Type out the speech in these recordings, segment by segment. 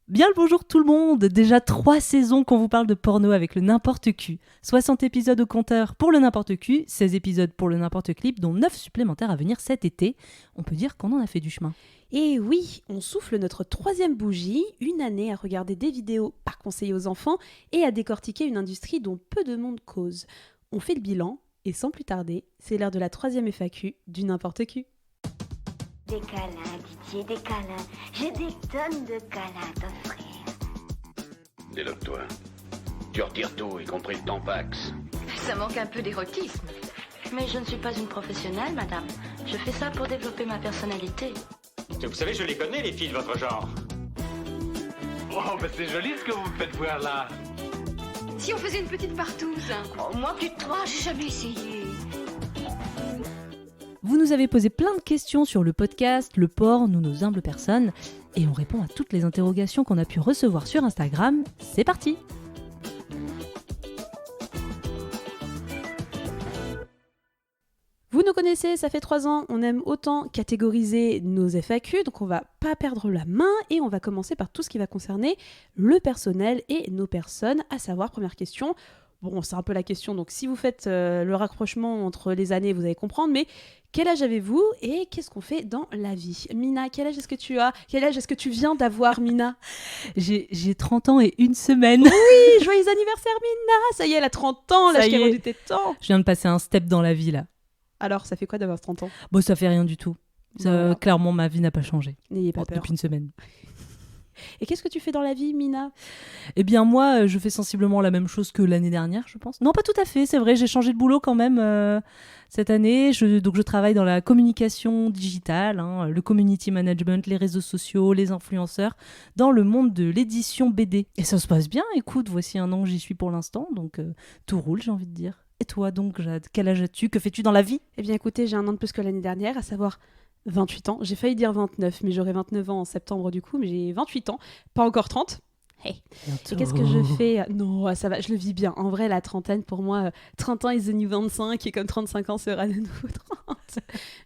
Bien le bonjour tout le monde. Déjà 3 saisons qu'on vous parle de porno avec le n'importe Q. 60 épisodes au compteur pour le n'importe Q, 16 épisodes pour le n'importe clip, dont 9 supplémentaires à venir cet été. On peut dire qu'on en a fait du chemin. Et oui, on souffle notre 3e bougie, une année à regarder des vidéos par conseiller aux enfants et à décortiquer une industrie dont peu de monde cause. On fait le bilan et sans plus tarder, c'est l'heure de la 3e FAQ du n'importe Q. Des câlins, Didier, des câlins. J'ai des tonnes de câlins à t'offrir. Déloque-toi. Tu retires tout, y compris le tampax. Ça manque un peu d'érotisme. Mais je ne suis pas une professionnelle, madame. Je fais ça pour développer ma personnalité. Vous savez, je les connais, les filles de votre genre. Oh, bah c'est joli ce que vous me faites voir là. Si on faisait une petite partouze. Oh, moi, plus de 3, j'ai jamais essayé. Vous nous avez posé plein de questions sur le podcast, le porn ou nos humbles personnes, et on répond à toutes les interrogations qu'on a pu recevoir sur Instagram. C'est parti! Vous nous connaissez, ça fait 3 ans, on aime autant catégoriser nos FAQ, donc on va pas perdre la main et on va commencer par tout ce qui va concerner le personnel et nos personnes, à savoir, première question. Bon, c'est un peu la question, donc si vous faites le rapprochement entre les années, vous allez comprendre, mais quel âge avez-vous et qu'est-ce qu'on fait dans la vie? Mina, quel âge est-ce que tu as? Quel âge est-ce que tu viens d'avoir, Mina? J'ai 30 ans et 1 semaine. Oui, joyeux anniversaire, Mina! Ça y est, elle a 30 ans, Ça l'âge y qui est est. rendu tes temps. Je viens de passer un step dans la vie là. Alors, ça fait quoi d'avoir 30 ans? Bon, ça fait rien du tout. Voilà. Clairement, ma vie n'a pas changé. N'ayez pas peur. Depuis une semaine. Et qu'est-ce que tu fais dans la vie, Mina? Eh bien moi, je fais sensiblement la même chose que l'année dernière, je pense. Non, pas tout à fait, c'est vrai, j'ai changé de boulot quand même cette année. Donc je travaille dans la communication digitale, le community management, les réseaux sociaux, les influenceurs, dans le monde de l'édition BD. Et ça se passe bien, écoute, voici 1 an que j'y suis pour l'instant, donc tout roule, j'ai envie de dire. Et toi donc, Jade, quel âge as-tu? Que fais-tu dans la vie? Eh bien, écoutez, j'ai 1 an de plus que l'année dernière, à savoir 28 ans. J'ai failli dire 29, mais j'aurai 29 ans en septembre du coup, mais j'ai 28 ans, pas encore 30. Hey. Et qu'est-ce que je fais? Non, ça va, je le vis bien. En vrai, la trentaine, pour moi, 30 ans is the new 25, et comme 35 ans sera de nouveau 30.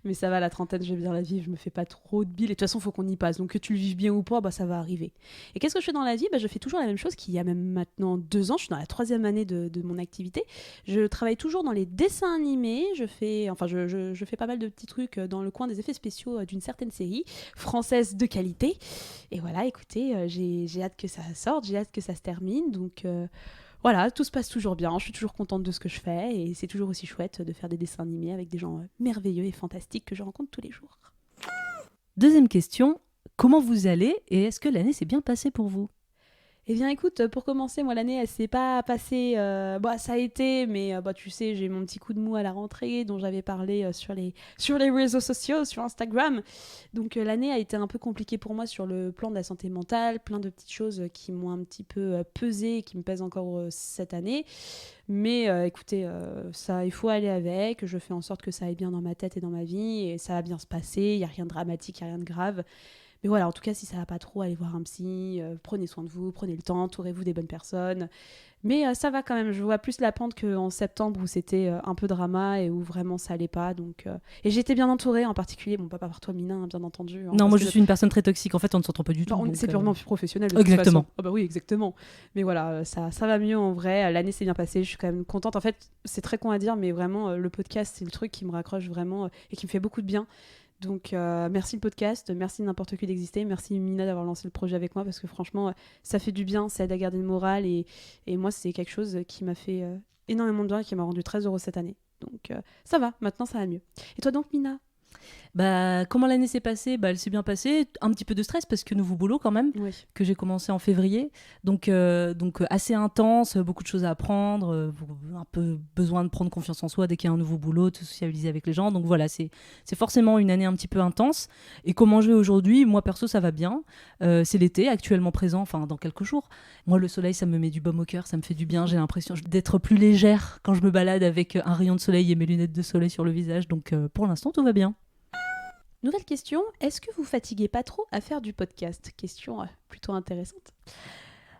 Mais ça va, la trentaine, je vais bien la vivre, je me fais pas trop de billes. Et de toute façon, il faut qu'on y passe. Donc que tu le vives bien ou pas, bah, ça va arriver. Et qu'est-ce que je fais dans la vie? Bah, je fais toujours la même chose qu'il y a même maintenant 2 ans. Je suis dans la 3e année de mon activité. Je travaille toujours dans les dessins animés. Je fais pas mal de petits trucs dans le coin des effets spéciaux d'une certaine série française de qualité. Et voilà, écoutez, j'ai hâte que ça sorte, j'ai hâte que ça se termine. Donc voilà, tout se passe toujours bien. Je suis toujours contente de ce que je fais et c'est toujours aussi chouette de faire des dessins animés avec des gens merveilleux et fantastiques que je rencontre tous les jours. Deuxième question, comment vous allez et est-ce que l'année s'est bien passée pour vous? Eh bien écoute, pour commencer, moi l'année elle s'est pas passée, ça a été, mais tu sais, j'ai eu mon petit coup de mou à la rentrée dont j'avais parlé sur les réseaux sociaux, sur Instagram. Donc l'année a été un peu compliquée pour moi sur le plan de la santé mentale, plein de petites choses qui m'ont un petit peu pesé et qui me pèsent encore cette année. Mais écoutez, ça, il faut aller avec, je fais en sorte que ça aille bien dans ma tête et dans ma vie et ça va bien se passer, il n'y a rien de dramatique, il n'y a rien de grave. Mais voilà, en tout cas, si ça va pas trop, allez voir un psy, prenez soin de vous, prenez le temps, entourez-vous des bonnes personnes. Mais ça va quand même, je vois plus la pente qu'en septembre où c'était un peu drama et où vraiment ça allait pas. Donc, et j'étais bien entourée, en particulier, bon, pas par toi, Mina, hein, bien entendu. Non, moi je suis une personne très toxique, en fait on ne s'entend pas du tout. Non, donc, c'est purement professionnel. De toute Exactement. façon. Ah bah oui, exactement. Mais voilà, ça va mieux en vrai. L'année s'est bien passée, je suis quand même contente. En fait, c'est très con à dire, mais vraiment, le podcast, c'est le truc qui me raccroche vraiment et qui me fait beaucoup de bien. Donc merci le podcast, merci n'importe qui d'exister, merci Mina d'avoir lancé le projet avec moi parce que franchement ça fait du bien, ça aide à garder le moral et moi c'est quelque chose qui m'a fait énormément de bien et qui m'a rendu très heureuse cette année. Donc ça va, maintenant ça va mieux. Et toi donc Mina? Bah, comment l'année s'est passée? Bah, elle s'est bien passée. Un petit peu de stress parce que nouveau boulot quand même, Oui. que j'ai commencé en février. Donc assez intense, beaucoup de choses à apprendre, un peu besoin de prendre confiance en soi dès qu'il y a un nouveau boulot, de socialiser avec les gens. Donc voilà, c'est forcément une année un petit peu intense. Et comment je vais aujourd'hui? Moi perso, ça va bien. C'est l'été, actuellement présent, enfin dans quelques jours. Moi, le soleil, ça me met du baume au cœur, ça me fait du bien. J'ai l'impression d'être plus légère quand je me balade avec un rayon de soleil et mes lunettes de soleil sur le visage. Donc pour l'instant, tout va bien. Nouvelle question, est-ce que vous fatiguez pas trop à faire du podcast? Question plutôt intéressante.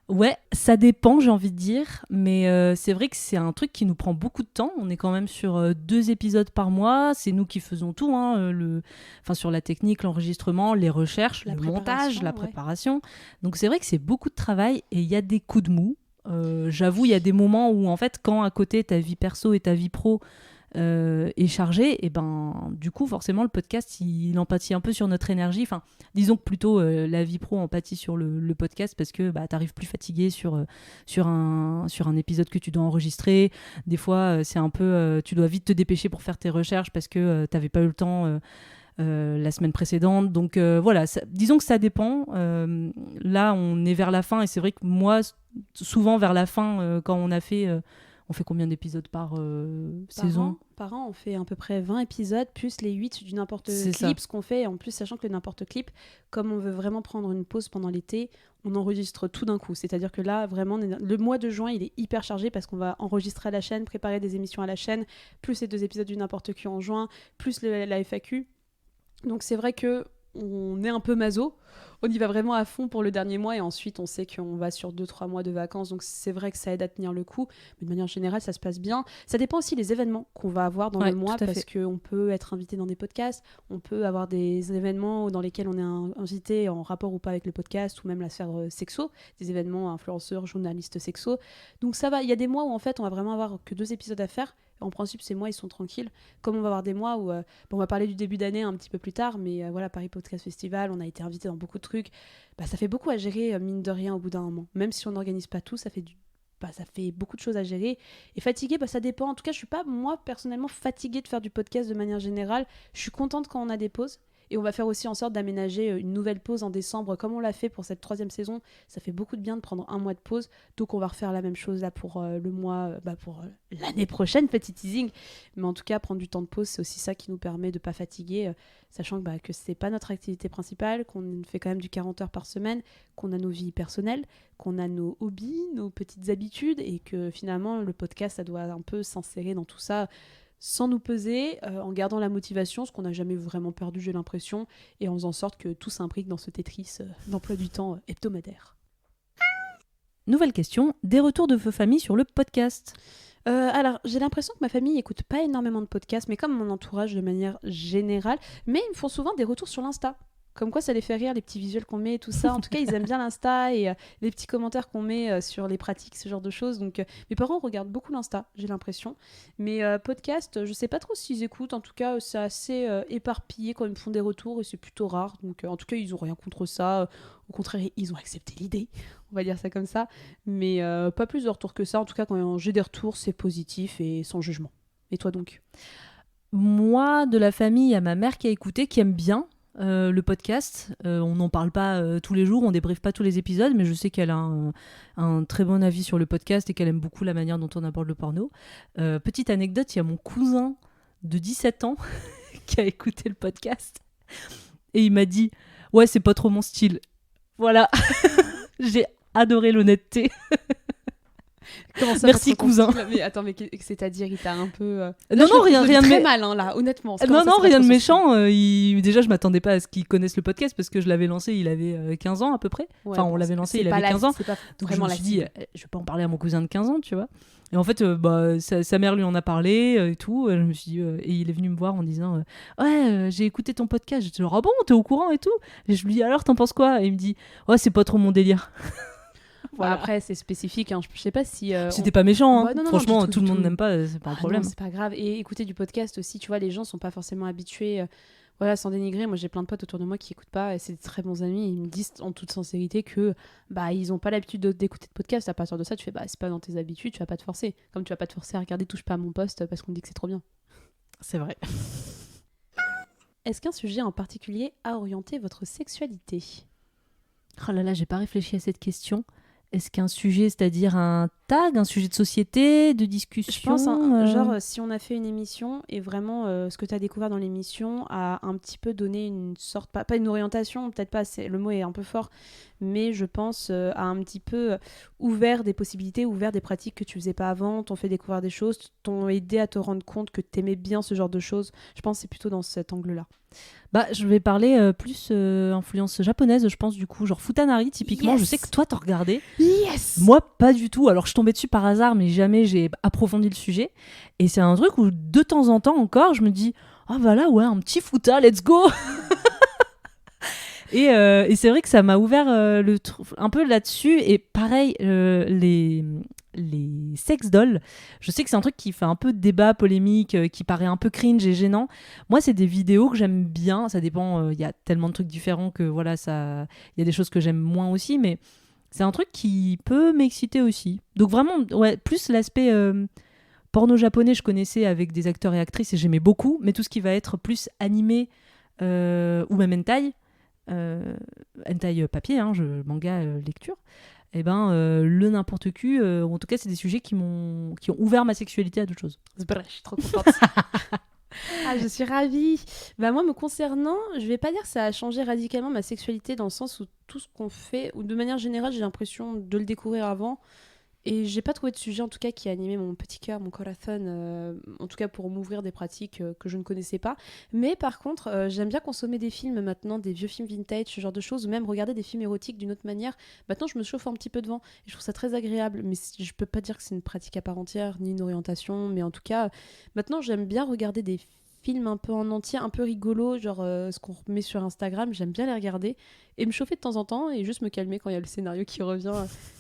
Ouais, ça dépend, j'ai envie de dire, mais c'est vrai que c'est un truc qui nous prend beaucoup de temps. On est quand même sur 2 épisodes par mois, c'est nous qui faisons tout, hein, sur la technique, l'enregistrement, les recherches, le montage, la préparation. Donc c'est vrai que c'est beaucoup de travail et il y a des coups de mou. J'avoue, il y a des moments où en fait, quand à côté ta vie perso et ta vie pro est chargée, et ben du coup forcément le podcast il empathie un peu sur notre énergie. Enfin, disons que plutôt la vie pro empathie sur le podcast parce que t'arrives plus fatigué sur un épisode que tu dois enregistrer. Des fois c'est un peu tu dois vite te dépêcher pour faire tes recherches parce que t'avais pas eu le temps la semaine précédente. Donc voilà, disons que ça dépend. Là on est vers la fin et c'est vrai que moi souvent vers la fin quand on fait combien d'épisodes par saison ? Par an, on fait à peu près 20 épisodes, plus les 8 du n'importe clip, ce qu'on fait. Et en plus, sachant que le n'importe clip, comme on veut vraiment prendre une pause pendant l'été, on enregistre tout d'un coup. C'est-à-dire que là, vraiment, le mois de juin, il est hyper chargé parce qu'on va enregistrer à la chaîne, préparer des émissions à la chaîne, plus les 2 épisodes du n'importe qui en juin, plus la FAQ. Donc c'est vrai que on est un peu maso, on y va vraiment à fond pour le dernier mois et ensuite on sait qu'on va sur 2-3 mois de vacances, donc c'est vrai que ça aide à tenir le coup, mais de manière générale ça se passe bien. Ça dépend aussi des événements qu'on va avoir dans le mois parce qu'on peut être invité dans des podcasts, on peut avoir des événements dans lesquels on est invité en rapport ou pas avec le podcast ou même la sphère sexo, des événements influenceurs, journalistes sexo, donc ça va, il y a des mois où en fait on va vraiment avoir que 2 épisodes à faire. En principe, ces mois, ils sont tranquilles. Comme on va avoir des mois où... on va parler du début d'année un petit peu plus tard, mais voilà, Paris Podcast Festival, on a été invité dans beaucoup de trucs. Ça fait beaucoup à gérer, mine de rien, au bout d'un moment. Même si on n'organise pas tout, ça fait beaucoup de choses à gérer. Et fatigué, ça dépend. En tout cas, je suis pas, moi, personnellement, fatiguée de faire du podcast de manière générale. Je suis contente quand on a des pauses. Et on va faire aussi en sorte d'aménager une nouvelle pause en décembre, comme on l'a fait pour cette 3e saison. Ça fait beaucoup de bien de prendre un mois de pause. Donc on va refaire la même chose là pour le mois, pour l'année prochaine, petit teasing. Mais en tout cas, prendre du temps de pause, c'est aussi ça qui nous permet de ne pas fatiguer, sachant que c'est pas notre activité principale, qu'on fait quand même du 40 heures par semaine, qu'on a nos vies personnelles, qu'on a nos hobbies, nos petites habitudes, et que finalement, le podcast, ça doit un peu s'insérer dans tout ça, sans nous peser, en gardant la motivation, ce qu'on n'a jamais vraiment perdu, j'ai l'impression, et en faisant en sorte que tout s'imbrique dans ce Tetris d'emploi du temps hebdomadaire. Nouvelle question, des retours de vos familles sur le podcast ? Alors, j'ai l'impression que ma famille n'écoute pas énormément de podcasts, mais comme mon entourage de manière générale, mais ils me font souvent des retours sur l'Insta. Comme quoi ça les fait rire, les petits visuels qu'on met et tout ça. En tout cas, ils aiment bien l'Insta et les petits commentaires qu'on met sur les pratiques, ce genre de choses. Donc, mes parents regardent beaucoup l'Insta, j'ai l'impression. Mais podcast, je sais pas trop s'ils écoutent. En tout cas, c'est assez éparpillé quand ils me font des retours et c'est plutôt rare. Donc, en tout cas, ils ont rien contre ça. Au contraire, ils ont accepté l'idée. On va dire ça comme ça. Mais pas plus de retours que ça. En tout cas, quand j'ai des retours, c'est positif et sans jugement. Et toi donc ? Moi, de la famille, il y a ma mère qui a écouté, qui aime bien le podcast. On n'en parle pas tous les jours, on débriefe pas tous les épisodes, mais je sais qu'elle a un très bon avis sur le podcast et qu'elle aime beaucoup la manière dont on aborde le porno. Petite anecdote, il y a mon cousin de 17 ans qui a écouté le podcast et il m'a dit « Ouais, c'est pas trop mon style. » Voilà. J'ai adoré l'honnêteté. Comment ça, merci cousin. Mais attends, mais c'est-à-dire il t'a un peu non rien de très mal hein, là, honnêtement. Non rien de méchant. Déjà je m'attendais pas à ce qu'il connaisse le podcast parce que je l'avais lancé, il avait 15 ans à peu près. Ouais, on l'avait lancé, il avait 15 ans. Donc je me suis dit je vais pas en parler à mon cousin de 15 ans, tu vois. Et en fait sa mère lui en a parlé et tout. Je me suis dit et il est venu me voir en disant j'ai écouté ton podcast. J'étais genre ah bon, t'es au courant et tout. Et je lui dis alors t'en penses quoi? Et il me dit ouais, c'est pas trop mon délire. Voilà. Après, c'est spécifique. Hein. Je sais pas si. C'était pas méchant. Hein. Non, franchement, tout le monde n'aime pas. C'est pas un problème. Non, c'est pas grave. Et écouter du podcast aussi, tu vois, les gens sont pas forcément habitués. Voilà, sans dénigrer. Moi, j'ai plein de potes autour de moi qui écoutent pas. Et c'est de très bons amis. Ils me disent en toute sincérité que ils ont pas l'habitude d'écouter de podcast. À partir de ça, tu fais c'est pas dans tes habitudes. Tu vas pas te forcer. Comme tu vas pas te forcer à regarder Touche pas à mon poste parce qu'on dit que c'est trop bien. C'est vrai. Est-ce qu'un sujet en particulier a orienté votre sexualité ? Oh là là, j'ai pas réfléchi à cette question. Est-ce qu'un sujet, c'est-à-dire un tag, un sujet de société, de discussion. Je pense, genre, si on a fait une émission et vraiment ce que tu as découvert dans l'émission a un petit peu donné une sorte, pas une orientation, peut-être pas, le mot est un peu fort, mais je pense a un petit peu ouvert des possibilités, ouvert des pratiques que tu faisais pas avant, t'ont fait découvrir des choses, t'ont aidé à te rendre compte que t'aimais bien ce genre de choses. Je pense que c'est plutôt dans cet angle-là. Bah, je vais parler plus influence japonaise, je pense, du coup, genre Futanari, typiquement. Yes. Je sais que toi, t'en regardais. Yes. Moi, pas du tout. Alors, je tombais dessus par hasard, mais jamais j'ai approfondi le sujet. Et c'est un truc où, de temps en temps encore, je me dis « Ah, voilà, ouais, un petit Futa, let's go !» Et c'est vrai que ça m'a ouvert un peu là-dessus. Et pareil, les sex dolls, je sais que c'est un truc qui fait un peu débat, polémique, qui paraît un peu cringe et gênant. Moi, c'est des vidéos que j'aime bien. Ça dépend, il y a tellement de trucs différents que voilà, il y a des choses que j'aime moins aussi, mais c'est un truc qui peut m'exciter aussi. Donc vraiment, ouais, plus l'aspect porno japonais, je connaissais avec des acteurs et actrices et j'aimais beaucoup, mais tout ce qui va être plus animé ou même hentai papier, manga lecture, et ben le n'importe cul, en tout cas c'est des sujets qui ont ouvert ma sexualité à d'autres choses. Je suis trop contente. Ah, je suis ravie. Bah moi, me concernant, je vais pas dire que ça a changé radicalement ma sexualité dans le sens où tout ce qu'on fait, ou de manière générale, j'ai l'impression de le découvrir avant. Et j'ai pas trouvé de sujet en tout cas qui a animé mon petit cœur, mon corazon, en tout cas pour m'ouvrir des pratiques que je ne connaissais pas. Mais par contre, j'aime bien consommer des films maintenant, des vieux films vintage, ce genre de choses, ou même regarder des films érotiques d'une autre manière. Maintenant, je me chauffe un petit peu devant et je trouve ça très agréable. Mais je peux pas dire que c'est une pratique à part entière, ni une orientation, mais en tout cas, maintenant j'aime bien regarder des films un peu en entier, un peu rigolo, genre ce qu'on met sur Instagram, j'aime bien les regarder et me chauffer de temps en temps et juste me calmer quand il y a le scénario qui revient.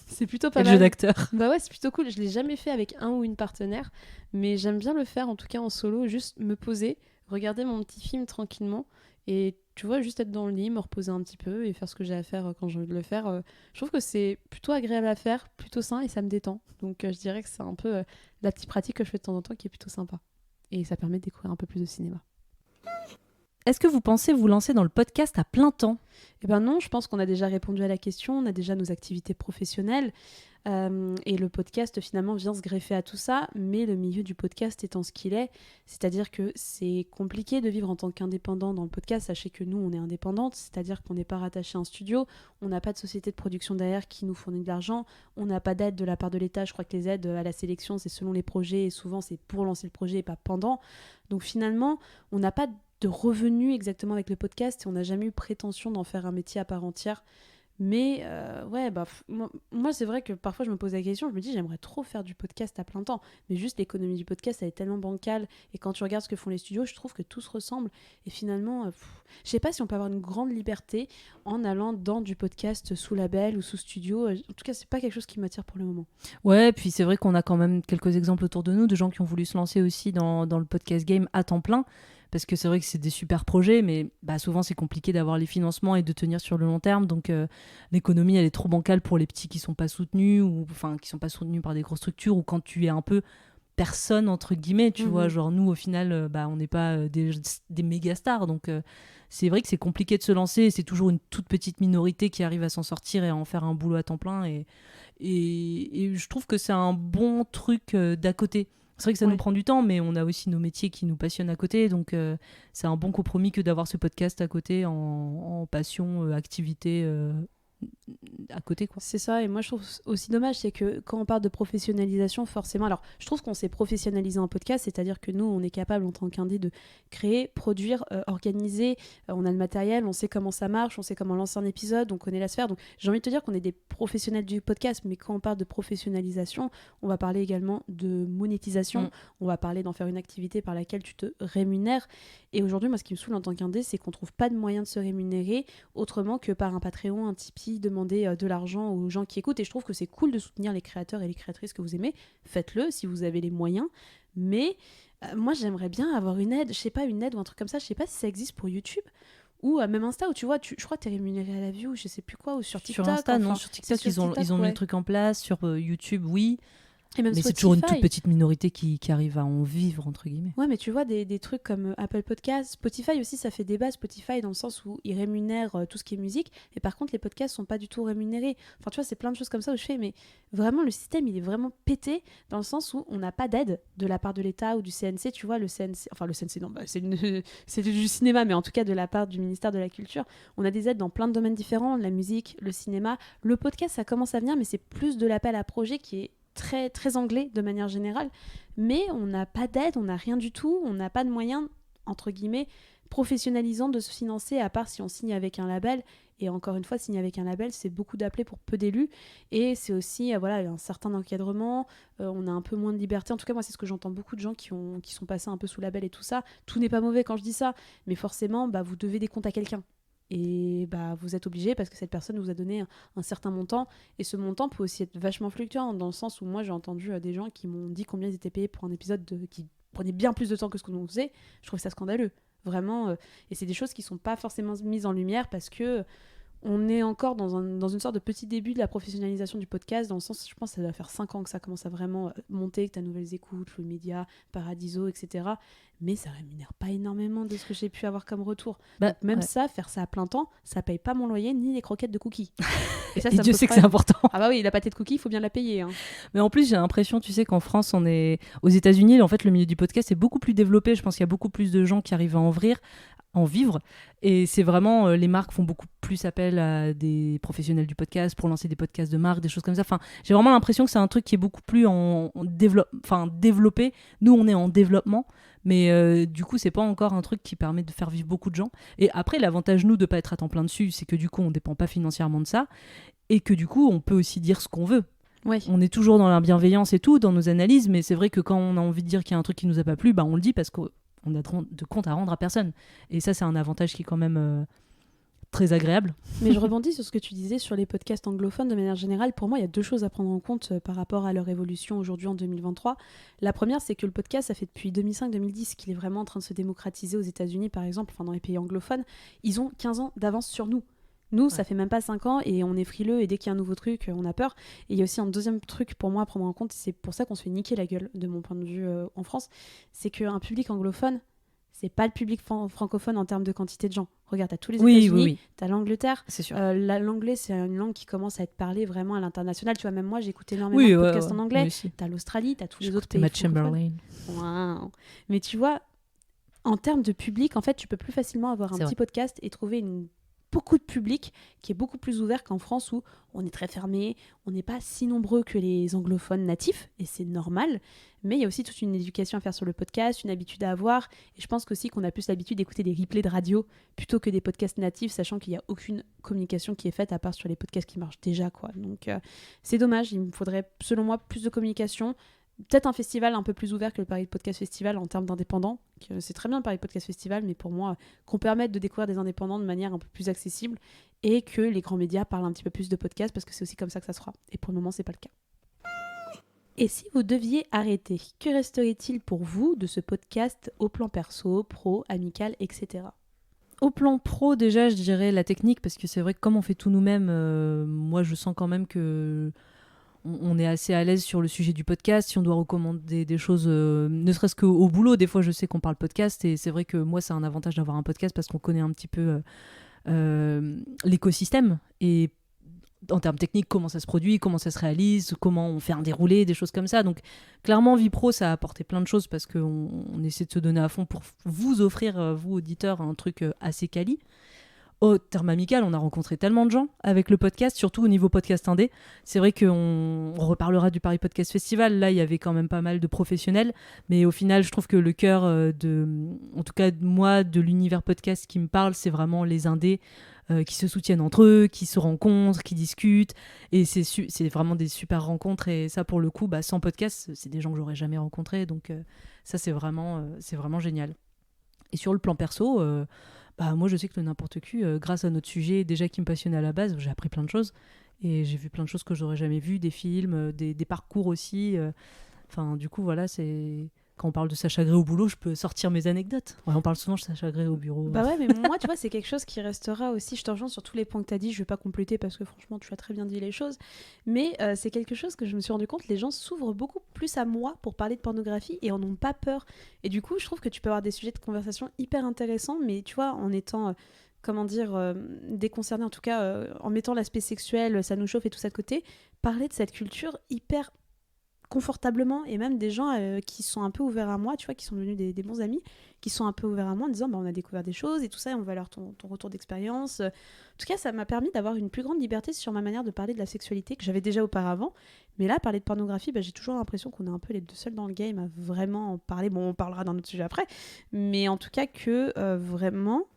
C'est plutôt pas Et le mal. jeu d'acteur. Bah ouais, c'est plutôt cool. Je l'ai jamais fait avec un ou une partenaire, mais j'aime bien le faire en tout cas en solo, juste me poser, regarder mon petit film tranquillement et tu vois, juste être dans le lit, me reposer un petit peu et faire ce que j'ai à faire quand j'ai envie de le faire. Je trouve que c'est plutôt agréable à faire, plutôt sain et ça me détend. Donc je dirais que c'est un peu la petite pratique que je fais de temps en temps qui est plutôt sympa. Et ça permet de découvrir un peu plus de cinéma. Est-ce que vous pensez vous lancer dans le podcast à plein temps ? Eh ben non, je pense qu'on a déjà répondu à la question, on a déjà nos activités professionnelles et le podcast finalement vient se greffer à tout ça, mais le milieu du podcast étant ce qu'il est, c'est-à-dire que c'est compliqué de vivre en tant qu'indépendant dans le podcast. Sachez que nous, on est indépendante, c'est-à-dire qu'on n'est pas rattaché à un studio, on n'a pas de société de production derrière qui nous fournit de l'argent, on n'a pas d'aide de la part de l'État. Je crois que les aides à la sélection, c'est selon les projets et souvent c'est pour lancer le projet et pas pendant. Donc finalement, on n'a pas de revenus exactement avec le podcast et on n'a jamais eu prétention d'en faire un métier à part entière. Mais ouais, moi c'est vrai que parfois je me pose la question, je me dis j'aimerais trop faire du podcast à plein temps, mais juste l'économie du podcast elle est tellement bancale et quand tu regardes ce que font les studios, je trouve que tout se ressemble et finalement, je sais pas si on peut avoir une grande liberté en allant dans du podcast sous label ou sous studio. En tout cas, c'est pas quelque chose qui m'attire pour le moment. Ouais, puis c'est vrai qu'on a quand même quelques exemples autour de nous de gens qui ont voulu se lancer aussi dans le podcast game à temps plein. Parce que c'est vrai que c'est des super projets, mais souvent c'est compliqué d'avoir les financements et de tenir sur le long terme. Donc l'économie, elle est trop bancale pour les petits qui sont pas soutenus, ou enfin qui sont pas soutenus par des grosses structures, ou quand tu es un peu personne, entre guillemets, tu vois. Genre nous, au final, on n'est pas des méga stars. Donc c'est vrai que c'est compliqué de se lancer. C'est toujours une toute petite minorité qui arrive à s'en sortir et à en faire un boulot à temps plein. Et je trouve que c'est un bon truc d'à côté. C'est vrai que ça nous prend du temps, mais on a aussi nos métiers qui nous passionnent à côté. Donc, c'est un bon compromis que d'avoir ce podcast à côté en passion, activité à côté, quoi. C'est ça, et moi je trouve aussi dommage, c'est que quand on parle de professionnalisation, forcément, alors je trouve qu'on s'est professionnalisé en podcast, c'est-à-dire que nous, on est capable en tant qu'indé de créer, produire, organiser, on a le matériel, on sait comment ça marche, on sait comment lancer un épisode, on connaît la sphère, donc j'ai envie de te dire qu'on est des professionnels du podcast, mais quand on parle de professionnalisation, on va parler également de monétisation, on va parler d'en faire une activité par laquelle tu te rémunères, et aujourd'hui, moi ce qui me saoule en tant qu'indé, c'est qu'on trouve pas de moyen de se rémunérer autrement que par un Patreon, un Tipeee, demander de l'argent aux gens qui écoutent, et je trouve que c'est cool de soutenir les créateurs et les créatrices que vous aimez, faites-le si vous avez les moyens, mais moi j'aimerais bien avoir une aide, je sais pas, une aide ou un truc comme ça, je sais pas si ça existe pour YouTube ou même Insta, où tu vois, je crois que t'es rémunéré à la vue ou je sais plus quoi, ou sur TikTok. Sur Insta, non, sur TikTok ils ont mis le truc en place, sur YouTube oui, Et même Mais c'est toujours une toute Spotify. petite minorité qui arrive à en vivre, entre guillemets. Ouais, mais tu vois, des trucs comme Apple Podcasts, Spotify aussi, ça fait débat, Spotify, dans le sens où ils rémunèrent tout ce qui est musique, et par contre, les podcasts sont pas du tout rémunérés. Enfin, tu vois, c'est plein de choses comme ça où je fais, mais vraiment, le système, il est vraiment pété, dans le sens où on n'a pas d'aide de la part de l'État ou du CNC, tu vois, le CNC, enfin, le CNC, non, bah, c'est du cinéma, mais en tout cas, de la part du ministère de la Culture, on a des aides dans plein de domaines différents, la musique, le cinéma, le podcast, ça commence à venir, mais c'est plus de l'appel à projet qui est très, très anglais de manière générale, mais on n'a pas d'aide, on n'a rien du tout, on n'a pas de moyens, entre guillemets, professionnalisants de se financer, à part si on signe avec un label. Et encore une fois, signer avec un label, c'est beaucoup d'appelés pour peu d'élus, et c'est aussi voilà, un certain encadrement, on a un peu moins de liberté. En tout cas, moi, c'est ce que j'entends, beaucoup de gens qui sont passés un peu sous label et tout ça. Tout n'est pas mauvais quand je dis ça, mais forcément, vous devez des comptes à quelqu'un. Et vous êtes obligé parce que cette personne vous a donné un certain montant, et ce montant peut aussi être vachement fluctuant, dans le sens où moi j'ai entendu des gens qui m'ont dit combien ils étaient payés pour un épisode qui prenait bien plus de temps que ce que nous faisait. Je trouve ça scandaleux, vraiment, et c'est des choses qui sont pas forcément mises en lumière parce que on est encore dans une sorte de petit début de la professionnalisation du podcast, dans le sens, je pense que ça doit faire 5 ans que ça commence à vraiment monter, que tu as Nouvelles Écoutes, Flow Media, Paradiso, etc. Mais ça rémunère pas énormément de ce que j'ai pu avoir comme retour. Donc même ça, faire ça à plein temps, ça paye pas mon loyer ni les croquettes de cookies. Et ça Dieu sait que c'est important. Ah bah oui, la pâtée de cookies, il faut bien la payer. Hein. Mais en plus, j'ai l'impression, tu sais, qu'en France, on est... Aux États-Unis, en fait, le milieu du podcast est beaucoup plus développé. Je pense qu'il y a beaucoup plus de gens qui arrivent à en vivre, et c'est vraiment les marques font beaucoup plus appel à des professionnels du podcast pour lancer des podcasts de marque, des choses comme ça. Enfin, j'ai vraiment l'impression que c'est un truc qui est beaucoup plus développé. Nous, on est en développement, mais du coup, c'est pas encore un truc qui permet de faire vivre beaucoup de gens. Et après, l'avantage, nous, de pas être à temps plein dessus, c'est que du coup, on dépend pas financièrement de ça, et que du coup, on peut aussi dire ce qu'on veut. Ouais. On est toujours dans la bienveillance et tout, dans nos analyses, mais c'est vrai que quand on a envie de dire qu'il y a un truc qui nous a pas plu, on le dit parce qu'on a de compte à rendre à personne. Et ça, c'est un avantage qui est quand même très agréable. Mais je rebondis sur ce que tu disais sur les podcasts anglophones de manière générale. Pour moi, il y a 2 choses à prendre en compte par rapport à leur évolution aujourd'hui en 2023. La première, c'est que le podcast, ça fait depuis 2005-2010 qu'il est vraiment en train de se démocratiser aux États-Unis, par exemple, dans les pays anglophones. Ils ont 15 ans d'avance sur nous. Nous, ça fait même pas 5 ans et on est frileux, et dès qu'il y a un nouveau truc, on a peur. Et il y a aussi un deuxième truc pour moi à prendre en compte, c'est pour ça qu'on se fait niquer la gueule, de mon point de vue en France, c'est qu'un public anglophone, c'est pas le public francophone en termes de quantité de gens. Regarde, t'as tous les États-Unis, t'as l'Angleterre. C'est sûr. L'anglais, c'est une langue qui commence à être parlée vraiment à l'international. Tu vois, même moi, j'écoute énormément de podcasts en anglais. T'as l'Australie, t'as tous les autres pays Matt Chamberlain. Wow. Mais tu vois, en termes de public, en fait, tu peux plus facilement avoir un petit podcast et trouver beaucoup de public qui est beaucoup plus ouvert qu'en France, où on est très fermé, on n'est pas si nombreux que les anglophones natifs, et c'est normal, mais il y a aussi toute une éducation à faire sur le podcast, une habitude à avoir, et je pense qu'aussi qu'on a plus l'habitude d'écouter des replays de radio plutôt que des podcasts natifs, sachant qu'il n'y a aucune communication qui est faite à part sur les podcasts qui marchent déjà, quoi. Donc c'est dommage, il me faudrait selon moi plus de communication. Peut-être un festival un peu plus ouvert que le Paris Podcast Festival en termes d'indépendants. C'est très bien le Paris Podcast Festival, mais pour moi, qu'on permette de découvrir des indépendants de manière un peu plus accessible, et que les grands médias parlent un petit peu plus de podcasts, parce que c'est aussi comme ça que ça se fera. Et pour le moment, c'est pas le cas. Et si vous deviez arrêter, que resterait-il pour vous de ce podcast au plan perso, pro, amical, etc. Au plan pro, déjà, je dirais la technique, parce que c'est vrai que comme on fait tout nous-mêmes, moi, je sens quand même que on est assez à l'aise sur le sujet du podcast. Si on doit recommander des choses, ne serait-ce qu'au boulot, des fois je sais qu'on parle podcast, et c'est vrai que moi c'est un avantage d'avoir un podcast parce qu'on connaît un petit peu l'écosystème, et en termes techniques, comment ça se produit, comment ça se réalise, comment on fait un déroulé, des choses comme ça. Donc clairement, vie pro, ça a apporté plein de choses parce qu'on essaie de se donner à fond pour vous offrir, vous auditeurs, un truc assez quali. Au terme amical, on a rencontré tellement de gens avec le podcast, surtout au niveau podcast indé. C'est vrai qu'on reparlera du Paris Podcast Festival. Là, il y avait quand même pas mal de professionnels. Mais au final, je trouve que le cœur en tout cas, moi, de l'univers podcast qui me parle, c'est vraiment les indés qui se soutiennent entre eux, qui se rencontrent, qui discutent. Et c'est vraiment des super rencontres. Et ça, pour le coup, sans podcast, c'est des gens que j'aurais jamais rencontrés. Donc ça, c'est vraiment génial. Et sur le plan perso... moi je sais que le n'importe qui, grâce à notre sujet déjà qui me passionnait à la base, j'ai appris plein de choses, et j'ai vu plein de choses que j'aurais jamais vues, des films, des parcours aussi, du coup voilà, c'est quand on parle de Sacha Grey au boulot, je peux sortir mes anecdotes. Ouais, on parle souvent de Sacha Grey au bureau. Bah ouais, mais moi, tu vois, c'est quelque chose qui restera aussi. Je te rejoins sur tous les points que tu as dit. Je vais pas compléter parce que franchement, tu as très bien dit les choses. Mais c'est quelque chose que je me suis rendu compte. Les gens s'ouvrent beaucoup plus à moi pour parler de pornographie et en ont pas peur. Et du coup, je trouve que tu peux avoir des sujets de conversation hyper intéressants, mais tu vois, en étant déconcerné, en tout cas, en mettant l'aspect sexuel, ça nous chauffe et tout ça de côté, parler de cette culture hyper confortablement, et même des gens qui sont un peu ouverts à moi, tu vois, qui sont devenus des bons amis, qui sont un peu ouverts à moi en disant on a découvert des choses et tout ça, et on va leur ton retour d'expérience. En tout cas, ça m'a permis d'avoir une plus grande liberté sur ma manière de parler de la sexualité que j'avais déjà auparavant. Mais là, parler de pornographie, j'ai toujours l'impression qu'on est un peu les deux seuls dans le game à vraiment en parler. Bon, on parlera d'un autre sujet après, mais en tout cas que vraiment...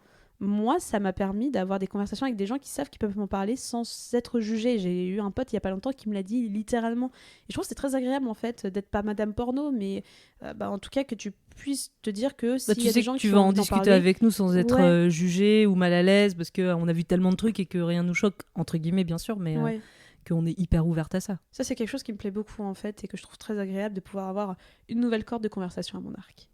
Moi, ça m'a permis d'avoir des conversations avec des gens qui savent qu'ils peuvent m'en parler sans être jugés. J'ai eu un pote il y a pas longtemps qui me l'a dit littéralement. Et je trouve que c'est très agréable en fait d'être pas Madame Porno, mais en tout cas que tu puisses te dire que s'il y a des gens tu qui vas ont en envie d'en discuter parler, avec nous sans être ouais. jugé ou mal à l'aise parce qu'on a vu tellement de trucs et que rien nous choque, entre guillemets bien sûr, mais Ouais. qu'on est hyper ouverte à ça. Ça, c'est quelque chose qui me plaît beaucoup en fait et que je trouve très agréable de pouvoir avoir une nouvelle corde de conversation à mon arc.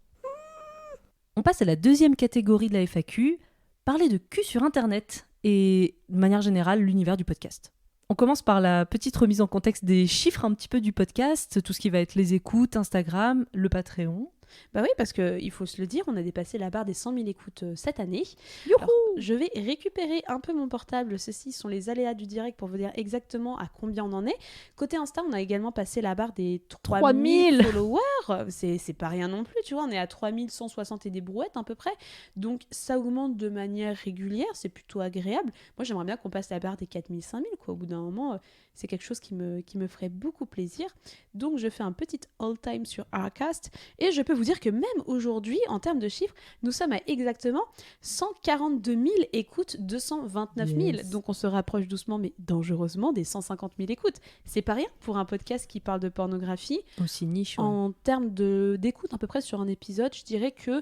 On passe à la deuxième catégorie de la FAQ, parler de cul sur Internet et, de manière générale, l'univers du podcast. On commence par la petite remise en contexte des chiffres un petit peu du podcast, tout ce qui va être les écoutes, Instagram, le Patreon. Bah oui, parce qu'il faut se le dire, on a dépassé la barre des 100 000 écoutes cette année. Youhou. Alors, je vais récupérer un peu mon portable. Ceci sont les aléas du direct pour vous dire exactement à combien on en est. Côté Insta, on a également passé la barre des 3000 followers. C'est pas rien non plus, tu vois. On est à 3160 et des brouettes à peu près. Donc, ça augmente de manière régulière. C'est plutôt agréable. Moi, j'aimerais bien qu'on passe la barre des 4000, 5000, quoi. Au bout d'un moment, c'est quelque chose qui me ferait beaucoup plaisir. Donc, je fais un petit all-time sur Arcast. Et je peux vous dire que même aujourd'hui, en termes de chiffres, nous sommes à exactement 142 000 écoutes, 229 000. Yes. Donc on se rapproche doucement mais dangereusement des 150 000 écoutes. C'est pas rien pour un podcast qui parle de pornographie. Aussi niche. Ouais. En termes d'écoute, à peu près sur un épisode, je dirais que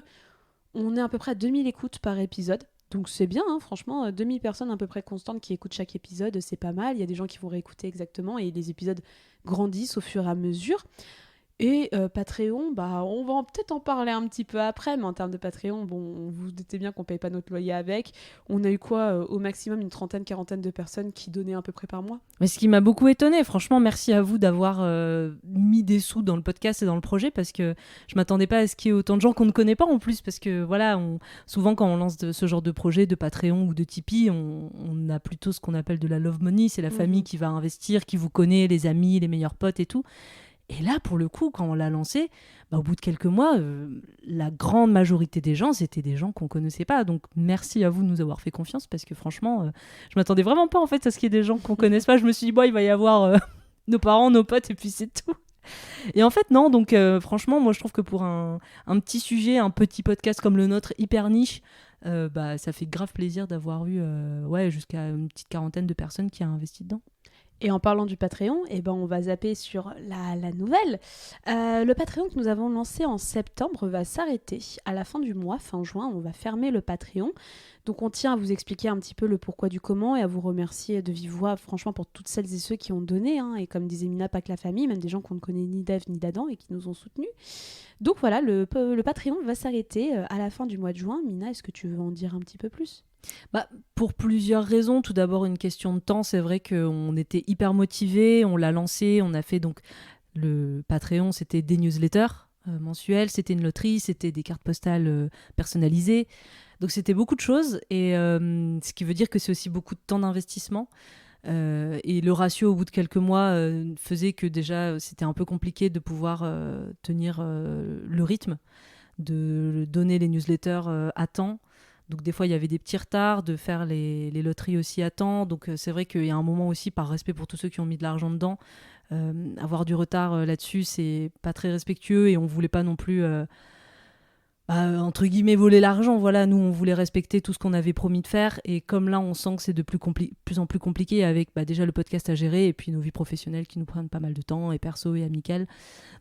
on est à peu près à 2000 écoutes par épisode. Donc c'est bien, hein, franchement, 2000 personnes à peu près constantes qui écoutent chaque épisode, c'est pas mal. Il y a des gens qui vont réécouter exactement et les épisodes grandissent au fur et à mesure. Et Patreon, on va peut-être en parler un petit peu après, mais en termes de Patreon, vous vous doutez bien qu'on paye pas notre loyer avec. On a eu au maximum une trentaine, quarantaine de personnes qui donnaient à peu près par mois. Mais ce qui m'a beaucoup étonnée, franchement, merci à vous d'avoir mis des sous dans le podcast et dans le projet, parce que je m'attendais pas à ce qu'il y ait autant de gens qu'on ne connaît pas en plus, parce que voilà, souvent quand on lance ce genre de projet, de Patreon ou de Tipeee, on a plutôt ce qu'on appelle de la love money, c'est la famille qui va investir, qui vous connaît, les amis, les meilleurs potes et tout. Et là, pour le coup, quand on l'a lancé, au bout de quelques mois, la grande majorité des gens, c'était des gens qu'on connaissait pas. Donc, merci à vous de nous avoir fait confiance, parce que franchement, je m'attendais vraiment pas en fait à ce qu'il y ait des gens qu'on connaisse pas. Je me suis dit, il va y avoir nos parents, nos potes, et puis c'est tout. Et en fait, non. Donc, franchement, moi, je trouve que pour un petit sujet, un petit podcast comme le nôtre, hyper niche, ça fait grave plaisir d'avoir eu jusqu'à une petite quarantaine de personnes qui a investi dedans. Et en parlant du Patreon, on va zapper sur la nouvelle. Le Patreon que nous avons lancé en septembre va s'arrêter à la fin du mois, fin juin. On va fermer le Patreon. Donc on tient à vous expliquer un petit peu le pourquoi du comment et à vous remercier de vive voix, franchement, pour toutes celles et ceux qui ont donné. Hein. Et comme disait Mina, pas que la famille, même des gens qu'on ne connaît ni d'Ève ni d'Adam et qui nous ont soutenus. Donc voilà, le Patreon va s'arrêter à la fin du mois de juin. Mina, est-ce que tu veux en dire un petit peu plus ? Pour plusieurs raisons. Tout d'abord, une question de temps. C'est vrai qu'on était hyper motivés, on l'a lancé, on a fait donc le Patreon, c'était des newsletters mensuels, c'était une loterie, c'était des cartes postales personnalisées. Donc c'était beaucoup de choses, et ce qui veut dire que c'est aussi beaucoup de temps d'investissement. Et le ratio au bout de quelques mois faisait que déjà c'était un peu compliqué de pouvoir tenir le rythme, de donner les newsletters à temps. Donc des fois, il y avait des petits retards, de faire les loteries aussi à temps. Donc c'est vrai qu'il y a un moment aussi, par respect pour tous ceux qui ont mis de l'argent dedans, avoir du retard là-dessus, c'est pas très respectueux, et on voulait pas non plus, entre guillemets, voler l'argent. Voilà, nous, on voulait respecter tout ce qu'on avait promis de faire. Et comme là, on sent que c'est de plus en plus compliqué avec déjà le podcast à gérer et puis nos vies professionnelles qui nous prennent pas mal de temps, et perso et amicales.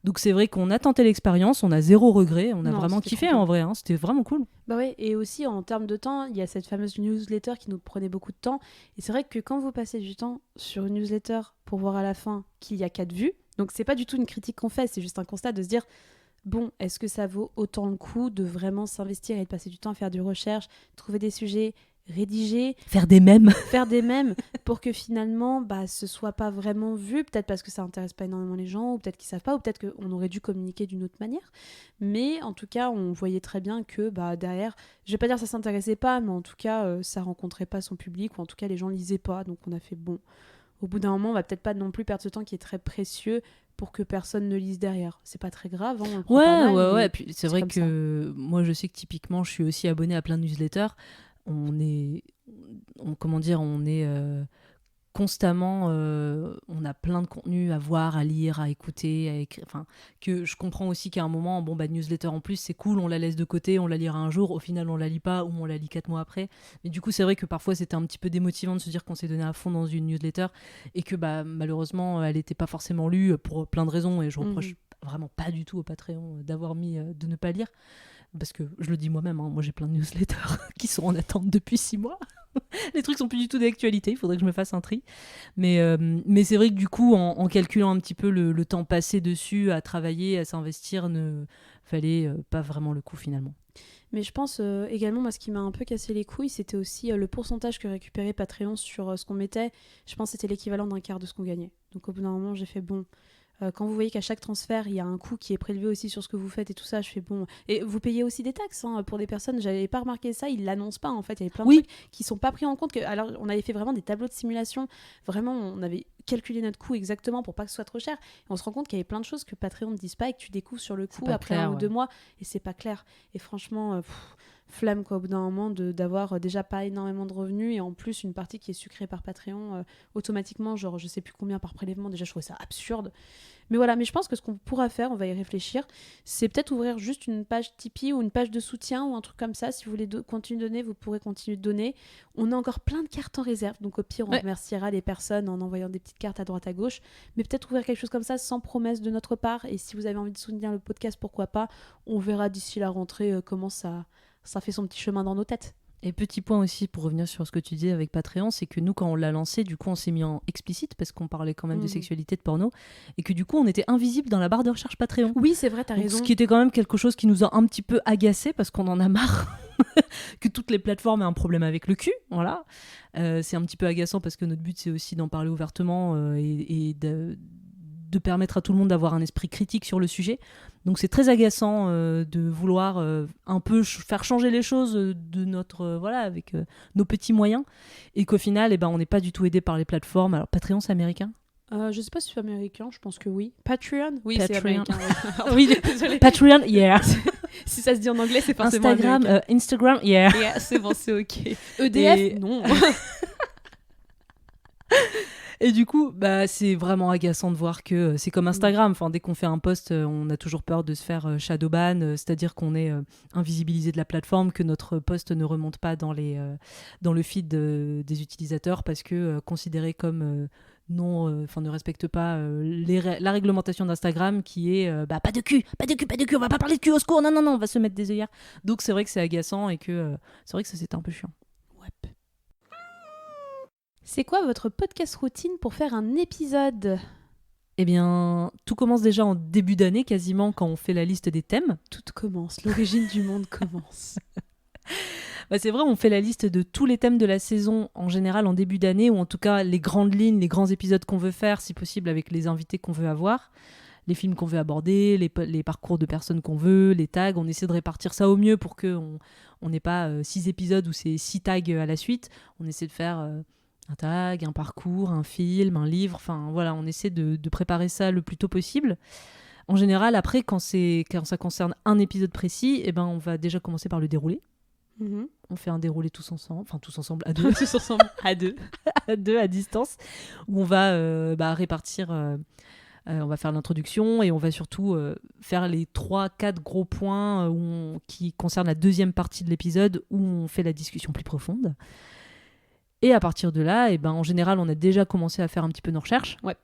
Donc c'est vrai qu'on a tenté l'expérience, on a zéro regret, on a vraiment kiffé en vrai, hein, c'était vraiment cool. Et aussi en termes de temps, il y a cette fameuse newsletter qui nous prenait beaucoup de temps. Et c'est vrai que quand vous passez du temps sur une newsletter pour voir à la fin qu'il y a 4 vues, donc c'est pas du tout une critique qu'on fait, c'est juste un constat de se dire bon, est-ce que ça vaut autant le coup de vraiment s'investir et de passer du temps à faire des recherches, trouver des sujets, rédiger, Faire des mèmes. faire des mèmes pour que finalement ce soit pas vraiment vu, peut-être parce que ça intéresse pas énormément les gens, ou peut-être qu'ils savent pas, ou peut-être qu'on aurait dû communiquer d'une autre manière. Mais en tout cas, on voyait très bien que derrière, je vais pas dire que ça s'intéressait pas, mais en tout cas, ça rencontrait pas son public, ou en tout cas les gens lisaient pas. Donc on a fait bon, au bout d'un moment, on va peut-être pas non plus perdre ce temps qui est très précieux pour que personne ne lise derrière. C'est pas très grave, on le prend pas mal, mais Puis c'est vrai comme que moi, je sais que typiquement, je suis aussi abonnée à plein de newsletters. On est constamment, on a plein de contenus à voir, à lire, à écouter, à écrire. Enfin, que je comprends aussi qu'à un moment, newsletter en plus, c'est cool, on la laisse de côté, on la lira un jour, au final, on la lit pas ou on la lit 4 mois après. Mais du coup, c'est vrai que parfois, c'était un petit peu démotivant de se dire qu'on s'est donné à fond dans une newsletter et que malheureusement, elle n'était pas forcément lue pour plein de raisons. Et je reproche vraiment pas du tout au Patreon d'avoir mis de ne pas lire. Parce que je le dis moi-même, moi j'ai plein de newsletters qui sont en attente depuis 6 mois. Les trucs sont plus du tout d'actualité, il faudrait que je me fasse un tri. Mais c'est vrai que du coup, en calculant un petit peu le temps passé dessus, à travailler, à s'investir, ne fallait pas vraiment le coup finalement. Mais je pense également, moi, ce qui m'a un peu cassé les couilles, c'était aussi le pourcentage que récupérait Patreon sur ce qu'on mettait. Je pense que c'était l'équivalent d'un quart de ce qu'on gagnait. Donc au bout d'un moment, j'ai fait bon. Quand vous voyez qu'à chaque transfert, il y a un coût qui est prélevé aussi sur ce que vous faites et tout ça, je fais bon. Et vous payez aussi des taxes pour des personnes, j'avais pas remarqué ça, ils l'annoncent pas en fait. Il y avait plein de trucs qui sont pas pris en compte. Alors, on avait fait vraiment des tableaux de simulation, vraiment, on avait calculé notre coût exactement pour pas que ce soit trop cher. Et on se rend compte qu'il y avait plein de choses que Patreon ne dise pas et que tu découvres sur le coup après clair, 1 ou 2 mois, et c'est pas clair. Et franchement, flemme quoi, au bout d'un moment d'avoir déjà pas énormément de revenus et en plus une partie qui est sucrée par Patreon automatiquement, genre je sais plus combien par prélèvement, déjà je trouvais ça absurde. Mais voilà, mais je pense que ce qu'on pourra faire, on va y réfléchir, c'est peut-être ouvrir juste une page Tipeee ou une page de soutien ou un truc comme ça. Si vous voulez continuer de donner, vous pourrez continuer de donner. On a encore plein de cartes en réserve, donc au pire, on remerciera les personnes en envoyant des petites cartes à droite à gauche. Mais peut-être ouvrir quelque chose comme ça sans promesse de notre part. Et si vous avez envie de soutenir le podcast, pourquoi pas. On verra d'ici la rentrée comment ça fait son petit chemin dans nos têtes. Et petit point aussi, pour revenir sur ce que tu disais avec Patreon, c'est que nous, quand on l'a lancé, du coup, on s'est mis en explicite parce qu'on parlait quand même de sexualité, de porno, et que du coup, on était invisible dans la barre de recherche Patreon. Oui, c'est vrai, t'as raison. Ce qui était quand même quelque chose qui nous a un petit peu agacé parce qu'on en a marre que toutes les plateformes aient un problème avec le cul. Voilà. C'est un petit peu agaçant parce que notre but, c'est aussi d'en parler ouvertement et de permettre à tout le monde d'avoir un esprit critique sur le sujet. Donc c'est très agaçant de vouloir un peu faire changer les choses de notre avec nos petits moyens et qu'au final on n'est pas du tout aidé par les plateformes. Alors Patreon, c'est américain? Je sais pas si c'est américain, je pense que oui. Patreon? Oui, Patreon. c'est américain. Oui, Patreon, yeah. Si ça se dit en anglais, c'est forcément Instagram, américain. Instagram, yeah. Yeah, c'est bon, c'est ok. EDF, non. Et du coup, c'est vraiment agaçant de voir que c'est comme Instagram. Enfin, dès qu'on fait un post, on a toujours peur de se faire shadowban, c'est-à-dire qu'on est invisibilisé de la plateforme, que notre post ne remonte pas dans le feed des utilisateurs parce que considéré comme ne respecte pas la réglementation d'Instagram qui est pas de cul, on va pas parler de cul, au secours, non, on va se mettre des œillères. Donc c'est vrai que c'est agaçant et que c'est vrai que ça c'était un peu chiant. Ouais. C'est quoi votre podcast routine pour faire un épisode ? Eh bien, tout commence déjà en début d'année, quasiment, quand on fait la liste des thèmes. Tout commence, l'origine du monde commence. C'est vrai, on fait la liste de tous les thèmes de la saison, en général en début d'année, ou en tout cas les grandes lignes, les grands épisodes qu'on veut faire, si possible avec les invités qu'on veut avoir, les films qu'on veut aborder, les parcours de personnes qu'on veut, les tags. On essaie de répartir ça au mieux pour qu'on n'ait pas 6 épisodes où c'est 6 tags à la suite. On essaie de faire... un tag, un parcours, un film, un livre, enfin voilà, on essaie de préparer ça le plus tôt possible. En général, après, quand ça concerne un épisode précis, on va déjà commencer par le dérouler. Mm-hmm. On fait un déroulé tous ensemble, à deux. Tous ensemble, à deux. À deux, à distance, où on va répartir... on va faire l'introduction et on va surtout faire les 3-4 gros points qui concernent la deuxième partie de l'épisode où on fait la discussion plus profonde. Et à partir de là, en général, on a déjà commencé à faire un petit peu nos recherches. Ouais.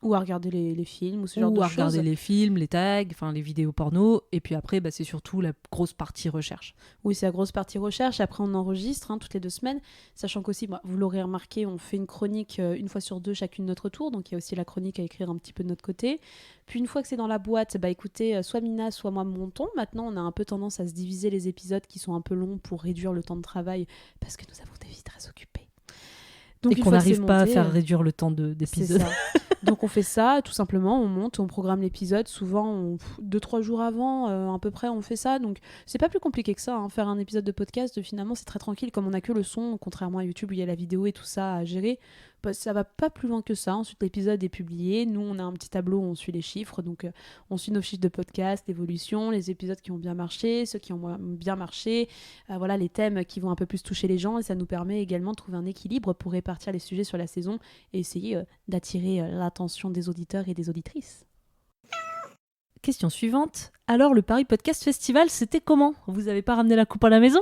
Ou à regarder les films ou ce genre de ou à choses. regarder les films, les tags, enfin les vidéos porno. Et puis après, c'est surtout la grosse partie recherche. Oui, c'est la grosse partie recherche. Après, on enregistre toutes les 2 semaines. Sachant qu'aussi, vous l'aurez remarqué, on fait une chronique une fois sur 2 chacune de notre tour. Donc, il y a aussi la chronique à écrire un petit peu de notre côté. Puis, une fois que c'est dans la boîte, écoutez, soit Mina, soit moi montons. Maintenant, on a un peu tendance à se diviser les épisodes qui sont un peu longs pour réduire le temps de travail parce que nous avons des vies très occupées. Donc, et qu'on n'arrive pas à faire réduire le temps d'épisode. C'est ça. Donc on fait ça, tout simplement, on monte, on programme l'épisode, souvent 2-3 jours avant, à peu près, on fait ça. Donc c'est pas plus compliqué que ça, faire un épisode de podcast, finalement c'est très tranquille, comme on a que le son, contrairement à YouTube où il y a la vidéo et tout ça à gérer, ça va pas plus loin que ça. Ensuite l'épisode est publié, nous on a un petit tableau où on suit les chiffres, donc on suit nos chiffres de podcast, l'évolution, les épisodes qui ont bien marché, ceux qui ont moins bien marché, voilà les thèmes qui vont un peu plus toucher les gens, et ça nous permet également de trouver un équilibre pour répartir les sujets sur la saison et essayer d'attirer l'attention des auditeurs et des auditrices. Question suivante. Alors, le Paris Podcast Festival, c'était comment ? Vous avez pas ramené la coupe à la maison ?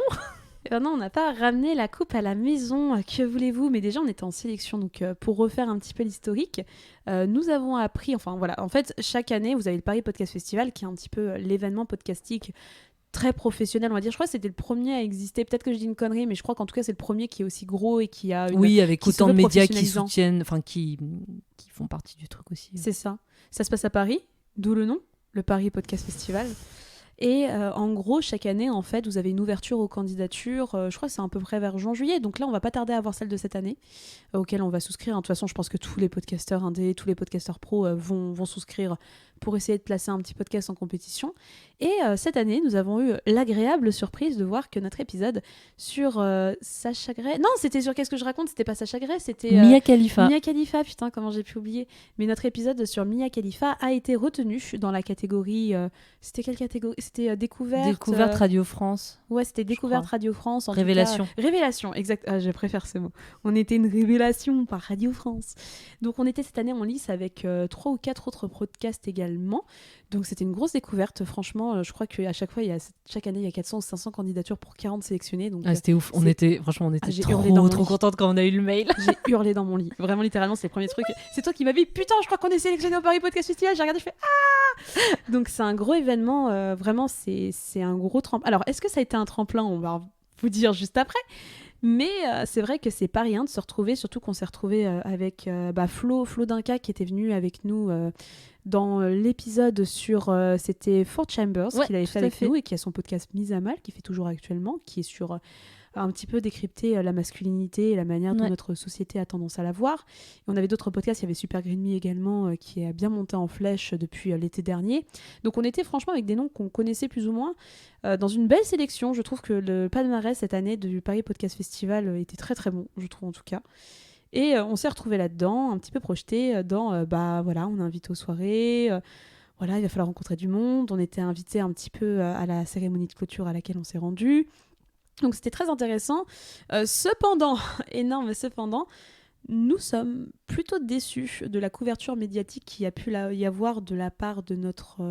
Non, on n'a pas ramené la coupe à la maison, que voulez-vous ? Mais déjà, on était en sélection, donc pour refaire un petit peu l'historique, nous avons appris, en fait, chaque année, vous avez le Paris Podcast Festival, qui est un petit peu l'événement podcastique très professionnel, on va dire. Je crois que c'était le premier à exister. Peut-être que je dis une connerie, mais je crois qu'en tout cas, c'est le premier qui est aussi gros et qui a Oui, avec autant de médias qui soutiennent, qui font partie du truc aussi. C'est ça. Ça se passe à Paris, d'où le nom, le Paris Podcast Festival. Et en gros, chaque année, en fait, vous avez une ouverture aux candidatures. Je crois que c'est à peu près vers juin-juillet. Donc là, on va pas tarder à avoir celle de cette année, auquel on va souscrire. De toute façon, je pense que tous les podcasteurs indés, tous les podcasteurs pros vont souscrire pour essayer de placer un petit podcast en compétition. Et cette année, nous avons eu l'agréable surprise de voir que notre épisode sur Sacha Grey... Non, c'était sur Qu'est-ce que je raconte ? C'était pas Sacha Grey, c'était... Mia Khalifa. Mia Khalifa, putain, comment j'ai pu oublier. Mais notre épisode sur Mia Khalifa a été retenu dans la catégorie... C'était quelle catégorie ? C'était découverte... Découverte Radio France. Ouais, c'était Découverte Radio France. En Révélation. Tout cas, révélation, exact. Ah, je préfère ce mot. On était une révélation par Radio France. Donc on était cette année en lice avec 3 ou 4 autres podcasts également. Donc c'était une grosse découverte. Franchement, je crois qu'à chaque fois, chaque année, il y a 400 ou 500 candidatures pour 40 sélectionnés. Donc, c'était ouf. On était trop contente quand on a eu le mail. J'ai hurlé dans mon lit. Vraiment, littéralement, c'est le premier truc. C'est toi qui m'as dit, putain, je crois qu'on est sélectionné au Paris Podcast Festival. J'ai regardé, je fais ah. Donc c'est un gros événement. Vraiment, c'est un gros tremplin. Alors, est-ce que ça a été un tremplin ? On va vous dire juste après. Mais c'est vrai que c'est pas rien de se retrouver, surtout qu'on s'est retrouvé avec Flo Dinka qui était venu avec nous dans l'épisode sur c'était Four Chambers qu'il avait fait avec nous et qui a son podcast Mise à Mal, qui fait toujours actuellement, qui est sur un petit peu décrypter la masculinité et la manière dont notre société a tendance à la voir. Et on avait d'autres podcasts, il y avait Super Green Me également qui a bien monté en flèche depuis l'été dernier. Donc on était franchement avec des noms qu'on connaissait plus ou moins dans une belle sélection. Je trouve que le palmarès cette année du Paris Podcast Festival était très très bon, je trouve en tout cas. Et on s'est retrouvés là-dedans, un petit peu projetés dans, voilà, on est invité aux soirées, voilà, il va falloir rencontrer du monde. On était invités un petit peu à la cérémonie de clôture à laquelle on s'est rendu. Donc c'était très intéressant. Cependant, nous sommes plutôt déçus de la couverture médiatique qu'il y a pu y avoir de la part de notre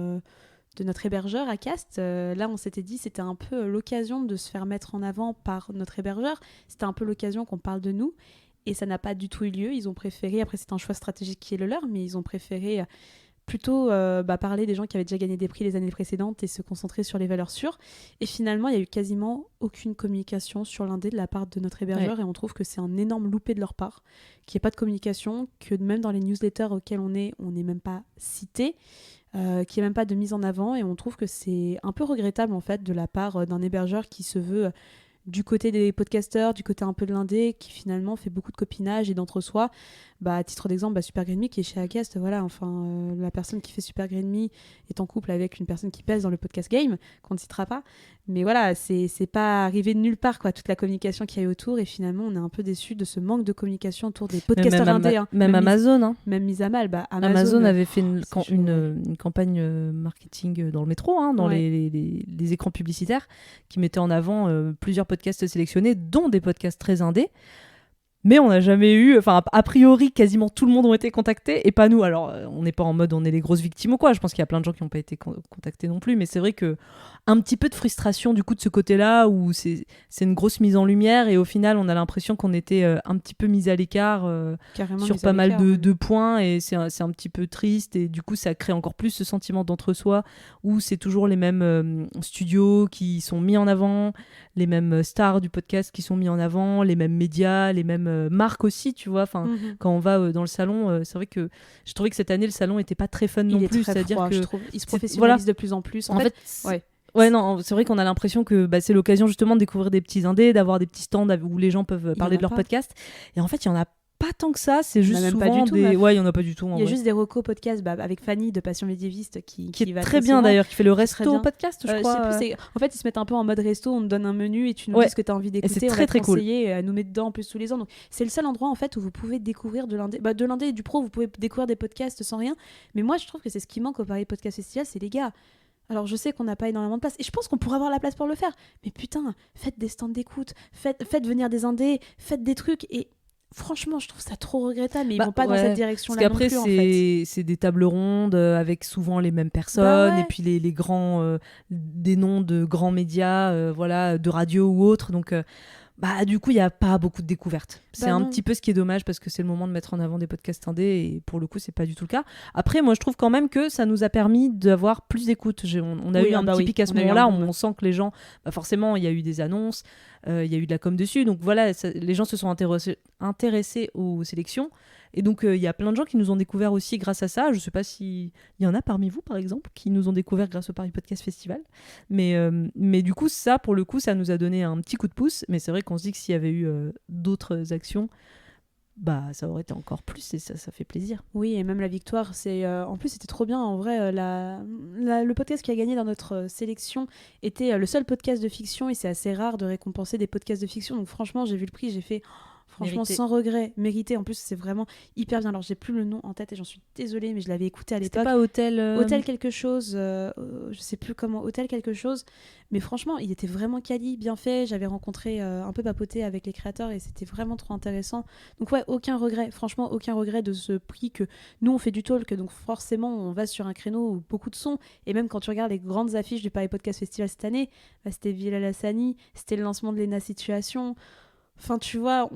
hébergeur Acast. Là, on s'était dit c'était un peu l'occasion de se faire mettre en avant par notre hébergeur. C'était un peu l'occasion qu'on parle de nous. Et ça n'a pas du tout eu lieu. Ils ont préféré, après c'est un choix stratégique qui est le leur, mais ils ont préféré plutôt parler des gens qui avaient déjà gagné des prix les années précédentes et se concentrer sur les valeurs sûres. Et finalement, il n'y a eu quasiment aucune communication sur l'indé de la part de notre hébergeur et on trouve que c'est un énorme loupé de leur part, qu'il n'y ait pas de communication, que même dans les newsletters auxquels on n'est même pas cité, qu'il n'y ait même pas de mise en avant et on trouve que c'est un peu regrettable en fait de la part d'un hébergeur qui se veut du côté des podcasteurs, du côté un peu de l'indé, qui finalement fait beaucoup de copinage et d'entre-soi. À titre d'exemple, Super Green Me qui est chez Acast, voilà, la personne qui fait Super Green Me est en couple avec une personne qui pèse dans le podcast game, qu'on ne citera pas. Mais voilà, c'est pas arrivé de nulle part, quoi, toute la communication qu'il y a eu autour, et finalement, on est un peu déçus de ce manque de communication autour des podcasteurs indés. Même Amazon. Même mise à mal. Amazon avait fait une campagne marketing dans le métro, dans les écrans publicitaires, qui mettait en avant plusieurs podcasts sélectionnés, dont des podcasts très indés. Mais on n'a jamais eu, enfin a priori quasiment tout le monde ont été contactés et pas nous. Alors on n'est pas en mode on est les grosses victimes ou quoi, je pense qu'il y a plein de gens qui n'ont pas été contactés non plus, mais c'est vrai que un petit peu de frustration du coup de ce côté-là où c'est une grosse mise en lumière et au final on a l'impression qu'on était un petit peu mis à l'écart Carrément sur mis à pas mal l'écart, de points et c'est un petit peu triste et du coup ça crée encore plus ce sentiment d'entre-soi où c'est toujours les mêmes studios qui sont mis en avant, les mêmes stars du podcast qui sont mis en avant, les mêmes médias, les mêmes marques aussi, tu vois. Enfin, quand on va dans le salon, c'est vrai que je trouvais que cette année le salon était pas très fun non plus, c'est-à-dire que je trouve, il se professionnalise de plus en plus. En fait ouais. Ouais, non, c'est vrai qu'on a l'impression que c'est l'occasion justement de découvrir des petits indés, d'avoir des petits stands où les gens peuvent parler de leur podcast. Et en fait, il y en a pas tant que ça, c'est juste souvent pas du tout, des... Ouais, il y en a pas du tout. Il y a juste des recos podcasts avec Fanny de Passion Médiéviste qui est va très bien souvent. d'ailleurs, qui fait le resto podcast, je crois. En fait, ils se mettent un peu en mode resto, on te donne un menu et tu nous dis ce que tu as envie d'écouter. Et c'est très très cool. À nous mettre dedans en plus tous les ans. Donc, c'est le seul endroit en fait où vous pouvez découvrir de l'indé. De l'indé et du pro, vous pouvez découvrir des podcasts sans rien. Mais moi, je trouve que c'est ce qui manque au Paris Podcast Festival, c'est les gars. Alors je sais qu'on n'a pas énormément de place et je pense qu'on pourrait avoir la place pour le faire. Mais putain, faites des stands d'écoute, faites venir des indés, faites des trucs et franchement, je trouve ça trop regrettable, mais ils vont pas dans cette direction-là non plus. Parce qu'après, c'est des tables rondes avec souvent les mêmes personnes et puis les grands, des noms de grands médias, voilà, de radio ou autres. Donc, du coup, il n'y a pas beaucoup de découvertes. C'est un petit peu ce qui est dommage parce que c'est le moment de mettre en avant des podcasts indés et pour le coup, c'est pas du tout le cas. Après, moi, je trouve quand même que ça nous a permis d'avoir plus d'écoute. On a eu un petit pic à ce moment-là. On sent que les gens, forcément, il y a eu des annonces, il y a eu de la com dessus. Donc voilà, les gens se sont intéressés aux sélections. Et donc, il y a plein de gens qui nous ont découvert aussi grâce à ça. Je ne sais pas s'il y en a parmi vous, par exemple, qui nous ont découvert grâce au Paris Podcast Festival. Mais du coup, ça, pour le coup, ça nous a donné un petit coup de pouce. Mais c'est vrai qu'on se dit que s'il y avait eu d'autres actions, ça aurait été encore plus et ça fait plaisir. Oui, et même la victoire, en plus, c'était trop bien. En vrai, le podcast qui a gagné dans notre sélection était le seul podcast de fiction et c'est assez rare de récompenser des podcasts de fiction. Donc franchement, j'ai vu le prix, j'ai fait... Franchement, Mérité. sans regret, mérité. En plus, c'est vraiment hyper bien. Alors, j'ai plus le nom en tête et j'en suis désolée, mais je l'avais écouté à l'époque. C'était pas Hôtel... Hôtel quelque chose, je sais plus comment, Hôtel quelque chose. Mais franchement, il était vraiment quali, bien fait. J'avais rencontré, un peu papoté avec les créateurs et c'était vraiment trop intéressant. Donc ouais, aucun regret. Franchement, aucun regret de ce prix que nous, on fait du talk. Donc forcément, on va sur un créneau où beaucoup de sons. Et même quand tu regardes les grandes affiches du Paris Podcast Festival cette année, c'était Bilal Hassani, c'était le lancement de Lena Situation. Enfin, tu vois...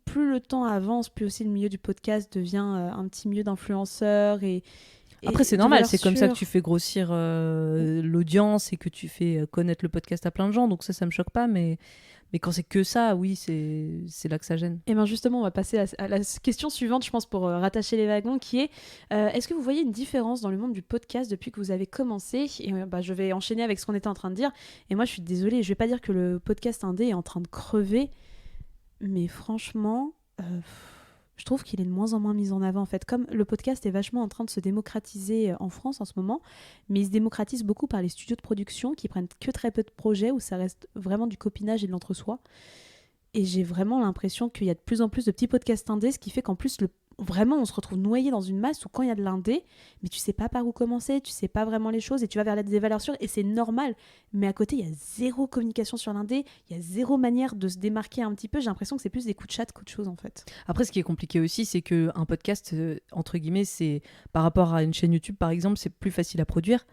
Plus le temps avance, plus aussi le milieu du podcast devient un petit milieu d'influenceurs Après, c'est normal, c'est comme ça que tu fais grossir l'audience et que tu fais connaître le podcast à plein de gens, donc ça me choque pas, mais quand c'est que ça, oui, c'est là que ça gêne. Et bien justement, on va passer à la question suivante, je pense, pour rattacher les wagons, qui est est-ce que vous voyez une différence dans le monde du podcast depuis que vous avez commencé ? Et je vais enchaîner avec ce qu'on était en train de dire, et moi je suis désolée, je vais pas dire que le podcast indé est en train de crever, mais franchement, je trouve qu'il est de moins en moins mis en avant. En fait, comme le podcast est vachement en train de se démocratiser en France en ce moment, mais il se démocratise beaucoup par les studios de production qui prennent que très peu de projets où ça reste vraiment du copinage et de l'entre-soi. Et j'ai vraiment l'impression qu'il y a de plus en plus de petits podcasts indés, ce qui fait qu'en plus, vraiment, on se retrouve noyé dans une masse où quand il y a de l'indé, mais tu sais pas par où commencer, tu sais pas vraiment les choses et tu vas vers des valeurs sûres et c'est normal. Mais à côté, il y a zéro communication sur l'indé, il y a zéro manière de se démarquer un petit peu. J'ai l'impression que c'est plus des coups de chat qu'autre chose en fait. Après, ce qui est compliqué aussi, c'est qu'un podcast, entre guillemets, c'est par rapport à une chaîne YouTube par exemple, c'est plus facile à produire.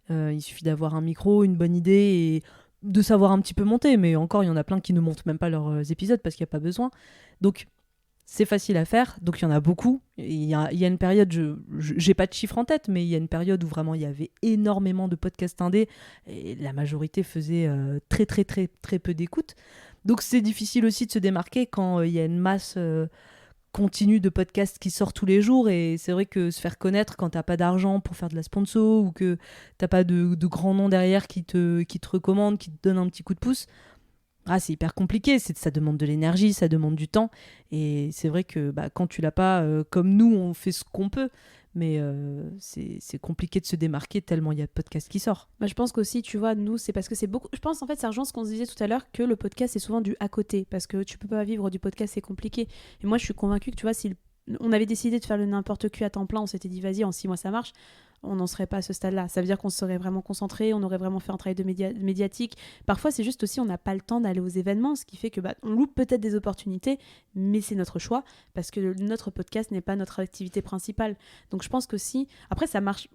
Il suffit d'avoir un micro, une bonne idée et de savoir un petit peu monter. Mais encore, il y en a plein qui ne montent même pas leurs épisodes parce qu'il n'y a pas besoin. Donc, c'est facile à faire, donc il y en a beaucoup. Il y a une période, j'ai pas de chiffre en tête, mais il y a une période où vraiment il y avait énormément de podcasts indés et la majorité faisait très très très très peu d'écoute. Donc c'est difficile aussi de se démarquer quand il y a une masse continue de podcasts qui sortent tous les jours et c'est vrai que se faire connaître quand t'as pas d'argent pour faire de la sponsor ou que t'as pas de grands noms derrière qui te recommandent, qui te donnent un petit coup de pouce. C'est hyper compliqué, ça demande de l'énergie, ça demande du temps et c'est vrai que quand tu l'as pas, comme nous on fait ce qu'on peut, mais c'est compliqué de se démarquer tellement il y a de podcasts qui sortent. Je pense qu'aussi, tu vois, nous, c'est parce que c'est beaucoup... Je pense en fait, ça rejoint ce qu'on se disait tout à l'heure, que le podcast c'est souvent du à côté, parce que tu peux pas vivre du podcast, c'est compliqué. Et moi je suis convaincue que tu vois, si on avait décidé de faire le n'importe qui à temps plein, on s'était dit vas-y, en 6 mois ça marche. on n'en serait pas à ce stade-là. Ça veut dire qu'on serait vraiment concentré, on aurait vraiment fait un travail de médiatique. Parfois, c'est juste aussi, on n'a pas le temps d'aller aux événements, ce qui fait que on loupe peut-être des opportunités, mais c'est notre choix, parce que notre podcast n'est pas notre activité principale. Donc je pense que si... Après, ça marche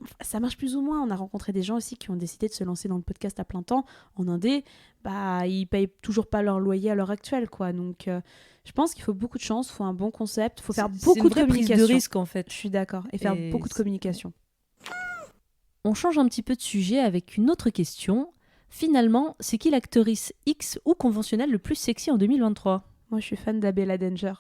plus ou moins. On a rencontré des gens aussi qui ont décidé de se lancer dans le podcast à plein temps, en indé. Ils payent toujours pas leur loyer à l'heure actuelle, quoi. Donc... je pense qu'il faut beaucoup de chance, il faut un bon concept, il faut faire beaucoup de communication. C'est une vraie prise de risque, en fait. Je suis d'accord. Et faire beaucoup de communication. On change un petit peu de sujet avec une autre question. Finalement, c'est qui l'actrice X ou conventionnelle le plus sexy en 2023 ? Moi, je suis fan d'Abella Danger.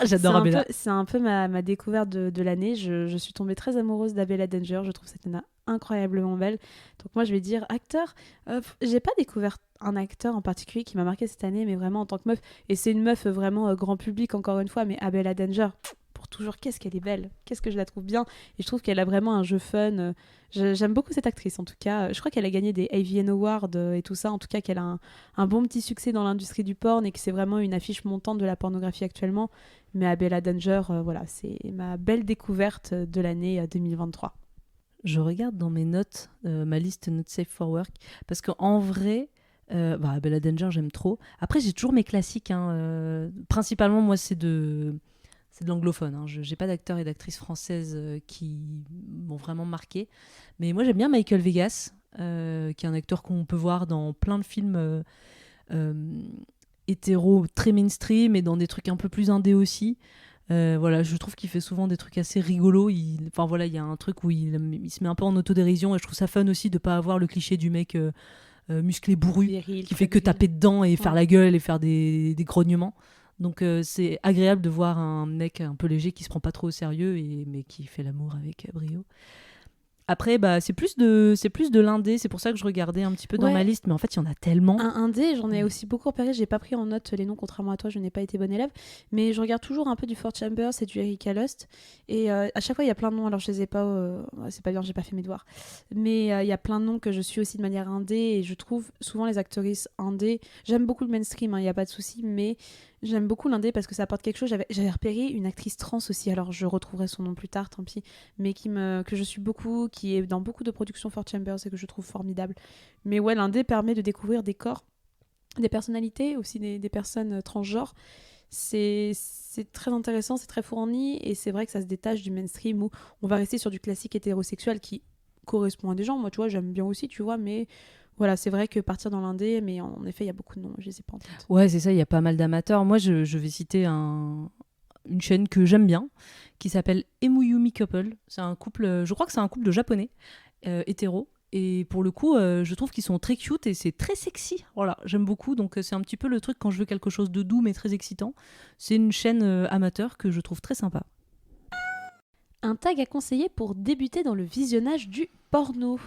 J'adore Abella. C'est un peu ma découverte de l'année. Je suis tombée très amoureuse d'Abella Danger. Je trouve cette nana incroyablement belle. Donc moi, je vais dire acteur. J'ai pas découvert un acteur en particulier qui m'a marqué cette année, mais vraiment en tant que meuf. Et c'est une meuf vraiment grand public, encore une fois, mais Abella Danger, pour toujours, qu'est-ce qu'elle est belle. Qu'est-ce que je la trouve bien. Et je trouve qu'elle a vraiment un jeu fun. J'aime beaucoup cette actrice, en tout cas. Je crois qu'elle a gagné des AVN Awards et tout ça. En tout cas, qu'elle a un bon petit succès dans l'industrie du porn et que c'est vraiment une affiche montante de la pornographie actuellement. Mais Abella Danger, voilà, c'est ma belle découverte de l'année 2023. Je regarde dans mes notes, ma liste Not Safe for Work, parce qu'en vrai, Bella Danger, j'aime trop. Après, j'ai toujours mes classiques. Principalement, moi, c'est de l'anglophone. Je n'ai pas d'acteurs et d'actrices françaises qui m'ont vraiment marqué. Mais moi, j'aime bien Michael Vegas, qui est un acteur qu'on peut voir dans plein de films hétéros très mainstream et dans des trucs un peu plus indés aussi. Voilà, je trouve qu'il fait souvent des trucs assez rigolos. Il y a un truc où il se met un peu en autodérision et je trouve ça fun aussi de pas avoir le cliché du mec musclé bourru Viril, qui fait que taper dedans et faire la gueule et faire des grognements. Donc c'est agréable de voir un mec un peu léger qui se prend pas trop au sérieux mais qui fait l'amour avec brio. Après, c'est plus de l'indé, c'est pour ça que je regardais un petit peu dans ma liste, mais en fait, il y en a tellement. Un indé, j'en ai aussi beaucoup repéré, j'ai pas pris en note les noms, contrairement à toi, je n'ai pas été bonne élève, mais je regarde toujours un peu du Four Chambers et du Erika Lust, et à chaque fois, il y a plein de noms, alors je les ai pas, c'est pas bien, j'ai pas fait mes devoirs, mais il y a plein de noms que je suis aussi de manière indé, et je trouve souvent les actrices indé, j'aime beaucoup le mainstream, il y a pas de souci, mais j'aime beaucoup l'indé parce que ça apporte quelque chose. J'avais repéré une actrice trans aussi, alors je retrouverai son nom plus tard, tant pis, mais que je suis beaucoup, qui est dans beaucoup de productions Four Chambers et que je trouve formidable. Mais ouais, l'indé permet de découvrir des corps, des personnalités, aussi des personnes transgenres. C'est très intéressant, c'est très fourni, et c'est vrai que ça se détache du mainstream où on va rester sur du classique hétérosexuel qui correspond à des gens. Moi, tu vois, j'aime bien aussi, tu vois, mais... Voilà, c'est vrai que partir dans l'indé, mais en effet, il y a beaucoup de noms, je les ai pas en tête. Ouais, c'est ça, il y a pas mal d'amateurs. Moi, je vais citer une chaîne que j'aime bien, qui s'appelle Emuyumi Couple. C'est un couple, je crois que c'est un couple de japonais, hétéro. Et pour le coup, je trouve qu'ils sont très cute et c'est très sexy. Voilà, j'aime beaucoup. Donc c'est un petit peu le truc quand je veux quelque chose de doux mais très excitant. C'est une chaîne amateur que je trouve très sympa. Un tag à conseiller pour débuter dans le visionnage du porno.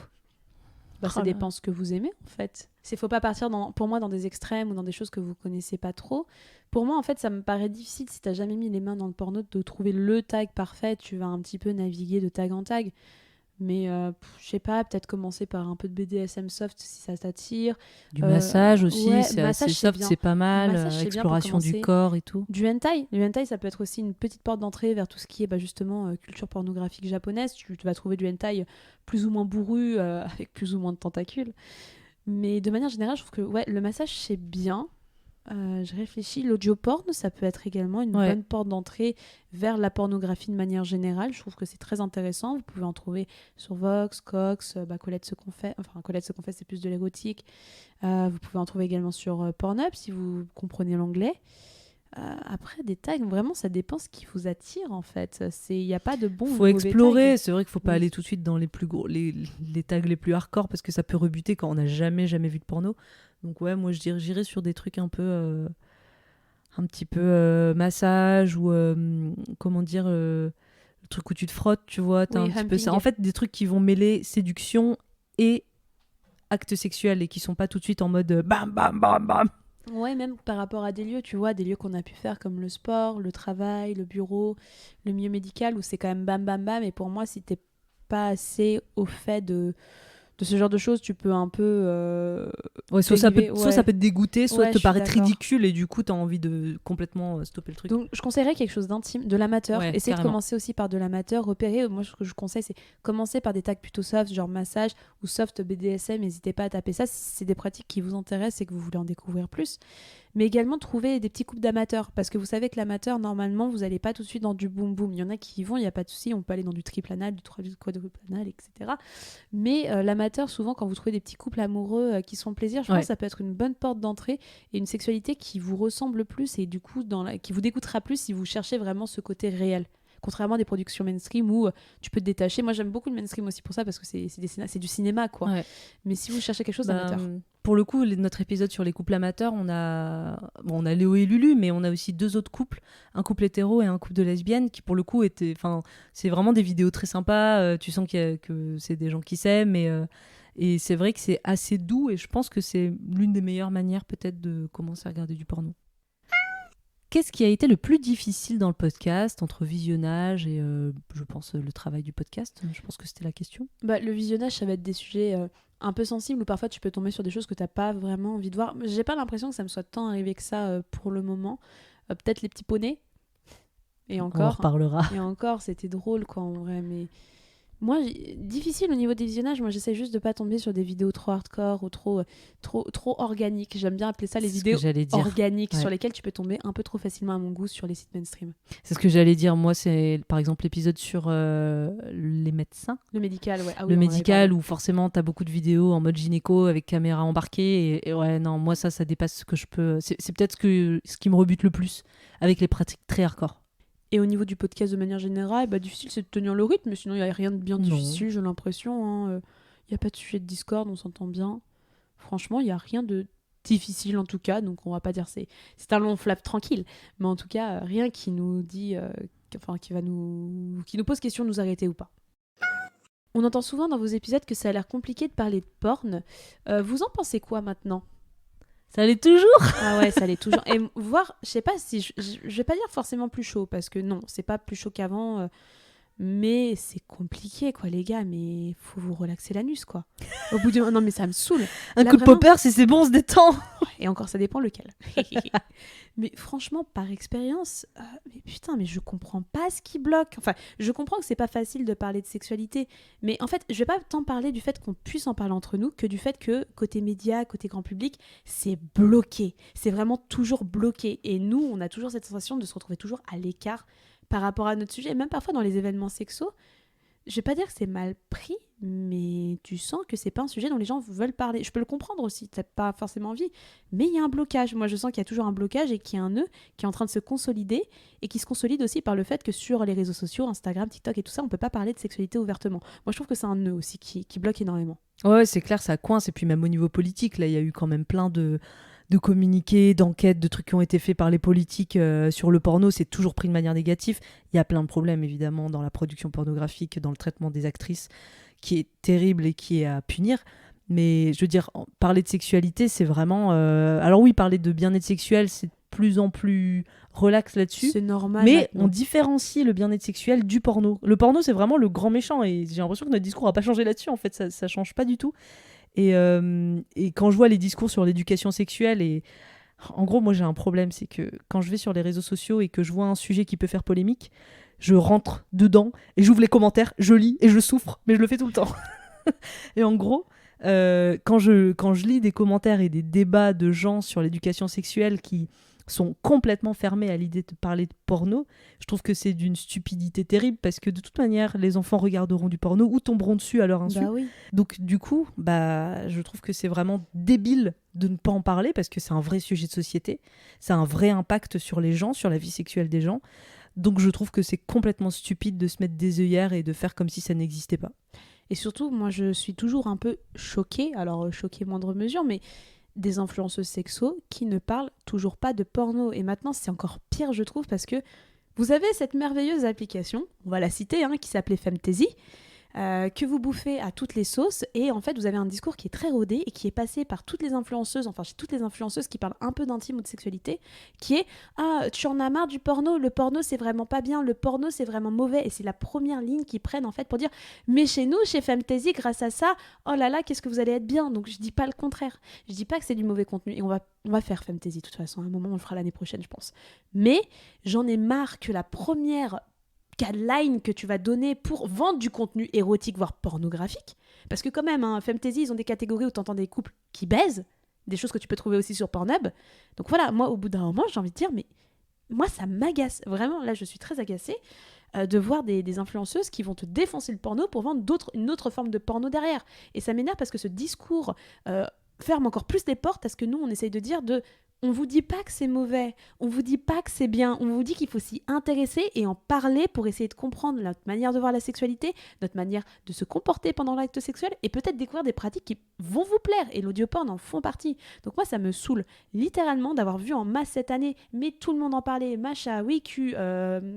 Ça dépend ce que vous aimez en fait. Il ne faut pas partir pour moi dans des extrêmes ou dans des choses que vous connaissez pas trop. Pour moi en fait ça me paraît difficile si tu n'as jamais mis les mains dans le porno de trouver le tag parfait. Tu vas un petit peu naviguer de tag en tag. Mais je sais pas, peut-être commencer par un peu de BDSM soft si ça t'attire. Du massage aussi, c'est massage, assez soft, c'est pas mal. Exploration du corps et tout. Du hentai. Le hentai, ça peut être aussi une petite porte d'entrée vers tout ce qui est justement culture pornographique japonaise. Tu vas trouver du hentai plus ou moins bourru, avec plus ou moins de tentacules. Mais de manière générale, je trouve que le massage, c'est bien. Je réfléchis, l'audio porn, ça peut être également une bonne porte d'entrée vers la pornographie de manière générale. Je trouve que c'est très intéressant. Vous pouvez en trouver sur Vox, Cox, Colette se confesse. Enfin, Colette se confesse, c'est plus de l'érotique. Vous pouvez en trouver également sur Pornhub si vous comprenez l'anglais. Après, des tags, vraiment, ça dépend ce qui vous attire en fait. Il n'y a pas de bon ou de mauvais tags. Faut explorer. C'est vrai qu'il ne faut pas aller tout de suite dans les plus gros, les tags les plus hardcore parce que ça peut rebuter quand on n'a jamais vu de porno. Donc ouais, moi j'irais sur des trucs un petit peu massage ou comment dire, le truc où tu te frottes, tu vois, t'as un petit peu ça. En fait, des trucs qui vont mêler séduction et acte sexuel et qui sont pas tout de suite en mode bam bam bam bam. Ouais, même par rapport à des lieux, tu vois, des lieux qu'on a pu faire comme le sport, le travail, le bureau, le milieu médical où c'est quand même bam bam bam. Et pour moi, si t'es pas assez au fait de de ce genre de choses, tu peux un peu... soit ça peut te dégoûter, soit Ouais, te je suis paraître d'accord. ridicule et du coup, t'as envie de complètement stopper le truc. Donc, je conseillerais quelque chose d'intime, de l'amateur. Ouais, Essayez de carrément. commencer aussi par de l'amateur. Repérer, moi, ce que je conseille, c'est commencer par des tags plutôt soft, genre massage ou soft BDSM. N'hésitez pas à taper ça si c'est des pratiques qui vous intéressent et que vous voulez en découvrir plus. Mais également, trouver des petits couples d'amateurs. Parce que vous savez que l'amateur, normalement, vous n'allez pas tout de suite dans du boom-boom. Il y en a qui y vont, il n'y a pas de souci. On peut aller dans du triple anal, du quadruple anal, etc. Mais l'amateur, souvent, quand vous trouvez des petits couples amoureux qui se font plaisir, je pense que ça peut être une bonne porte d'entrée et une sexualité qui vous ressemble plus et du coup qui vous dégoûtera plus si vous cherchez vraiment ce côté réel. Contrairement à des productions mainstream où tu peux te détacher. Moi, j'aime beaucoup le mainstream aussi pour ça parce que c'est du cinéma, quoi. Ouais. Mais si vous cherchez quelque chose d'amateur. Pour le coup, notre épisode sur les couples amateurs, on a Léo et Lulu, mais on a aussi 2 autres couples, un couple hétéro et un couple de lesbiennes, qui pour le coup c'est vraiment des vidéos très sympas. Tu sens que c'est des gens qui s'aiment et c'est vrai que c'est assez doux et je pense que c'est l'une des meilleures manières peut-être de commencer à regarder du porno. Qu'est-ce qui a été le plus difficile dans le podcast entre visionnage et, je pense, le travail du podcast ? Je pense que c'était la question. Le visionnage, ça va être des sujets un peu sensibles où parfois tu peux tomber sur des choses que tu n'as pas vraiment envie de voir. J'ai pas l'impression que ça me soit tant arrivé que ça pour le moment. Peut-être les petits poneys. Et encore. On en reparlera. Et encore, c'était drôle, quoi, en vrai. Mais moi, difficile au niveau des visionnages. Moi, j'essaie juste de pas tomber sur des vidéos trop hardcore ou trop organiques. J'aime bien appeler ça les vidéos organiques sur lesquelles tu peux tomber un peu trop facilement à mon goût sur les sites mainstream. C'est ce que j'allais dire. Moi, c'est par exemple l'épisode sur les médecins. Le médical, ouais. Le médical où forcément t'as beaucoup de vidéos en mode gynéco avec caméra embarquée. Et ouais, non, moi ça dépasse ce que je peux. C'est peut-être ce qui me rebute le plus avec les pratiques très hardcore. Et au niveau du podcast de manière générale, difficile c'est de tenir le rythme, mais sinon il n'y a rien de bien difficile, j'ai l'impression. Il n'y a pas de sujet de Discord, on s'entend bien. Franchement, il n'y a rien de difficile en tout cas, donc on va pas dire c'est un long flap tranquille, mais en tout cas, rien qui nous dit, qui nous pose question de nous arrêter ou pas. On entend souvent dans vos épisodes que ça a l'air compliqué de parler de porn. Vous en pensez quoi maintenant ? Ça l'est toujours. Ah ouais, ça l'est toujours. Et voir, je sais pas si... Je vais pas dire forcément plus chaud, parce que non, c'est pas plus chaud qu'avant, mais c'est compliqué, quoi, les gars. Mais faut vous relaxer l'anus, quoi. Au bout de... Non, mais ça me saoule. Un coup de popper, si c'est bon, on se détend. Et encore, ça dépend lequel. Mais franchement, par expérience, mais putain, mais je comprends pas ce qui bloque. Enfin, je comprends que c'est pas facile de parler de sexualité, mais en fait, je vais pas tant parler du fait qu'on puisse en parler entre nous que du fait que côté média, côté grand public, c'est bloqué. C'est vraiment toujours bloqué. Et nous, on a toujours cette sensation de se retrouver toujours à l'écart par rapport à notre sujet. Et même parfois dans les événements sexos, je vais pas dire que c'est mal pris, mais tu sens que c'est pas un sujet dont les gens veulent parler. Je peux le comprendre aussi, t'as pas forcément envie, mais il y a un blocage. Moi, je sens qu'il y a toujours un blocage et qu'il y a un nœud qui est en train de se consolider et qui se consolide aussi par le fait que sur les réseaux sociaux, Instagram, TikTok et tout ça, on peut pas parler de sexualité ouvertement. Moi, je trouve que c'est un nœud aussi qui bloque énormément. Ouais, c'est clair, ça coince. Et puis même au niveau politique, là, il y a eu quand même plein de communiqués, d'enquêtes, de trucs qui ont été faits par les politiques sur le porno. C'est toujours pris de manière négative. Il y a plein de problèmes, évidemment, dans la production pornographique, dans le traitement des actrices, qui est terrible et qui est à punir. Mais je veux dire, parler de sexualité, c'est vraiment... Alors oui, parler de bien-être sexuel, c'est de plus en plus relax là-dessus. C'est normal. Mais maintenant. on différencie le bien-être sexuel du porno. Le porno, c'est vraiment le grand méchant. Et j'ai l'impression que notre discours n'a pas changé là-dessus. En fait, ça change pas du tout. Et quand je vois les discours sur l'éducation sexuelle, et en gros, moi j'ai un problème, c'est que quand je vais sur les réseaux sociaux et que je vois un sujet qui peut faire polémique, je rentre dedans et j'ouvre les commentaires, je lis et je souffre, mais je le fais tout le temps. Et en gros, quand je lis des commentaires et des débats de gens sur l'éducation sexuelle qui sont complètement fermés à l'idée de parler de porno, je trouve que c'est d'une stupidité terrible parce que de toute manière, les enfants regarderont du porno ou tomberont dessus à leur insu. Oui. Donc du coup, je trouve que c'est vraiment débile de ne pas en parler parce que c'est un vrai sujet de société, ça a un vrai impact sur les gens, sur la vie sexuelle des gens. Donc je trouve que c'est complètement stupide de se mettre des œillères et de faire comme si ça n'existait pas. Et surtout, moi je suis toujours un peu choquée, alors choquée moindre mesure, mais des influenceuses sexos qui ne parlent toujours pas de porno. Et maintenant, c'est encore pire, je trouve, parce que vous avez cette merveilleuse application, on va la citer, qui s'appelait Femtasy, que vous bouffez à toutes les sauces, et en fait vous avez un discours qui est très rodé et qui est passé par toutes les influenceuses, enfin chez toutes les influenceuses qui parlent un peu d'intime ou de sexualité, qui est « Ah, tu en as marre du porno, le porno c'est vraiment pas bien, le porno c'est vraiment mauvais », et c'est la première ligne qu'ils prennent en fait pour dire « Mais chez nous, chez Femtasy, grâce à ça, oh là là, qu'est-ce que vous allez être bien ». Donc je dis pas le contraire, je dis pas que c'est du mauvais contenu, et on va faire Femtasy de toute façon, à un moment on le fera l'année prochaine je pense. Mais j'en ai marre que la première guideline que tu vas donner pour vendre du contenu érotique, voire pornographique, parce que quand même, hein, Femtasy, ils ont des catégories où t'entends des couples qui baisent, des choses que tu peux trouver aussi sur Pornhub. Donc voilà, moi, au bout d'un moment, j'ai envie de dire, mais moi, ça m'agace. Vraiment, là, je suis très agacée de voir des influenceuses qui vont te défoncer le porno pour vendre une autre forme de porno derrière. Et ça m'énerve parce que ce discours ferme encore plus les portes à ce que nous, on essaye de dire de... On vous dit pas que c'est mauvais, on vous dit pas que c'est bien, on vous dit qu'il faut s'y intéresser et en parler pour essayer de comprendre notre manière de voir la sexualité, notre manière de se comporter pendant l'acte sexuel et peut-être découvrir des pratiques qui vont vous plaire, et l'audioporn en font partie. Donc moi ça me saoule littéralement d'avoir vu en masse cette année, mais tout le monde en parlait, Macha, WeQ,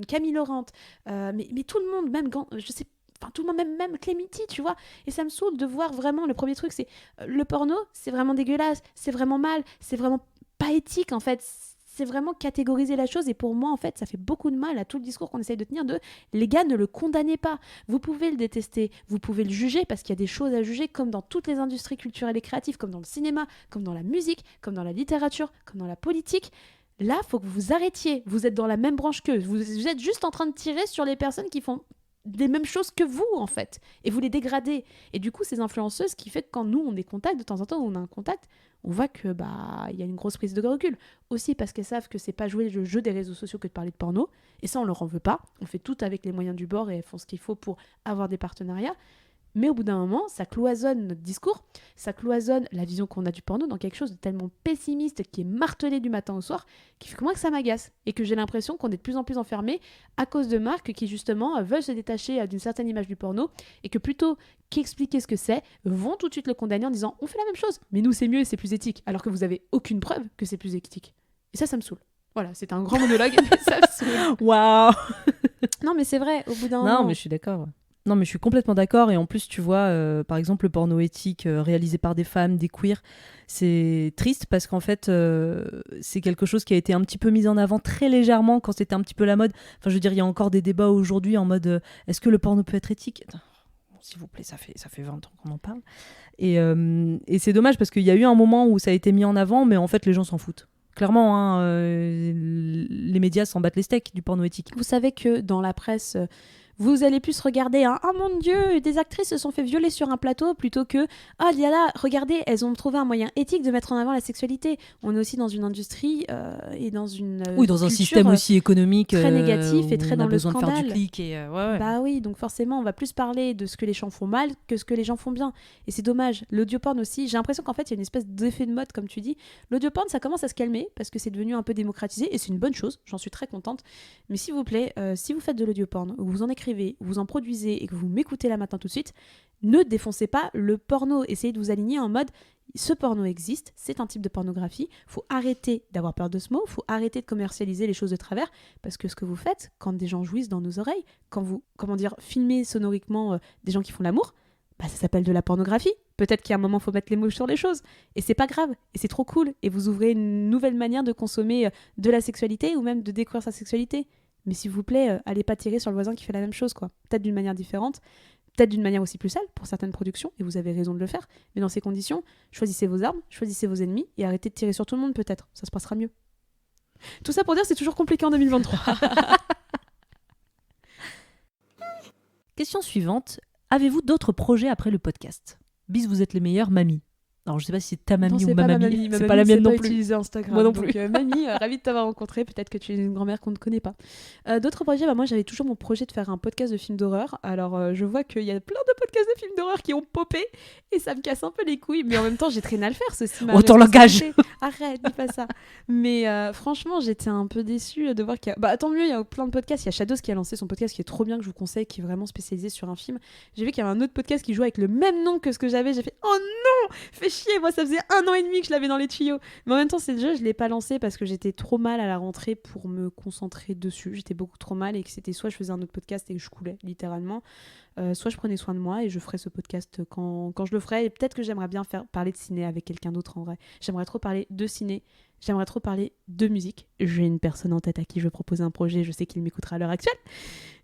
Camille Laurent, mais tout le monde, même je sais. Enfin, tout le monde, même Clémity, tu vois. Et ça me saoule de voir vraiment, le premier truc, c'est le porno, c'est vraiment dégueulasse, c'est vraiment mal, c'est vraiment pas éthique, en fait. C'est vraiment catégoriser la chose. Et pour moi, en fait, ça fait beaucoup de mal à tout le discours qu'on essaye de tenir de « les gars, ne le condamnez pas. Vous pouvez le détester, vous pouvez le juger, parce qu'il y a des choses à juger, comme dans toutes les industries culturelles et créatives, comme dans le cinéma, comme dans la musique, comme dans la littérature, comme dans la politique. Là, faut que vous arrêtiez. Vous êtes dans la même branche qu'eux. Vous êtes juste en train de tirer sur les personnes qui font des mêmes choses que vous, en fait, et vous les dégradez. Et du coup, ces influenceuses, qui fait que quand nous, on est contact, de temps en temps, on a un contact, on voit que il y a une grosse prise de recul. Aussi parce qu'elles savent que c'est pas jouer le jeu des réseaux sociaux que de parler de porno, et ça, on leur en veut pas. On fait tout avec les moyens du bord et elles font ce qu'il faut pour avoir des partenariats. Mais au bout d'un moment, ça cloisonne notre discours, ça cloisonne la vision qu'on a du porno dans quelque chose de tellement pessimiste qui est martelé du matin au soir, qui fait que moi que ça m'agace et que j'ai l'impression qu'on est de plus en plus enfermé à cause de marques qui justement veulent se détacher d'une certaine image du porno et que plutôt qu'expliquer ce que c'est, vont tout de suite le condamner en disant on fait la même chose, mais nous c'est mieux et c'est plus éthique, alors que vous avez aucune preuve que c'est plus éthique. Et ça me saoule. Voilà, c'est un grand monologue, mais ça me saoule. Waouh. Non mais c'est vrai, au bout d'un moment... Non, mais je suis d'accord. Non, mais je suis complètement d'accord. Et en plus, tu vois, par exemple, le porno éthique réalisé par des femmes, des queers, c'est triste parce qu'en fait, c'est quelque chose qui a été un petit peu mis en avant très légèrement quand c'était un petit peu la mode. Enfin, je veux dire, il y a encore des débats aujourd'hui en mode est-ce que le porno peut être éthique ? S'il vous plaît, ça fait 20 ans qu'on en parle. Et c'est dommage parce qu'il y a eu un moment où ça a été mis en avant, mais en fait, les gens s'en foutent. Clairement, hein, les médias s'en battent les steaks du porno éthique. Vous savez que dans la presse... Vous allez plus regarder un « Oh mon Dieu, des actrices se sont fait violer sur un plateau » plutôt que « Ah, là, regardez, elles ont trouvé un moyen éthique de mettre en avant la sexualité. » On est aussi dans une industrie et dans une oui, dans un système aussi économique très négatif et très dans le scandale. On a besoin de faire du clic et ouais. Bah oui, donc forcément, on va plus parler de ce que les gens font mal que ce que les gens font bien. Et c'est dommage. L'audioporn aussi, j'ai l'impression qu'en fait, il y a une espèce d'effet de mode, comme tu dis. L'audioporn, ça commence à se calmer parce que c'est devenu un peu démocratisé et c'est une bonne chose. J'en suis très contente. Mais s'il vous plaît, si vous faites de l'audioporn, ou vous en écrivez, ou vous en produisez et que vous m'écoutez là maintenant tout de suite, ne défoncez pas le porno. Essayez de vous aligner en mode ce porno existe, c'est un type de pornographie, faut arrêter d'avoir peur de ce mot, faut arrêter de commercialiser les choses de travers, parce que ce que vous faites quand des gens jouissent dans nos oreilles, quand vous, filmez sonoriquement des gens qui font l'amour, ça s'appelle de la pornographie. Peut-être qu'à un moment, il faut mettre les mots sur les choses. Et c'est pas grave. Et c'est trop cool. Et vous ouvrez une nouvelle manière de consommer de la sexualité ou même de découvrir sa sexualité. Mais s'il vous plaît, allez pas tirer sur le voisin qui fait la même chose, quoi. Peut-être d'une manière différente, peut-être d'une manière aussi plus sale pour certaines productions, et vous avez raison de le faire. Mais dans ces conditions, choisissez vos armes, choisissez vos ennemis, et arrêtez de tirer sur tout le monde, peut-être. Ça se passera mieux. Tout ça pour dire, c'est toujours compliqué en 2023. Question suivante. Avez-vous d'autres projets après le podcast ? Bis, vous êtes les meilleurs, mamie. Alors, je sais pas si c'est ta mamie ou ma mamie. C'est pas la mienne non plus. Utiliser Instagram. Moi non plus. Donc, mamie, ravie de t'avoir rencontré. Peut-être que tu es une grand-mère qu'on ne connaît pas. D'autres projets, moi j'avais toujours mon projet de faire un podcast de films d'horreur. Alors, je vois qu'il y a plein de podcasts de films d'horreur qui ont popé et ça me casse un peu les couilles. Mais en même temps, j'ai traîné à le faire, ceci. Ton langage. Arrête, dis pas ça. Mais franchement, j'étais un peu déçue de voir qu'il y a... tant mieux, il y a plein de podcasts. Il y a Shadows qui a lancé son podcast qui est trop bien, que je vous conseille, qui est vraiment spécialisé sur un film. J'ai vu qu'il y avait un autre podcast qui jouait avec le même nom que ce que j'avais. J'ai fait, oh non, fais chier, moi ça faisait 1 an et demi que je l'avais dans les tuyaux. Mais en même temps, je l'ai pas lancé parce que j'étais trop mal à la rentrée pour me concentrer dessus. J'étais beaucoup trop mal et que c'était soit je faisais un autre podcast et je coulais littéralement, soit je prenais soin de moi et je ferais ce podcast quand je le ferais. Et peut-être que j'aimerais bien parler de ciné avec quelqu'un d'autre en vrai. J'aimerais trop parler de ciné, j'aimerais trop parler de musique. J'ai une personne en tête à qui je vais proposer un projet, je sais qu'il m'écoutera à l'heure actuelle.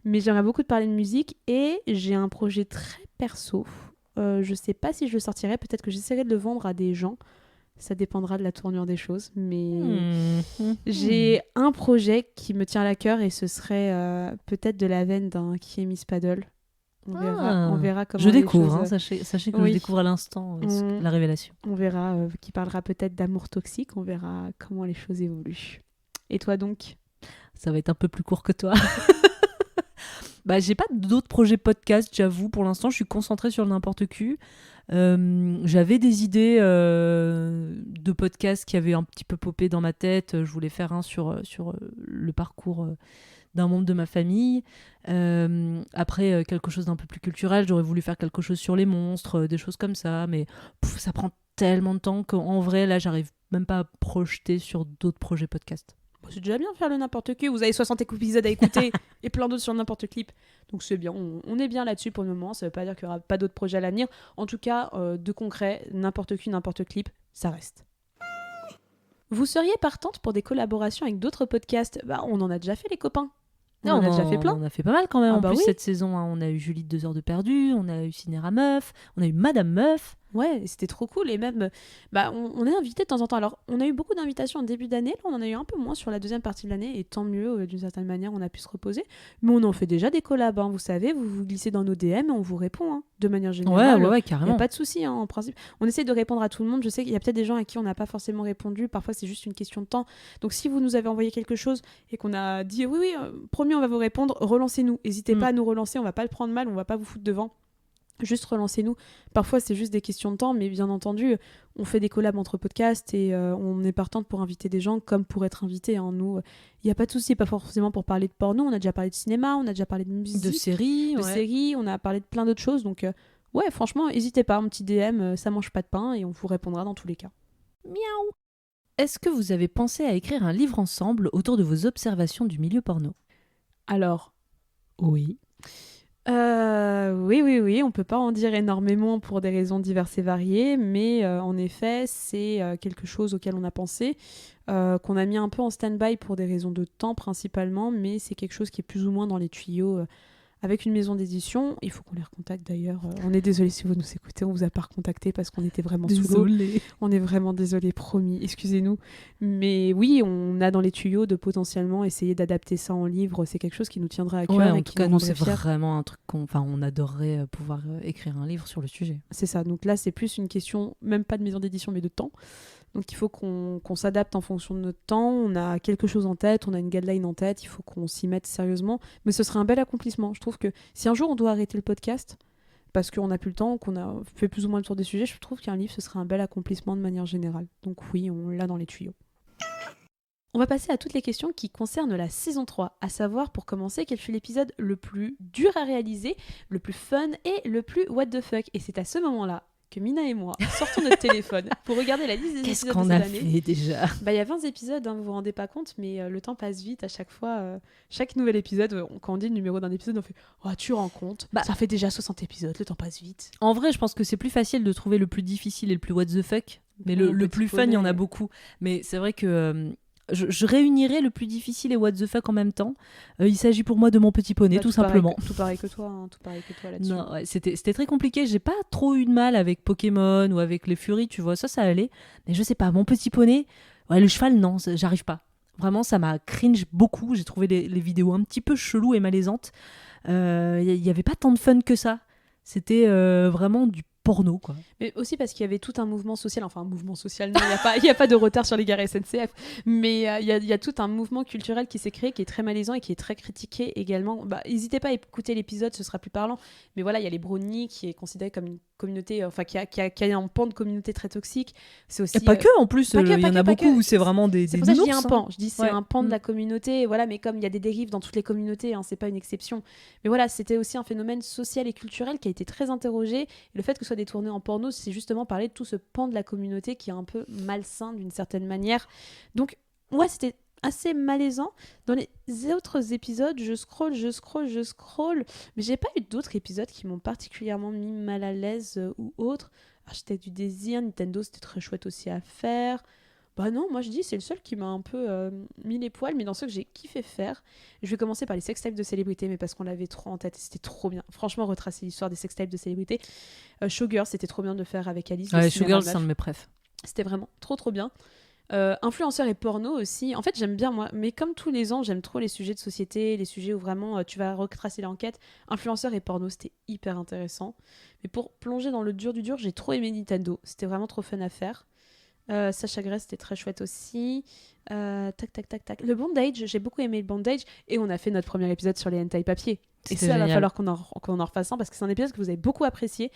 Mais j'aimerais beaucoup te parler de musique et j'ai un projet très perso. Je sais pas si je le sortirai, peut-être que j'essaierai de le vendre à des gens. Ça dépendra de la tournure des choses, mais j'ai un projet qui me tient à cœur et ce serait peut-être de la veine d'un Qui est Miss Paddle. On verra comment je découvre, les choses... sachez que je découvre à l'instant la révélation. On verra, qui parlera peut-être d'amour toxique, on verra comment les choses évoluent. Et toi donc ? Ça va être un peu plus court que toi. J'ai pas d'autres projets podcast, j'avoue. Pour l'instant, je suis concentrée sur le n'importe qui. J'avais des idées de podcasts qui avaient un petit peu popé dans ma tête. Je voulais faire un sur le parcours d'un membre de ma famille. Après, quelque chose d'un peu plus culturel. J'aurais voulu faire quelque chose sur les monstres, des choses comme ça. Mais ça prend tellement de temps qu'en vrai, là, j'arrive même pas à projeter sur d'autres projets podcast. C'est déjà bien de faire le n'importe qui. Vous avez 60 épisodes à écouter et plein d'autres sur n'importe clip. Donc c'est bien, on est bien là-dessus pour le moment. Ça veut pas dire qu'il y aura pas d'autres projets à l'avenir. En tout cas, de concret, n'importe qui, n'importe clip, ça reste. Vous seriez partante pour des collaborations avec d'autres podcasts ? On en a déjà fait, les copains. On en a déjà fait plein. On a fait pas mal quand même. Oui. Cette saison, on a eu Julie de 2 heures de perdu, on a eu Cinéra Meuf, on a eu Madame Meuf. Ouais, c'était trop cool. Et même, on est invité de temps en temps. Alors, on a eu beaucoup d'invitations en début d'année. Là, on en a eu un peu moins sur la deuxième partie de l'année. Et tant mieux, d'une certaine manière, on a pu se reposer. Mais on en fait déjà des collabs. Vous savez, vous glissez dans nos DM et on vous répond. De manière générale. Ouais, carrément. Il n'y a pas de souci, en principe. On essaie de répondre à tout le monde. Je sais qu'il y a peut-être des gens à qui on n'a pas forcément répondu. Parfois, c'est juste une question de temps. Donc, si vous nous avez envoyé quelque chose et qu'on a dit oui, promis, on va vous répondre, relancez-nous. N'hésitez pas à nous relancer. On va pas le prendre mal. On va pas vous foutre devant. Juste relancez-nous. Parfois, c'est juste des questions de temps, mais bien entendu, on fait des collabs entre podcasts et on est partante pour inviter des gens comme pour être invité. Nous, il n'y a pas de souci, pas forcément pour parler de porno. On a déjà parlé de cinéma, on a déjà parlé de musique, de séries, on a parlé de plein d'autres choses. Donc, ouais, franchement, n'hésitez pas, un petit DM, ça mange pas de pain et on vous répondra dans tous les cas. Miaou. Est-ce que vous avez pensé à écrire un livre ensemble autour de vos observations du milieu porno ? Alors, oui. Oui, on peut pas en dire énormément pour des raisons diverses et variées, mais en effet, c'est quelque chose auquel on a pensé, qu'on a mis un peu en stand-by pour des raisons de temps principalement, mais c'est quelque chose qui est plus ou moins dans les tuyaux avec une maison d'édition. Il faut qu'on les recontacte d'ailleurs. On est désolé si vous nous écoutez, on vous a pas recontacté parce qu'on était vraiment sous l'eau. On est vraiment désolé, promis, excusez-nous. Mais oui, on a dans les tuyaux de potentiellement essayer d'adapter ça en livre. C'est quelque chose qui nous tiendra à cœur. Ouais, et en qui tout cas, nous nous, c'est rendrait fiers. vraiment un truc on adorerait pouvoir écrire un livre sur le sujet. C'est ça, donc là c'est plus une question, même pas de maison d'édition, mais de temps. Donc il faut qu'on s'adapte en fonction de notre temps. On a quelque chose en tête, on a une guideline en tête, il faut qu'on s'y mette sérieusement. Mais ce serait un bel accomplissement. Je trouve que si un jour on doit arrêter le podcast, parce qu'on n'a plus le temps, qu'on a fait plus ou moins le tour des sujets, je trouve qu'un livre, ce serait un bel accomplissement de manière générale. Donc oui, on l'a dans les tuyaux. On va passer à toutes les questions qui concernent la saison 3, à savoir pour commencer quel fut l'épisode le plus dur à réaliser, le plus fun et le plus what the fuck. Et c'est à ce moment-là que Mina et moi sortons notre téléphone pour regarder la liste des Qu'est-ce épisodes qu'on de a cette année. fait déjà ? Il y a 20 épisodes, vous vous rendez pas compte, mais le temps passe vite à chaque fois. Chaque nouvel épisode, quand on dit le numéro d'un épisode, on fait « Oh, tu rends compte ça fait déjà 60 épisodes, le temps passe vite. » En vrai, je pense que c'est plus facile de trouver le plus difficile et le plus what the fuck. Mais le plus fun, il y en a beaucoup. Mais c'est vrai que je réunirais le plus difficile et what the fuck en même temps. Il s'agit pour moi de Mon Petit Poney, tout simplement. Tout pareil que toi, tout pareil que toi là-dessus. Non, ouais, c'était très compliqué. J'ai pas trop eu de mal avec Pokémon ou avec les Furies, tu vois, ça allait. Mais je sais pas, Mon Petit Poney, le cheval, non, j'arrive pas. Vraiment, ça m'a cringe beaucoup. J'ai trouvé les vidéos un petit peu cheloues et malaisantes. Y avait pas tant de fun que ça. C'était vraiment du porno, quoi. Mais aussi parce qu'il y avait tout un mouvement social, enfin un mouvement social, non, il n'y a pas de retard sur les gares SNCF, mais il y a tout un mouvement culturel qui s'est créé, qui est très malaisant et qui est très critiqué également. N'hésitez pas à écouter l'épisode, ce sera plus parlant, mais voilà, il y a les brownies qui est considéré comme une communauté, enfin qui a un pan de communauté très toxique. C'est aussi Et pas que, en plus, il y en a beaucoup où c'est vraiment des c'est pour ça que je dis un nounours, pan. Je dis c'est Ouais. un pan de la communauté, voilà. Mais comme il y a des dérives dans toutes les communautés, c'est pas une exception. Mais voilà, c'était aussi un phénomène social et culturel qui a été très interrogé. Et le fait que ce soit détourné en porno, c'est justement parler de tout ce pan de la communauté qui est un peu malsain d'une certaine manière. Donc, ouais, c'était assez malaisant. Dans les autres épisodes, je scroll, mais j'ai pas eu d'autres épisodes qui m'ont particulièrement mis mal à l'aise ou autre. Acheter du désir, Nintendo, c'était très chouette aussi à faire. Bah non, moi je dis c'est le seul qui m'a un peu mis les poils, mais dans ceux que j'ai kiffé faire. Je vais commencer par les sextapes de célébrités, mais parce qu'on l'avait trop en tête et c'était trop bien. Franchement, retracer l'histoire des sextapes de célébrités. Showgirl, c'était trop bien de le faire avec Alice. Ouais, Showgirl, c'est un de mes préfs. C'était vraiment trop bien. Influenceurs et porno aussi. En fait, j'aime bien moi, mais comme tous les ans, j'aime trop les sujets de société, les sujets où vraiment tu vas retracer l'enquête. Influenceurs et porno, c'était hyper intéressant. Mais pour plonger dans le dur du dur, j'ai trop aimé Nintendo. C'était vraiment trop fun à faire. Sacha Grey, c'était très chouette aussi. Tac. Le bondage, j'ai beaucoup aimé le bondage. Et on a fait notre premier épisode sur les hentai papier. Et ça, il va falloir qu'on en refasse un parce que c'est un épisode que vous avez beaucoup apprécié,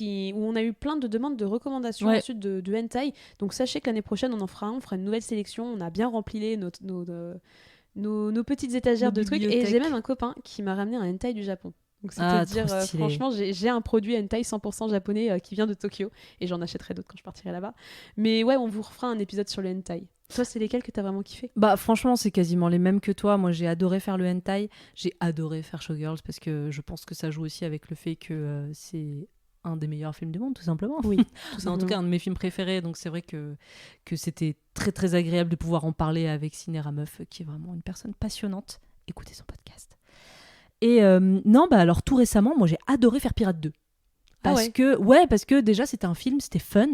où on a eu plein de demandes de recommandations ensuite de hentai. Donc sachez que l'année prochaine, on en fera un, on fera une nouvelle sélection. On a bien rempli nos petites étagères de trucs. Et j'ai même un copain qui m'a ramené un hentai du Japon. Donc c'était dire, franchement, j'ai un produit hentai 100% japonais qui vient de Tokyo. Et j'en achèterai d'autres quand je partirai là-bas. Mais ouais, on vous refera un épisode sur le hentai. Toi, c'est lesquels que t'as vraiment kiffé ? Bah franchement, c'est quasiment les mêmes que toi. Moi, j'ai adoré faire le hentai. J'ai adoré faire Showgirls parce que je pense que ça joue aussi avec le fait que c'est un des meilleurs films du monde, tout simplement. Oui. En tout cas, un de mes films préférés. Donc c'est vrai que c'était très très agréable de pouvoir en parler avec Cinéra Meuf, qui est vraiment une personne passionnante. Écoutez son podcast. Et non, bah alors tout récemment, moi j'ai adoré faire Pirate 2. Parce que déjà c'était un film, c'était fun,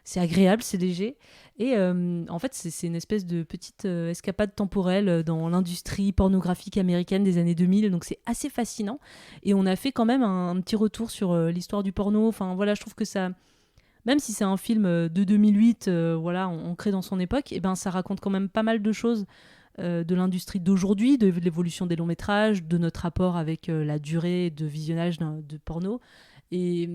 c'est agréable, c'est léger. Et en fait, c'est une espèce de petite escapade temporelle dans l'industrie pornographique américaine des années 2000. Donc c'est assez fascinant. Et on a fait quand même un petit retour sur l'histoire du porno. Enfin voilà, je trouve que ça, même si c'est un film de 2008, voilà, ancré dans son époque, et ben ça raconte quand même pas mal de choses de l'industrie d'aujourd'hui, de l'évolution des longs métrages, de notre rapport avec la durée de visionnage de porno. Et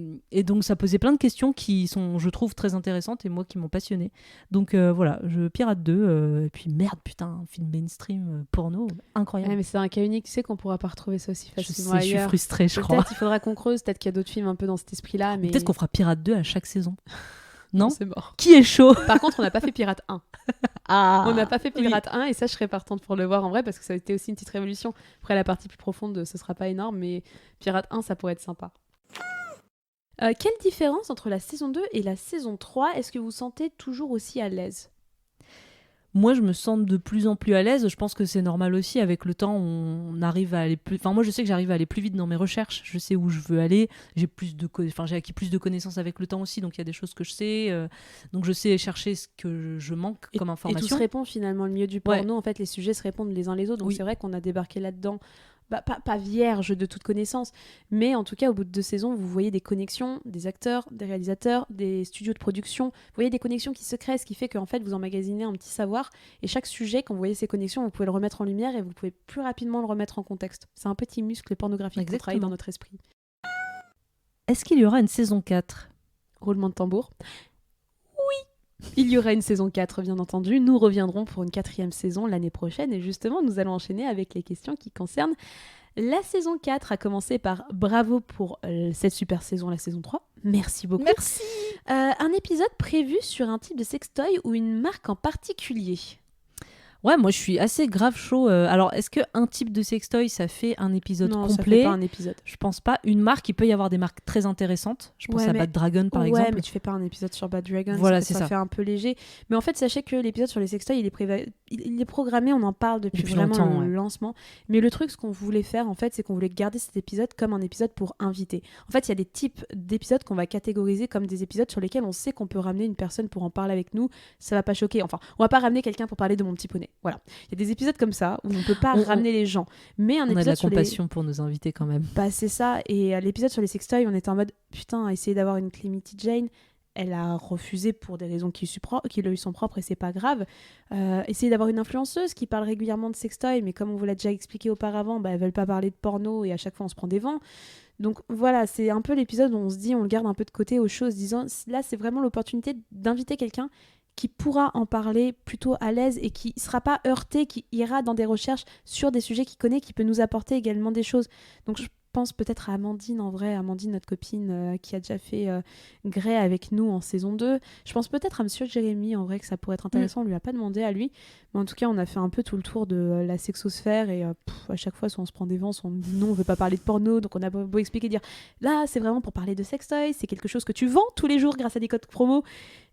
donc ça posait plein de questions qui sont, je trouve, très intéressantes et moi qui m'ont passionnée. Donc voilà, je Pirate 2, et puis merde, putain, un film mainstream porno, incroyable. Ouais, mais c'est un cas unique, tu sais qu'on pourra pas retrouver ça aussi facilement je sais, ailleurs. je suis frustrée, je crois. Peut-être il faudra qu'on creuse, peut-être qu'il y a d'autres films un peu dans cet esprit-là. Mais... Peut-être qu'on fera Pirate 2 à chaque saison. Non, c'est mort. Qui est chaud? Par contre, on n'a pas fait Pirate 1. On n'a pas fait Pirate 1 et ça, je serais partante pour le voir en vrai parce que ça a été aussi une petite révolution. Après, la partie plus profonde, ce sera pas énorme, mais Pirate 1, ça pourrait être sympa. Quelle différence entre la saison 2 et la saison 3 est-ce que vous sentez toujours aussi à l'aise ? Moi, je me sens de plus en plus à l'aise. Je pense que c'est normal aussi. Avec le temps, on arrive à aller plus... Enfin, moi, je sais que j'arrive à aller plus vite dans mes recherches. Je sais où je veux aller. J'ai acquis plus de connaissances avec le temps aussi. Donc, il y a des choses que je sais. Donc, je sais chercher ce que je manque comme information. Et tout se répond finalement. Le milieu du porno, en fait, les sujets se répondent les uns les autres. Donc, c'est vrai qu'on a débarqué là-dedans. Pas vierge de toute connaissance, mais en tout cas, au bout de 2 saisons, vous voyez des connexions, des acteurs, des réalisateurs, des studios de production. Vous voyez des connexions qui se créent, ce qui fait qu'en fait, vous emmagasinez un petit savoir. Et chaque sujet, quand vous voyez ces connexions, vous pouvez le remettre en lumière et vous pouvez plus rapidement le remettre en contexte. C'est un petit muscle pornographique qui travaille dans notre esprit. Est-ce qu'il y aura une saison 4 ? Roulement de tambour. Il y aura une saison 4, bien entendu. Nous reviendrons pour une 4e saison l'année prochaine. Et justement, nous allons enchaîner avec les questions qui concernent la saison 4, à commencer par bravo pour cette super saison, la saison 3. Merci beaucoup. Merci. Un épisode prévu sur un type de sextoy ou une marque en particulier ? Ouais, moi je suis assez grave chaud. Alors, est-ce qu'un type de sextoy, ça fait un épisode complet ? Non, ça fait pas un épisode. Je pense pas. Une marque, il peut y avoir des marques très intéressantes. Je pense à Bad Dragon, par exemple. Ouais, mais tu fais pas un épisode sur Bad Dragon. Voilà, c'est ça. Ça fait un peu léger. Mais en fait, sachez que l'épisode sur les sextoys, il est programmé, on en parle depuis vraiment longtemps, le lancement. Mais le truc, ce qu'on voulait faire, en fait, c'est qu'on voulait garder cet épisode comme un épisode pour inviter. En fait, il y a des types d'épisodes qu'on va catégoriser comme des épisodes sur lesquels on sait qu'on peut ramener une personne pour en parler avec nous. Ça va pas choquer. Enfin, on va pas ramener quelqu'un pour parler de Mon Petit Poney. Voilà. Il y a des épisodes comme ça où on peut pas ramener les gens, mais un épisode on a de la compassion pour nos invités quand même. Bah c'est ça. Et l'épisode sur les sextoys, on était en mode putain, essayer d'avoir une Clemity Jane, elle a refusé pour des raisons qui lui sont propres et c'est pas grave. Essayer d'avoir une influenceuse qui parle régulièrement de sextoys, mais comme on vous l'a déjà expliqué auparavant, bah elles veulent pas parler de porno et à chaque fois on se prend des vents. Donc voilà, c'est un peu l'épisode où on se dit, on le garde un peu de côté aux choses, disant là c'est vraiment l'opportunité d'inviter quelqu'un qui pourra en parler plutôt à l'aise et qui ne sera pas heurté, qui ira dans des recherches sur des sujets qu'il connaît, qui peut nous apporter également des choses. Donc je pense peut-être à Amandine, en vrai, Amandine, notre copine qui a déjà fait Grey avec nous en saison 2. Je pense peut-être à Monsieur Jérémy, en vrai, que ça pourrait être intéressant. On lui a pas demandé à lui. Mais en tout cas, on a fait un peu tout le tour de la sexosphère et à chaque fois, soit on se prend des vents, soit on dit non, on veut pas parler de porno. Donc on a beau expliquer, dire là, c'est vraiment pour parler de sextoy, c'est quelque chose que tu vends tous les jours grâce à des codes promo.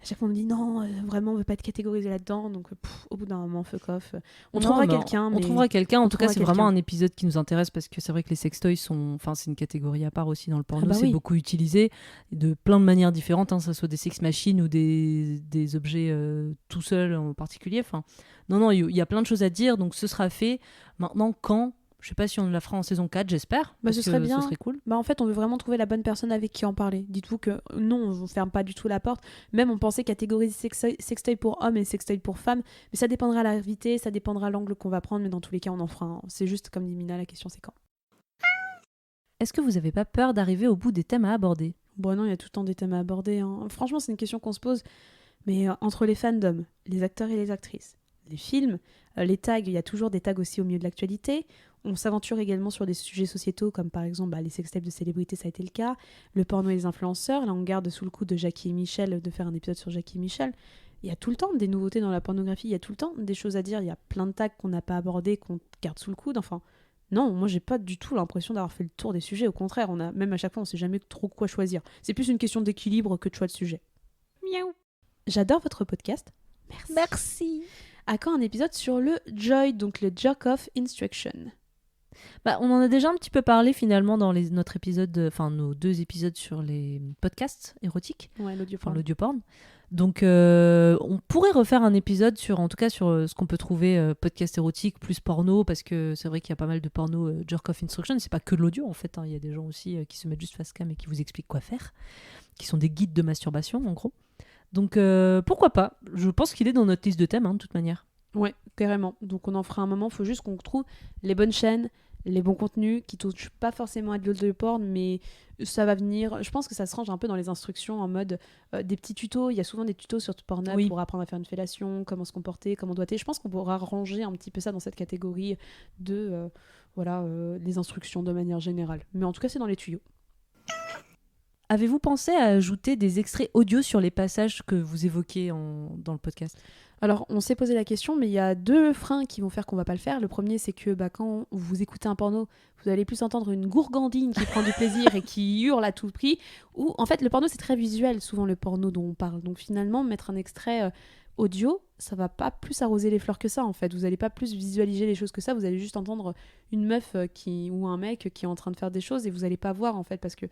À chaque fois, on nous dit non, vraiment, on veut pas être catégorisé là-dedans. Donc au bout d'un moment, fuck off. On trouvera quelqu'un. On trouvera quelqu'un. En tout cas, c'est vraiment un épisode qui nous intéresse parce que c'est vrai que les sextoys sont. Enfin, c'est une catégorie à part aussi dans le porno. C'est beaucoup utilisé de plein de manières différentes, que ce soit des sex machines ou des objets tout seuls en particulier. Enfin, non, il y a plein de choses à dire. Donc ce sera fait. Maintenant, quand je sais pas si on la fera en saison 4, j'espère. Ce serait bien. Ce serait cool. En fait, on veut vraiment trouver la bonne personne avec qui en parler. Dites-vous que non, on ne ferme pas du tout la porte. Même on pensait catégoriser sextoy pour hommes et sextoy pour femmes. Mais ça dépendra de l'invité, ça dépendra de l'angle qu'on va prendre. Mais dans tous les cas, on en fera un. C'est juste comme dit Mina, la question c'est quand. Est-ce que vous n'avez pas peur d'arriver au bout des thèmes à aborder ? Bon, non, il y a tout le temps des thèmes à aborder. Franchement, c'est une question qu'on se pose. Mais entre les fandoms, les acteurs et les actrices, les films, les tags, il y a toujours des tags aussi au milieu de l'actualité. On s'aventure également sur des sujets sociétaux comme par exemple les sextapes de célébrités, ça a été le cas, le porno et les influenceurs. Là, on garde sous le coup de Jackie et Michel de faire un épisode sur Jackie et Michel. Il y a tout le temps des nouveautés dans la pornographie, il y a tout le temps des choses à dire, il y a plein de tags qu'on n'a pas abordés, qu'on garde sous le coude. Enfin, non, moi j'ai pas du tout l'impression d'avoir fait le tour des sujets. Au contraire, même à chaque fois, on sait jamais trop quoi choisir. C'est plus une question d'équilibre que de choix de sujet. Miaou. J'adore votre podcast. Merci. À quand un épisode sur le Joy, donc le Jerk-Off Instruction? On en a déjà un petit peu parlé finalement dans notre épisode, nos 2 épisodes sur les podcasts érotiques, l'audio porn. Donc on pourrait refaire un épisode en tout cas sur ce qu'on peut trouver podcast érotique plus porno, parce que c'est vrai qu'il y a pas mal de porno jerk-off instruction. C'est pas que de l'audio en fait, il y a des gens aussi qui se mettent juste face cam et qui vous expliquent quoi faire, qui sont des guides de masturbation en gros. Donc pourquoi pas, je pense qu'il est dans notre liste de thèmes de toute manière. Ouais, carrément. Donc on en fera un moment, il faut juste qu'on trouve les bonnes chaînes, les bons contenus qui touchent pas forcément à de l'audio porn, mais ça va venir. Je pense que ça se range un peu dans les instructions en mode des petits tutos. Il y a souvent des tutos sur Pornhub pour apprendre à faire une fellation, comment se comporter, comment doigter. Je pense qu'on pourra ranger un petit peu ça dans cette catégorie de les instructions de manière générale. Mais en tout cas, c'est dans les tuyaux. Avez-vous pensé à ajouter des extraits audio sur les passages que vous évoquez dans le podcast ? Alors, on s'est posé la question, mais il y a 2 freins qui vont faire qu'on va pas le faire. Le premier, c'est que quand vous écoutez un porno, vous allez plus entendre une gourgandine qui prend du plaisir et qui hurle à tout prix. Ou en fait, le porno, c'est très visuel, souvent le porno dont on parle. Donc finalement, mettre un extrait audio, ça va pas plus arroser les fleurs que ça, en fait. Vous allez pas plus visualiser les choses que ça. Vous allez juste entendre une meuf ou un mec qui est en train de faire des choses et vous allez pas voir, en fait, parce que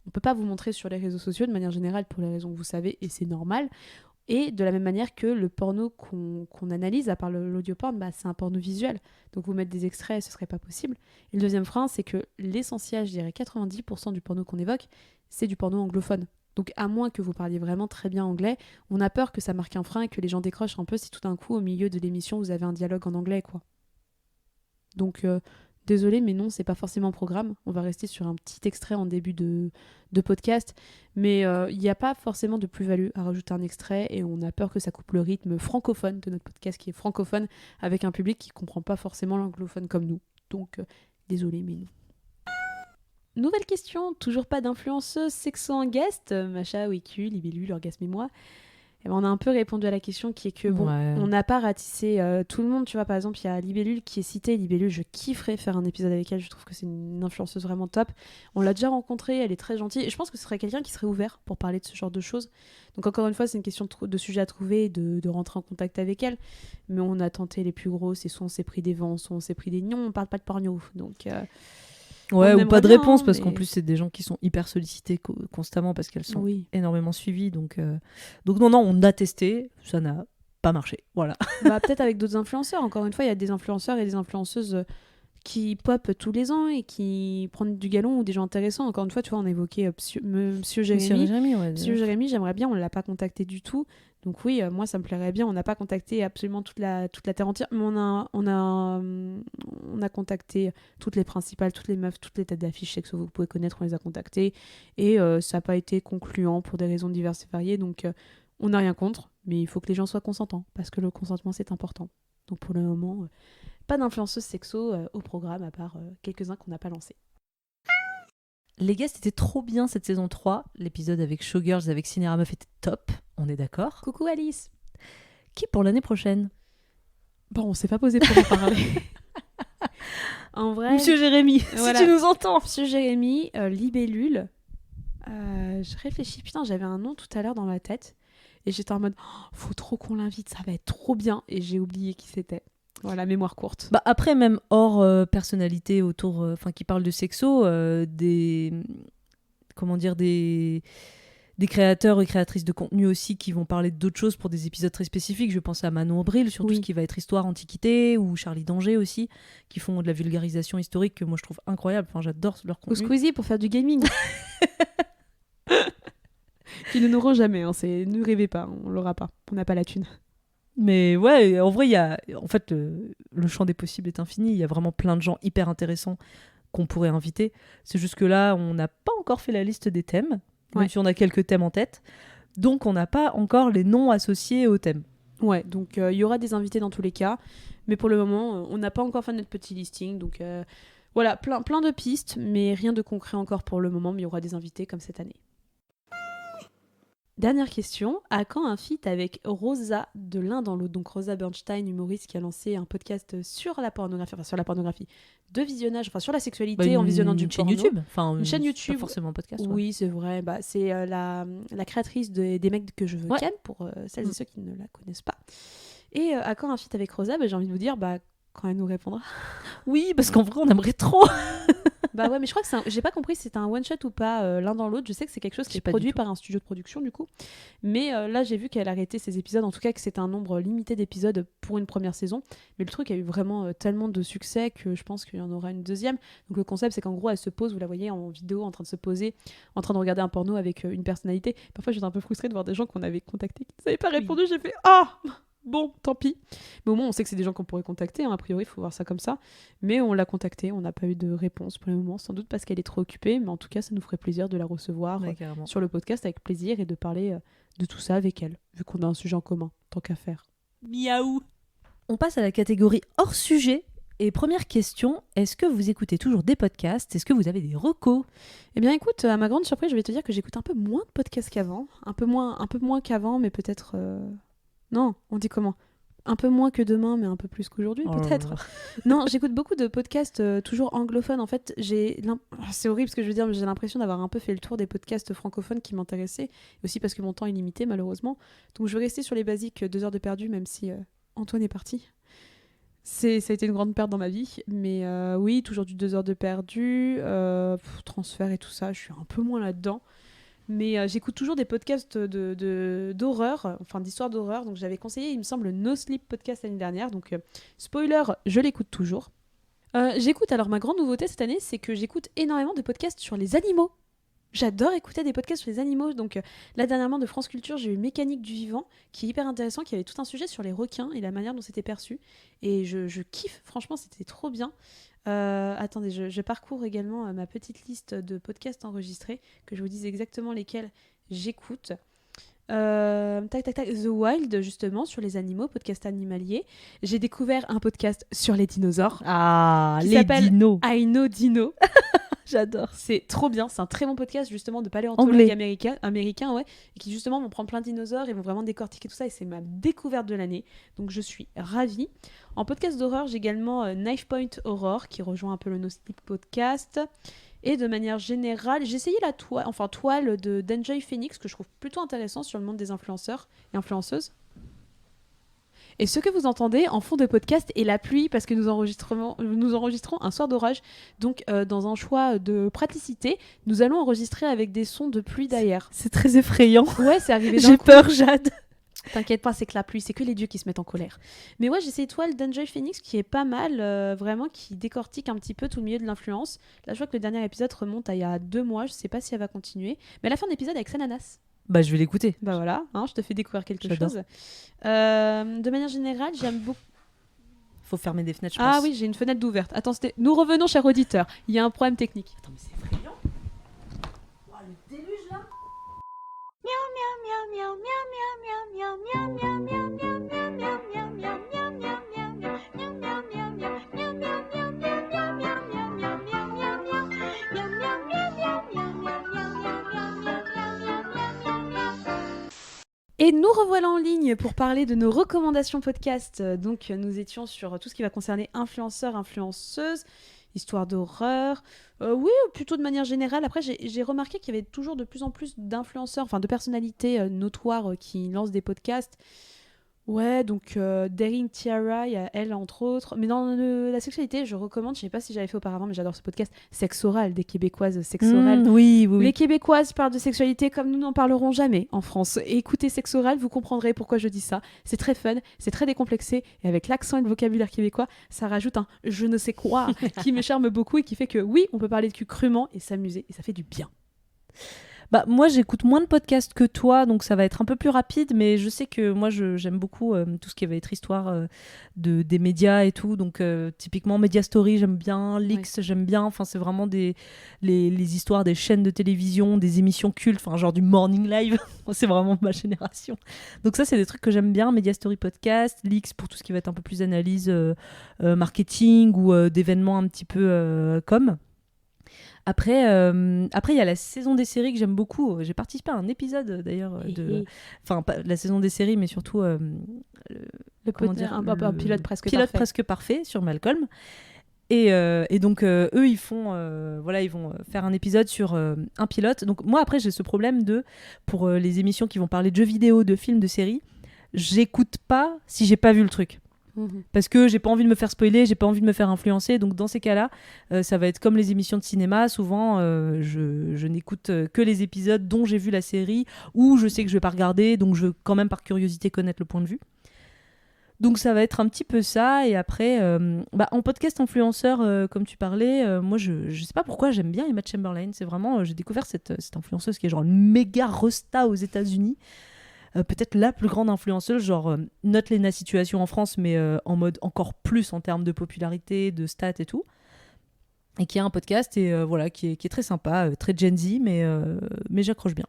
on peut pas vous montrer sur les réseaux sociaux de manière générale pour les raisons que vous savez, et c'est normal. Et de la même manière que le porno qu'on analyse, à part l'audio porn, c'est un porno visuel. Donc vous mettre des extraits, ce serait pas possible. Et le deuxième frein, c'est que l'essentiel, je dirais 90% du porno qu'on évoque, c'est du porno anglophone. Donc à moins que vous parliez vraiment très bien anglais, on a peur que ça marque un frein et que les gens décrochent un peu si tout d'un coup, au milieu de l'émission, vous avez un dialogue en anglais, quoi. Donc désolé, mais non, c'est pas forcément un programme. On va rester sur un petit extrait en début de podcast. Mais il n'y a pas forcément de plus-value à rajouter un extrait et on a peur que ça coupe le rythme francophone de notre podcast qui est francophone avec un public qui ne comprend pas forcément l'anglophone comme nous. Donc désolé, mais non. Nouvelle question, toujours pas d'influenceuse sexo en guest, Macha, Wiku, Libellule, Orgasme et moi. Et on a un peu répondu à la question qui est que on n'a pas ratissé tout le monde, tu vois. Par exemple, il y a Libellule qui est citée. Libellule, je kifferais faire un épisode avec elle, je trouve que c'est une influenceuse vraiment top. On l'a déjà rencontrée, elle est très gentille et je pense que ce serait quelqu'un qui serait ouvert pour parler de ce genre de choses. Donc encore une fois, c'est une question de sujet à trouver, de rentrer en contact avec elle. Mais on a tenté les plus grosses et soit on s'est pris des vents, soit on s'est pris des non, on parle pas de porno. Donc ouais, ou pas de réponse, parce qu'en plus c'est des gens qui sont hyper sollicités constamment parce qu'elles sont énormément suivies, donc non, on a testé, ça n'a pas marché, voilà. Peut-être avec d'autres influenceurs, encore une fois il y a des influenceurs et des influenceuses qui pop tous les ans et qui prennent du galon ou des gens intéressants. Encore une fois, tu vois, on évoquait Monsieur Jérémy. Monsieur Jérémy, j'aimerais bien, on ne l'a pas contacté du tout. Donc oui, moi, ça me plairait bien. On n'a pas contacté absolument toute la terre entière, mais on a contacté toutes les principales, toutes les meufs, toutes les têtes d'affiche que vous pouvez connaître, on les a contactées. Et ça n'a pas été concluant pour des raisons diverses et variées. Donc on n'a rien contre, mais il faut que les gens soient consentants, parce que le consentement, c'est important. Donc pour le moment, pas d'influenceuse sexo au programme, à part quelques-uns qu'on n'a pas lancés. Les guests étaient trop bien cette saison 3. L'épisode avec Showgirls, avec Cinéra Meuf était top, on est d'accord. Coucou Alice. Qui pour l'année prochaine? Bon, on s'est pas posé pour en parler. En vrai... Monsieur Jérémy, voilà. Si tu nous entends. Monsieur Jérémy, Libellule. Je réfléchis, putain, j'avais un nom tout à l'heure dans ma tête. Et j'étais en mode, faut trop qu'on l'invite, ça va être trop bien. Et j'ai oublié qui c'était. Voilà, mémoire courte. Bah après, même hors personnalité autour, qui parle de sexo, des créateurs et créatrices de contenu aussi qui vont parler d'autres choses pour des épisodes très spécifiques. Je pense à Manon Abril sur tout ce qui va être histoire, antiquité, ou Charlie Danger aussi, qui font de la vulgarisation historique que moi je trouve incroyable. Enfin, j'adore leur contenu. Ou Squeezie pour faire du gaming. Qui ne n'auront jamais, hein, ne rêvez pas, on l'aura pas, on n'a pas la thune. Mais ouais, en vrai, le champ des possibles est infini. Il y a vraiment plein de gens hyper intéressants qu'on pourrait inviter. C'est juste que là, on n'a pas encore fait la liste des thèmes, même si on a quelques thèmes en tête. Donc, on n'a pas encore les noms associés aux thèmes. Ouais, donc il y aura des invités dans tous les cas. Mais pour le moment, on n'a pas encore fait notre petit listing. Donc voilà, plein de pistes, mais rien de concret encore pour le moment. Mais il y aura des invités comme cette année. Dernière question, à quand un feat avec Rosa de l'un dans l'autre? Donc Rosa Bernstein, humoriste qui a lancé un podcast sur la pornographie, de visionnage, sur la sexualité en visionnant du porno. Une chaîne YouTube, pas forcément un podcast. Oui, c'est vrai, c'est la créatrice des mecs que je veux ken, pour celles et ceux qui ne la connaissent pas. Et à quand un feat avec Rosa? J'ai envie de vous dire, quand elle nous répondra. Oui, parce qu'en vrai, on aimerait trop. Bah ouais, mais je crois que j'ai pas compris si c'était un one shot ou pas l'un dans l'autre. Je sais que c'est quelque chose qui est produit par un studio de production du coup. Mais là, j'ai vu qu'elle arrêtait ses épisodes, en tout cas que c'était un nombre limité d'épisodes pour une première saison. Mais le truc a eu vraiment tellement de succès que je pense qu'il y en aura une deuxième. Donc le concept, c'est qu'en gros, elle se pose, vous la voyez en vidéo en train de se poser, en train de regarder un porno avec une personnalité. Parfois, j'étais un peu frustrée de voir des gens qu'on avait contactés qui n'avaient pas répondu. J'ai fait bon, tant pis. Mais au moins, on sait que c'est des gens qu'on pourrait contacter. A priori, il faut voir ça comme ça. Mais on l'a contactée. On n'a pas eu de réponse pour le moment. Sans doute parce qu'elle est trop occupée. Mais en tout cas, ça nous ferait plaisir de la recevoir sur le podcast avec plaisir et de parler de tout ça avec elle. Vu qu'on a un sujet en commun. Tant qu'à faire. Miaou. On passe à la catégorie hors sujet. Et première question, est-ce que vous écoutez toujours des podcasts? Est-ce que vous avez des recos? Eh bien écoute, à ma grande surprise, je vais te dire que j'écoute un peu moins de podcasts qu'avant. Un peu moins qu'avant, mais peut-être... Non, on dit comment? Un peu moins que demain, mais un peu plus qu'aujourd'hui, peut-être. Non, j'écoute beaucoup de podcasts toujours anglophones. En fait, c'est horrible ce que je veux dire, mais j'ai l'impression d'avoir un peu fait le tour des podcasts francophones qui m'intéressaient. Aussi parce que mon temps est limité, malheureusement. Donc je vais rester sur les basiques 2 heures de perdu, même si Antoine est parti. Ça a été une grande perte dans ma vie. Mais oui, toujours du 2 heures de perdu, transfert et tout ça. Je suis un peu moins là-dedans. Mais j'écoute toujours des podcasts d'horreur, d'histoire d'horreur. Donc j'avais conseillé, il me semble, No Sleep podcast l'année dernière. Donc spoiler, je l'écoute toujours. Alors ma grande nouveauté cette année, c'est que j'écoute énormément de podcasts sur les animaux. J'adore écouter des podcasts sur les animaux. Donc là dernièrement de France Culture, j'ai eu Mécanique du vivant, qui est hyper intéressant, qui avait tout un sujet sur les requins et la manière dont c'était perçu. Et je kiffe, franchement, c'était trop bien. Attendez, je parcours également ma petite liste de podcasts enregistrés, que je vous dise exactement lesquels j'écoute. The Wild, justement, sur les animaux, podcast animalier. J'ai découvert un podcast sur les dinosaures. Qui s'appelle I Know Dino. J'adore. C'est trop bien, c'est un très bon podcast justement de paléontologue américain, et qui justement vont prendre plein de dinosaures et vont vraiment décortiquer tout ça, et c'est ma découverte de l'année, donc je suis ravie. En podcast d'horreur, j'ai également Knife Point Horror qui rejoint un peu le No Sleep podcast, et de manière générale, j'ai essayé la toile de d'Enjoy Phoenix, que je trouve plutôt intéressant sur le monde des influenceurs et influenceuses. Et ce que vous entendez en fond de podcast est la pluie, parce que nous enregistrons un soir d'orage. Donc, dans un choix de praticité, nous allons enregistrer avec des sons de pluie derrière. C'est très effrayant. Ouais, c'est arrivé d'un J'ai coup. peur, Jade. T'inquiète pas, c'est que la pluie, c'est que les dieux qui se mettent en colère. Mais ouais, j'ai cette étoile d'Enjoy Phoenix qui est pas mal, vraiment, qui décortique un petit peu tout le milieu de l'influence. Là, je vois que le dernier épisode remonte à il y a 2 mois, je sais pas si elle va continuer. Mais elle a fait un épisode avec Sananas. Bah, je vais l'écouter. Bah voilà, hein, je te fais découvrir quelque J'adore. chose. De manière générale, j'aime beaucoup. Faut fermer des fenêtres, je pense. Ah oui, j'ai une fenêtre d'ouverte. Attends, nous revenons, cher auditeur. Il y a un problème technique. Attends, mais c'est effrayant. Oh, le déluge là. Et nous revoilà en ligne pour parler de nos recommandations podcast. Donc, nous étions sur tout ce qui va concerner influenceurs, influenceuses, histoire d'horreur. Oui, plutôt de manière générale. Après, j'ai remarqué qu'il y avait toujours de plus en plus d'influenceurs, enfin de personnalités notoires qui lancent des podcasts. Ouais, donc Daring Tiara, il y a elle entre autres. Mais dans la sexualité, je recommande, je sais pas si j'avais fait auparavant, mais j'adore ce podcast, Sexe Oral, des Québécoises Sexe Oral. Oui, oui, oui. Les Québécoises parlent de sexualité comme nous n'en parlerons jamais en France. Et écoutez Sexe Oral, vous comprendrez pourquoi je dis ça. C'est très fun, c'est très décomplexé, et avec l'accent et le vocabulaire québécois, ça rajoute un je ne sais quoi qui me charme beaucoup et qui fait que oui, on peut parler de cul crûment et s'amuser, et ça fait du bien. Bah, moi, j'écoute moins de podcasts que toi, donc ça va être un peu plus rapide, mais je sais que moi, j'aime beaucoup tout ce qui va être histoire des médias et tout. Donc, typiquement, Media Story, j'aime bien. Leaks, j'aime bien. Enfin, c'est vraiment les histoires des chaînes de télévision, des émissions cultes, enfin, genre du Morning Live. C'est vraiment ma génération. Donc, ça, c'est des trucs que j'aime bien. Media Story podcast, Leaks pour tout ce qui va être un peu plus analyse marketing ou d'événements un petit peu comme. Après, il y a la saison des séries que j'aime beaucoup. J'ai participé à un épisode d'ailleurs enfin pas la saison des séries, mais surtout un pilote presque parfait sur Malcolm. Et donc eux ils vont faire un épisode sur un pilote. Donc moi après j'ai ce problème pour les émissions qui vont parler de jeux vidéo, de films, de séries, j'écoute pas si j'ai pas vu le truc. Parce que j'ai pas envie de me faire spoiler, j'ai pas envie de me faire influencer, donc dans ces cas-là ça va être comme les émissions de cinéma, souvent je n'écoute que les épisodes dont j'ai vu la série ou je sais que je vais pas regarder, donc je veux quand même par curiosité connaître le point de vue. Donc ça va être un petit peu ça. Et après en podcast influenceur comme tu parlais, moi je sais pas pourquoi j'aime bien Emma Chamberlain, c'est vraiment j'ai découvert cette influenceuse qui est genre une méga resta aux États-Unis. Peut-être la plus grande influenceuse, genre note Lena Situation en France, mais en mode encore plus en termes de popularité, de stats et tout. Et qui a un podcast et voilà, qui est très sympa, très Gen Z, mais j'accroche bien.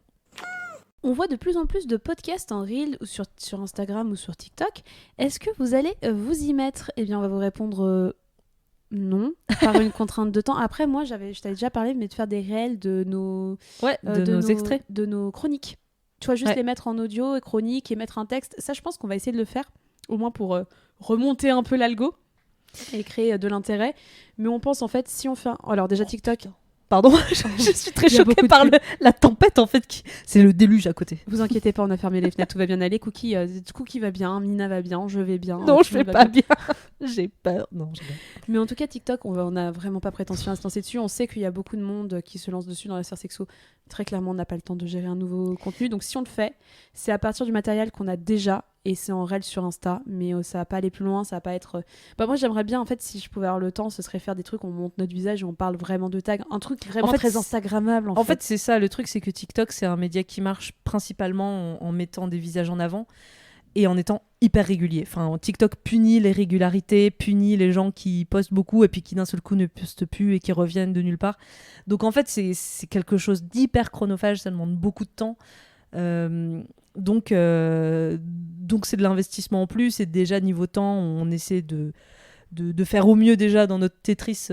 On voit de plus en plus de podcasts en Reel ou sur Instagram ou sur TikTok. Est-ce que vous allez vous y mettre ? Eh bien, on va vous répondre non, par une contrainte de temps. Après, moi, je t'avais déjà parlé, mais de faire des réels de nos extraits, de nos chroniques. Tu vois, juste les mettre en audio et chronique et mettre un texte. Ça, je pense qu'on va essayer de le faire, au moins pour remonter un peu l'algo et créer de l'intérêt. Mais on pense, en fait, si on fait... Alors déjà, TikTok... Putain. Pardon, je suis très choquée par la tempête, en fait. C'est le déluge à côté. Vous inquiétez pas, on a fermé les fenêtres, tout va bien aller. Cookie va bien, Mina va bien, je vais bien. Non, je vais pas bien. J'ai peur. Non, j'ai peur. Mais en tout cas, TikTok, on n'a vraiment pas prétention à se lancer dessus. On sait qu'il y a beaucoup de monde qui se lance dessus dans la sphère sexo. Très clairement, on n'a pas le temps de gérer un nouveau contenu. Donc si on le fait, c'est à partir du matériel qu'on a déjà et c'est en réel sur Insta. Mais ça va pas aller plus loin, ça va pas être... moi, j'aimerais bien, en fait, si je pouvais avoir le temps, ce serait faire des trucs où on monte notre visage et on parle vraiment de tag. Un truc vraiment très Instagrammable, en fait, c'est ça, le truc, c'est que TikTok, c'est un média qui marche principalement en mettant des visages en avant et en étant hyper régulier. Enfin, TikTok punit les régularités, punit les gens qui postent beaucoup et puis qui d'un seul coup ne postent plus et qui reviennent de nulle part. Donc en fait, c'est quelque chose d'hyper chronophage, ça demande beaucoup de temps. Donc c'est de l'investissement en plus et déjà niveau temps, on essaie de faire au mieux déjà dans notre Tetris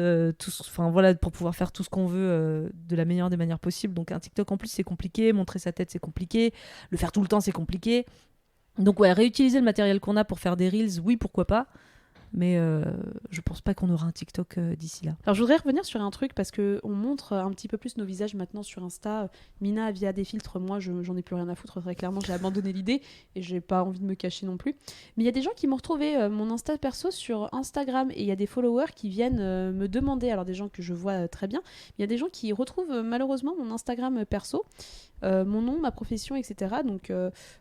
pour pouvoir faire tout ce qu'on veut de la meilleure des manières possibles. Donc un TikTok en plus c'est compliqué, montrer sa tête c'est compliqué, le faire tout le temps c'est compliqué. Donc ouais, réutiliser le matériel qu'on a pour faire des reels, oui pourquoi pas, mais je pense pas qu'on aura un TikTok d'ici là. Alors je voudrais revenir sur un truc parce qu'on montre un petit peu plus nos visages maintenant sur Insta. Mina via des filtres, moi j'en ai plus rien à foutre, très clairement j'ai abandonné l'idée et j'ai pas envie de me cacher non plus. Mais il y a des gens qui m'ont retrouvé mon Insta perso sur Instagram et il y a des followers qui viennent me demander, alors des gens que je vois très bien, il y a des gens qui retrouvent malheureusement mon Instagram perso, mon nom, ma profession, etc. Donc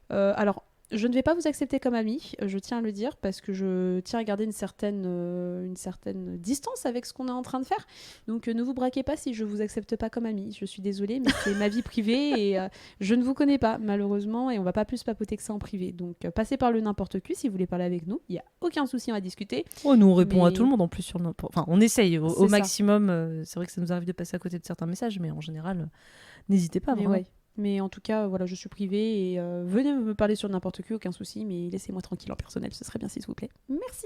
alors Je ne vais pas vous accepter comme ami, je tiens à le dire, parce que je tiens à garder une certaine distance avec ce qu'on est en train de faire. Donc ne vous braquez pas si je vous accepte pas comme ami. Je suis désolée, mais c'est ma vie privée et je ne vous connais pas, malheureusement, et on va pas plus papoter que ça en privé. Donc passez par le n'importe qui si vous voulez parler avec nous. Il n'y a aucun souci, on va discuter. Oh, nous on répond à Mais- tout le monde en plus sur n'importe. Enfin, on essaye au C'est ça. maximum. C'est vrai que ça nous arrive de passer à côté de certains messages, mais en général, n'hésitez pas Mais vraiment. ouais. Mais en tout cas, voilà, je suis privée et venez me parler sur n'importe qui, aucun souci, mais laissez-moi tranquille en personnel, ce serait bien s'il vous plaît. Merci.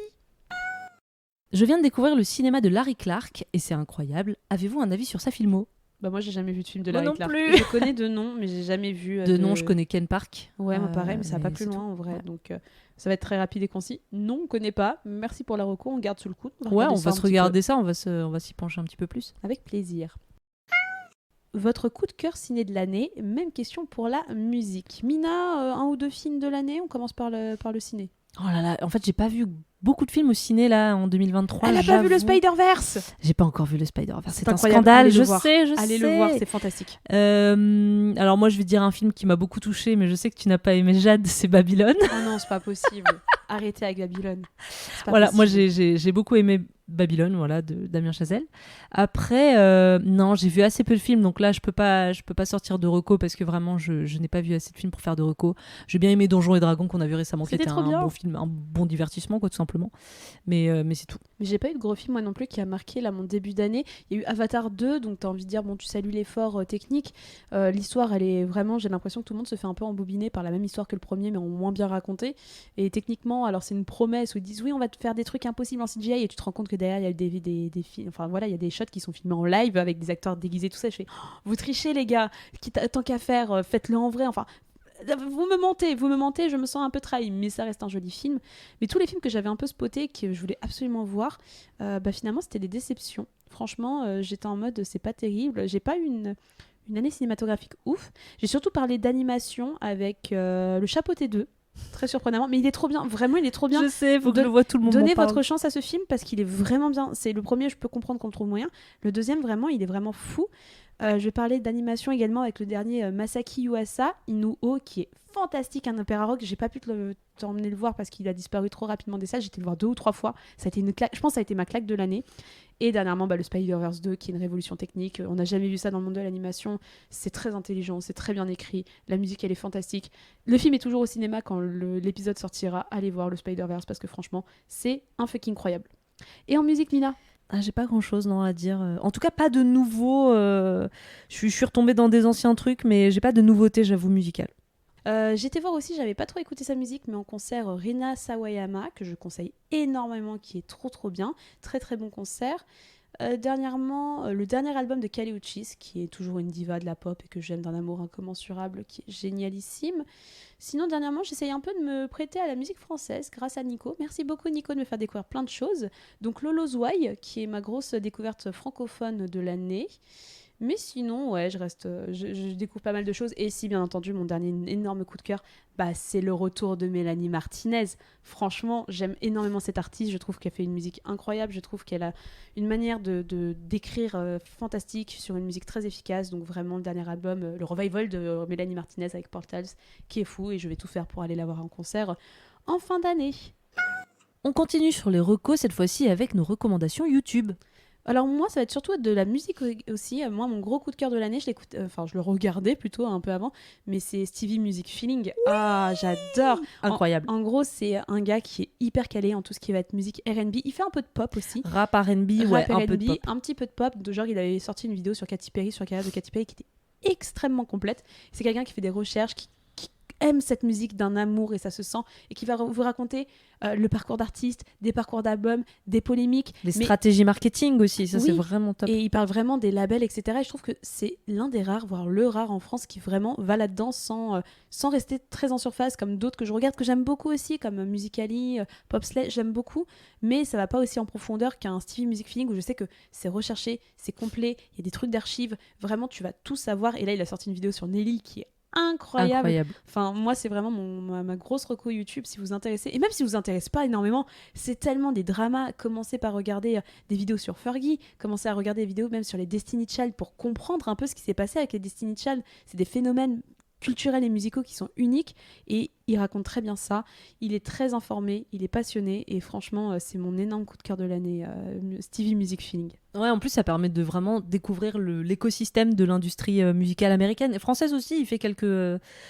Je viens de découvrir le cinéma de Larry Clark et c'est incroyable. Avez-vous un avis sur sa filmo? Bah moi j'ai jamais vu de film de Moi Larry non Clark. plus. Je connais de nom, mais j'ai jamais vu De nom, je connais Ken Park. Ouais, moi pareil, mais ça va pas plus c'est loin tout. en vrai. Ouais. Donc ça va être très rapide et concis. Non, on connaît pas. Merci pour la reco, on garde sous le coude. Ouais, regarder on ça va un se petit regarder ça, on va s'y pencher un petit peu plus. peu. Avec plaisir. Votre coup de cœur ciné de l'année, même question pour la musique. Mina, un ou deux films de l'année, on commence par le ciné. Oh là là, en fait, j'ai pas vu beaucoup de films au ciné là en 2023. Elle a pas vu le j'avoue. Spider-Verse. J'ai pas encore vu le Spider-Verse. C'est un incroyable, scandale, allez le je voir. sais, je Allez sais. le voir, c'est fantastique. Alors moi, je vais dire un film qui m'a beaucoup touchée, mais je sais que tu n'as pas aimé Jade, c'est Babylone. Oh non, c'est pas possible. Arrêtez avec Babylone. C'est pas Voilà, moi possible. j'ai beaucoup aimé Babylone, voilà, de Damien Chazelle. Après, non, j'ai vu assez peu de films, donc là je peux pas sortir de reco parce que vraiment je n'ai pas vu assez de films pour faire de reco. J'ai bien aimé Donjons et Dragons qu'on a vu récemment, qui C'était était trop un bien. bon film, un bon divertissement quoi, tout simplement. Mais c'est tout. Mais j'ai pas eu de gros film moi non plus qui a marqué là mon début d'année. Il y a eu Avatar 2, donc t'as envie de dire bon tu salues l'effort technique. L'histoire elle est vraiment, j'ai l'impression que tout le monde se fait un peu embobiner par la même histoire que le premier mais en moins bien raconté. Et techniquement alors c'est une promesse où ils disent oui on va te faire des trucs impossibles en CGI et tu te rends compte que derrière il y a des films, enfin voilà il y a des shots qui sont filmés en live avec des acteurs déguisés tout ça. Je fais oh, vous trichez les gars, tant qu'à faire faites-le en vrai enfin. Vous me mentez, je me sens un peu trahi, mais ça reste un joli film. Mais tous les films que j'avais un peu spotés, que je voulais absolument voir, finalement c'était des déceptions. Franchement, j'étais en mode c'est pas terrible. J'ai pas eu une année cinématographique ouf. J'ai surtout parlé d'animation avec Le Chapeauté 2, très surprenamment, mais il est trop bien, vraiment il est trop bien. Je sais, faut que je Don- le voie, tout le monde. Donnez m'en parle. votre chance à ce film parce qu'il est vraiment bien. C'est le premier, je peux comprendre qu'on le trouve moyen. Le deuxième, vraiment, il est vraiment fou. Je vais parler d'animation également avec le dernier Masaki Yuasa, Inu-Oh, qui est fantastique, un opéra rock. J'ai pas pu t'emmener le voir parce qu'il a disparu trop rapidement des salles. J'étais le voir 2 ou 3 fois. Ça a été une claque. Je pense que ça a été ma claque de l'année. Et dernièrement, le Spider-Verse 2, qui est une révolution technique. On n'a jamais vu ça dans le monde de l'animation. C'est très intelligent, c'est très bien écrit. La musique, elle est fantastique. Le film est toujours au cinéma quand l'épisode sortira. Allez voir le Spider-Verse parce que franchement, c'est un fucking incroyable. Et en musique, Mina? Ah, j'ai pas grand chose non à dire. En tout cas, pas de nouveau. Je suis retombée dans des anciens trucs, mais j'ai pas de nouveautés, j'avoue, musicales. J'étais voir aussi, j'avais pas trop écouté sa musique, mais en concert Rina Sawayama, que je conseille énormément, qui est trop bien. Très très bon concert. Dernièrement, le dernier album de Kali Uchis, qui est toujours une diva de la pop et que j'aime d'un amour incommensurable, qui est génialissime. Sinon, dernièrement, j'essaye un peu de me prêter à la musique française grâce à Nico. Merci beaucoup Nico de me faire découvrir plein de choses. Donc Lolo Zouaï, qui est ma grosse découverte francophone de l'année. Mais sinon, ouais, je découvre pas mal de choses. Et si, bien entendu, mon dernier énorme coup de cœur, c'est le retour de Mélanie Martinez. Franchement, j'aime énormément cette artiste. Je trouve qu'elle fait une musique incroyable. Je trouve qu'elle a une manière d'écrire fantastique sur une musique très efficace. Donc vraiment, le dernier album, le revival de Mélanie Martinez avec Portals, qui est fou. Et je vais tout faire pour aller la voir en concert en fin d'année. On continue sur les recos, cette fois-ci avec nos recommandations YouTube. Alors moi, ça va être surtout de la musique aussi. Moi, mon gros coup de cœur de l'année, je le regardais plutôt un peu avant, mais c'est Stevie Music Feeling. Ah, j'adore. Incroyable. En gros, c'est un gars qui est hyper calé en tout ce qui va être musique R&B. Il fait un peu de pop aussi. Rap R&B, ouais, un peu de pop. Un petit peu de pop. Genre, il avait sorti une vidéo sur Katy Perry, sur la carrière de Katy Perry, qui était extrêmement complète. C'est quelqu'un qui fait des recherches, qui aime cette musique d'un amour et ça se sent, et qui va vous raconter le parcours d'artistes, des parcours d'albums, des polémiques. Les stratégies marketing aussi, ça oui, c'est vraiment top. Et il parle vraiment des labels, etc. Et je trouve que c'est l'un des rares, voire le rare en France, qui vraiment va là-dedans sans rester très en surface, comme d'autres que je regarde, que j'aime beaucoup aussi, comme Musical.ly, Popslay, j'aime beaucoup, mais ça va pas aussi en profondeur qu'un Stevie Music Feeling, où je sais que c'est recherché, c'est complet, il y a des trucs d'archives, vraiment tu vas tout savoir. Et là, il a sorti une vidéo sur Nelly qui est incroyable. Enfin, moi, c'est vraiment ma grosse reco YouTube si vous vous intéressez. Et même si vous vous intéressez pas énormément, c'est tellement des dramas. Commencez par regarder des vidéos sur Fergie, commencez à regarder des vidéos même sur les Destiny Child pour comprendre un peu ce qui s'est passé avec les Destiny Child. C'est des phénomènes culturels et musicaux qui sont uniques. Et Il raconte très bien ça. Il est très informé, il est passionné et franchement, c'est mon énorme coup de cœur de l'année. Stevie Music Feeling. Ouais, en plus, ça permet de vraiment découvrir l'écosystème de l'industrie musicale américaine et française aussi.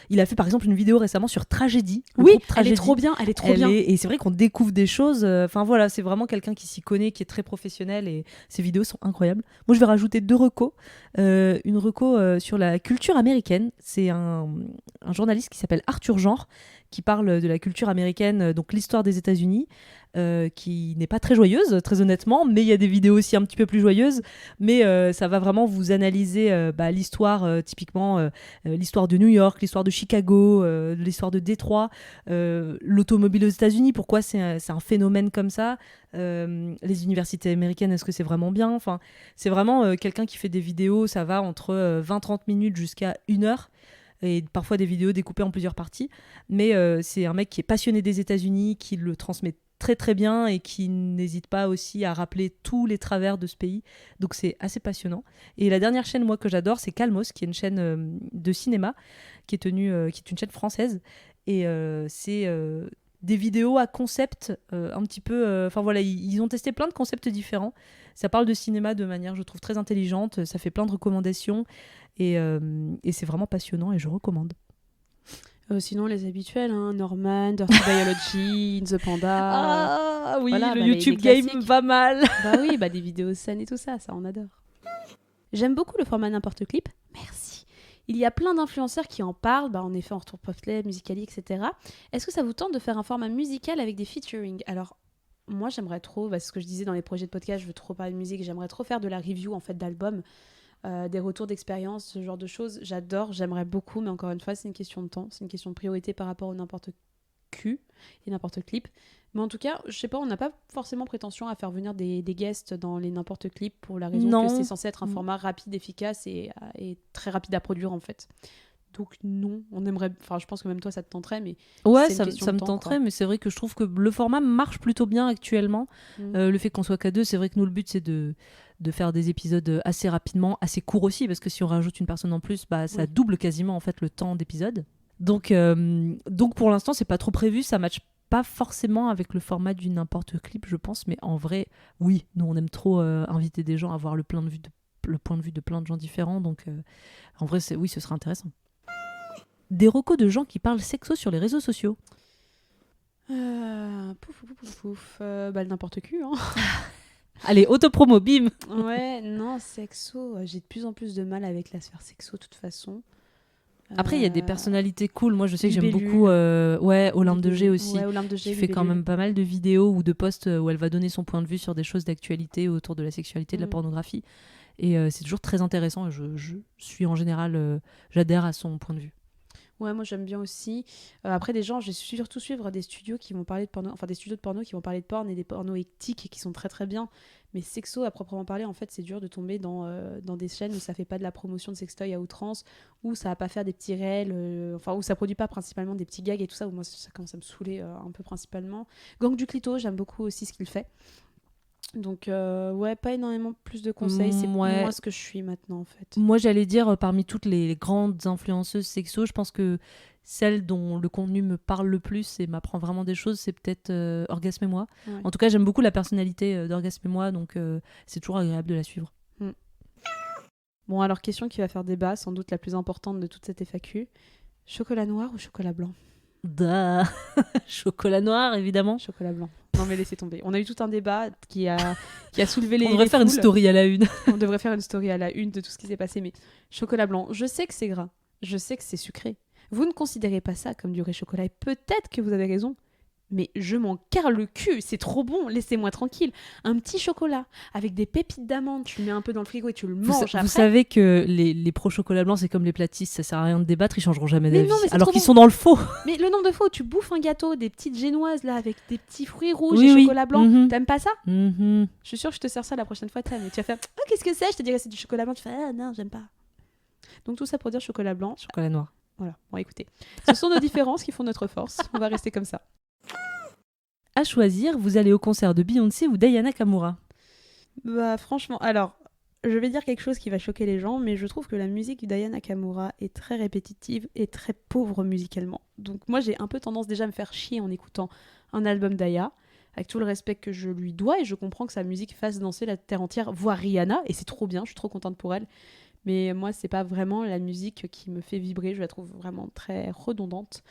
Il a fait par exemple une vidéo récemment sur Tragédie. Oui, groupe elle Tragédie. est trop bien, elle est trop bien. Et c'est vrai qu'on découvre des choses. Enfin voilà, c'est vraiment quelqu'un qui s'y connaît, qui est très professionnel et ses vidéos sont incroyables. Moi, je vais rajouter 2 recos. Une reco sur la culture américaine. C'est un journaliste qui s'appelle Arthur Genre qui parle de la culture américaine, donc l'histoire des États-Unis, qui n'est pas très joyeuse, très honnêtement, mais il y a des vidéos aussi un petit peu plus joyeuses. Mais ça va vraiment vous analyser l'histoire, typiquement l'histoire de New York, l'histoire de Chicago, l'histoire de Détroit, l'automobile aux États-Unis, pourquoi c'est un phénomène comme ça. Les universités américaines, est-ce que c'est vraiment bien? Enfin, c'est vraiment quelqu'un qui fait des vidéos, ça va entre 20-30 minutes jusqu'à 1 heure. Et parfois des vidéos découpées en plusieurs parties. Mais c'est un mec qui est passionné des États-Unis, qui le transmet très très bien et qui n'hésite pas aussi à rappeler tous les travers de ce pays. Donc c'est assez passionnant. Et la dernière chaîne, moi, que j'adore, c'est Calmos, qui est une chaîne de cinéma, qui est une chaîne française. Et c'est des vidéos à concept un petit peu... Enfin voilà, ils ont testé plein de concepts différents. Ça parle de cinéma de manière, je trouve, très intelligente. Ça fait plein de recommandations. Et c'est vraiment passionnant et je recommande. Sinon, les habituels, hein, Norman, Dirty Biology, In the Panda. Ah oui, voilà, le les YouTube Game classiques. va mal. Bah oui, des vidéos saines et tout ça, on adore. J'aime beaucoup le format n'importe clip. Merci. Il y a plein d'influenceurs qui en parlent, en effet, en retour Poplet, Musical.ly, etc. Est-ce que ça vous tente de faire un format musical avec des featuring? Alors, moi, j'aimerais trop, c'est ce que je disais dans les projets de podcast, je veux trop parler de musique, j'aimerais trop faire de la review en fait d'albums. Des retours d'expérience, ce genre de choses, j'adore, j'aimerais beaucoup, mais encore une fois, c'est une question de temps, c'est une question de priorité par rapport au n'importe Q et n'importe clip. Mais en tout cas, je sais pas, on n'a pas forcément prétention à faire venir des guests dans les n'importe clip pour la raison que c'est censé être un format rapide, efficace et très rapide à produire en fait. Donc non, on aimerait, je pense que même toi ça te tenterait, mais ouais, c'est une question ça de me temps, tenterait, quoi. mais c'est vrai que je trouve que le format marche plutôt bien actuellement. Le fait qu'on soit qu'à 2, c'est vrai que nous le but c'est de faire des épisodes assez rapidement, assez courts aussi, parce que si on rajoute une personne en plus, ça double quasiment en fait le temps d'épisode. Donc pour l'instant c'est pas trop prévu, ça matche pas forcément avec le format du n'importe clip, je pense, mais en vrai, oui, nous on aime trop inviter des gens à voir le point de vue de plein de gens différents, donc en vrai oui, ce serait intéressant. Des recos de gens qui parlent sexo sur les réseaux sociaux. Le n'importe qui, hein. Allez, autopromo, bim. Ouais, non, sexo, j'ai de plus en plus de mal avec la sphère sexo, de toute façon. Après, il y a des personnalités cool. Moi, je sais que j'aime Libellule. beaucoup Olympe de G aussi. Ouais, Olympe de G, Qui fait quand même pas mal de vidéos ou de posts où elle va donner son point de vue sur des choses d'actualité autour de la sexualité, de la pornographie. Et c'est toujours très intéressant. Je suis en général, j'adhère à son point de vue. Ouais, moi j'aime bien aussi. Après, je vais surtout suivre des studios qui vont parler de porno, des studios de porno qui vont parler de porn et des pornos éthiques qui sont très très bien. Mais sexo, à proprement parler, en fait, c'est dur de tomber dans des chaînes où ça fait pas de la promotion de sextoy à outrance, où ça va pas faire des petits réels, où ça produit pas principalement des petits gags et tout ça, où moi ça commence à me saouler un peu principalement. Gang du Clito, j'aime beaucoup aussi ce qu'il fait. Donc pas énormément plus de conseils, c'est moi ce que je suis maintenant en fait. Moi j'allais dire parmi toutes les grandes influenceuses sexo, je pense que celle dont le contenu me parle le plus et m'apprend vraiment des choses, c'est peut-être Orgasme et moi. Ouais. En tout cas j'aime beaucoup la personnalité d'Orgasme et moi, donc c'est toujours agréable de la suivre. Bon, alors question qui va faire débat, sans doute la plus importante de toute cette FAQ. Chocolat noir ou chocolat blanc? Chocolat noir évidemment. Chocolat blanc. Non mais laissez tomber. On a eu tout un débat qui a soulevé les. On devrait faire une story à la une. On devrait faire une story à la une de tout ce qui s'est passé. Mais chocolat blanc, je sais que c'est gras, je sais que c'est sucré. Vous ne considérez pas ça comme du vrai chocolat et peut-être que vous avez raison. Mais je m'en carre le cul, c'est trop bon, laissez-moi tranquille. Un petit chocolat avec des pépites d'amande, tu le mets un peu dans le frigo et tu le manges après. Vous savez que les pro-chocolat blanc, c'est comme les platistes, ça sert à rien de débattre, ils changeront jamais d'avis. Alors qu'ils sont dans le faux. Mais le nombre de fois où tu bouffes un gâteau, des petites génoises là, avec des petits fruits rouges et chocolat blanc, t'aimes pas ça? Je suis sûre que je te sers ça la prochaine fois, mais tu vas faire « Oh, qu'est-ce que c'est ?» Je te dirai « C'est du chocolat blanc », tu fais « Ah non, j'aime pas ». Donc tout ça pour dire chocolat blanc. Chocolat noir. Voilà, bon écoutez, ce sont nos différences qui font notre force, on va rester comme ça. À choisir, vous allez au concert de Beyoncé ou d'Ayana Kamura? Franchement, alors, je vais dire quelque chose qui va choquer les gens, mais je trouve que la musique d'Aya Nakamura est très répétitive et très pauvre musicalement. Donc moi j'ai un peu tendance déjà à me faire chier en écoutant un album d'Aya, avec tout le respect que je lui dois, et je comprends que sa musique fasse danser la terre entière, voire Rihanna, et c'est trop bien, je suis trop contente pour elle. Mais moi, c'est pas vraiment la musique qui me fait vibrer, je la trouve vraiment très redondante.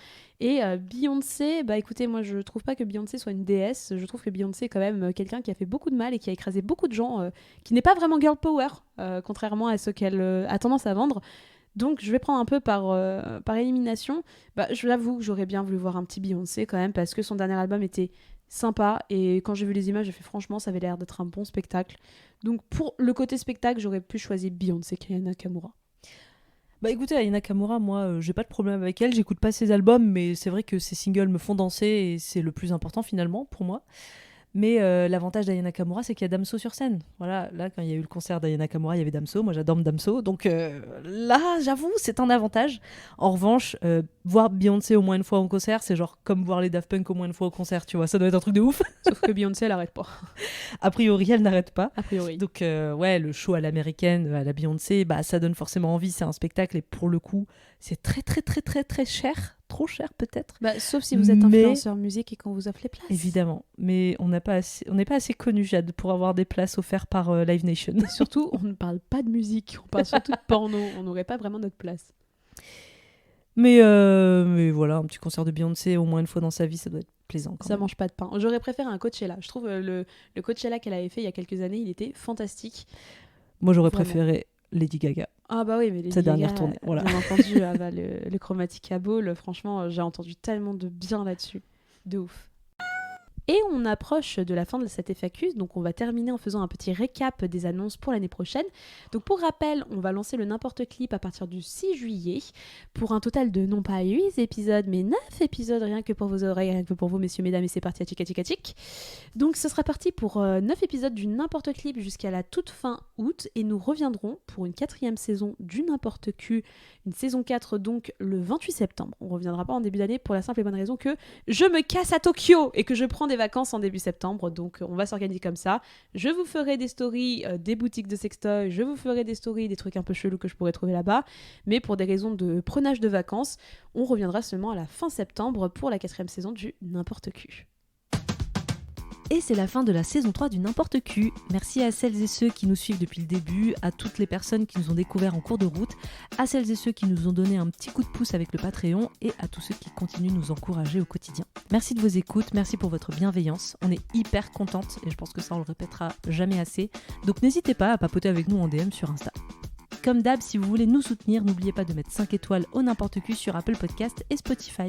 Et Beyoncé, bah écoutez, moi je trouve pas que Beyoncé soit une déesse, je trouve que Beyoncé est quand même quelqu'un qui a fait beaucoup de mal et qui a écrasé beaucoup de gens, qui n'est pas vraiment girl power, contrairement à ce qu'elle a tendance à vendre. Donc je vais prendre un peu par élimination. Bah, je l'avoue que j'aurais bien voulu voir un petit Beyoncé quand même, parce que son dernier album était sympa, et quand j'ai vu les images, j'ai fait franchement, ça avait l'air d'être un bon spectacle. Donc pour le côté spectacle, j'aurais pu choisir Beyoncé qu'Aya Nakamura. Bah écoutez, Aya Nakamura, moi j'ai pas de problème avec elle, j'écoute pas ses albums, mais c'est vrai que ses singles me font danser et c'est le plus important finalement pour moi. Mais l'avantage d'Aya Nakamura, c'est qu'il y a Damso sur scène. Voilà, là, quand il y a eu le concert d'Aya Nakamura, il y avait Damso. Moi, j'adore Damso. Donc là, j'avoue, c'est un avantage. En revanche, voir Beyoncé au moins une fois en concert, c'est genre comme voir les Daft Punk au moins une fois au concert, tu vois. Ça doit être un truc de ouf. Sauf que Beyoncé, elle arrête pas. A priori, elle n'arrête pas. A priori. Donc, ouais, le show à l'américaine, à la Beyoncé, bah, ça donne forcément envie. C'est un spectacle et pour le coup, c'est très, très, très, très, très cher. Trop cher peut-être. Bah, sauf si vous êtes influenceur musique et qu'on vous offre les places. Évidemment, mais on n'est pas assez connu, Jade, pour avoir des places offertes par Live Nation. Et surtout, on ne parle pas de musique, on parle surtout de porno, on n'aurait pas vraiment notre place. Mais voilà, un petit concert de Beyoncé au moins une fois dans sa vie, ça doit être plaisant. Ça mange pas de pain. J'aurais préféré un Coachella. Je trouve le Coachella qu'elle avait fait il y a quelques années, il était fantastique. Moi, j'aurais préféré Lady Gaga. Ah bah oui, mais Lady sa Gaga, dernière tournée, voilà. Bien entendu, le Chromatica Ball, franchement, j'ai entendu tellement de bien là-dessus. De ouf. Et on approche de la fin de cette FAQ, donc on va terminer en faisant un petit récap des annonces pour l'année prochaine. Donc pour rappel, on va lancer le N'importe Clip à partir du 6 juillet, pour un total de non pas 8 épisodes, mais 9 épisodes, rien que pour vos oreilles, rien que pour vous, messieurs, mesdames, et c'est parti à tchic. Donc ce sera parti pour 9 épisodes du N'importe Clip jusqu'à la toute fin août, et nous reviendrons pour une 4e saison du N'importe Q, une saison 4 donc le 28 septembre. On reviendra pas en début d'année pour la simple et bonne raison que je me casse à Tokyo et que je prends des vacances en début septembre, donc on va s'organiser comme ça. Je vous ferai des stories des boutiques de sextoy, je vous ferai des stories des trucs un peu chelous que je pourrais trouver là-bas, mais pour des raisons de prenage de vacances, on reviendra seulement à la fin septembre pour la 4e saison du N'importe Q. Et c'est la fin de la saison 3 du N'importe Q. Merci à celles et ceux qui nous suivent depuis le début, à toutes les personnes qui nous ont découvert en cours de route, à celles et ceux qui nous ont donné un petit coup de pouce avec le Patreon et à tous ceux qui continuent de nous encourager au quotidien. Merci de vos écoutes, merci pour votre bienveillance. On est hyper contente et je pense que ça on le répétera jamais assez. Donc n'hésitez pas à papoter avec nous en DM sur Insta. Comme d'hab, si vous voulez nous soutenir, n'oubliez pas de mettre 5 étoiles au N'importe Q sur Apple Podcast et Spotify.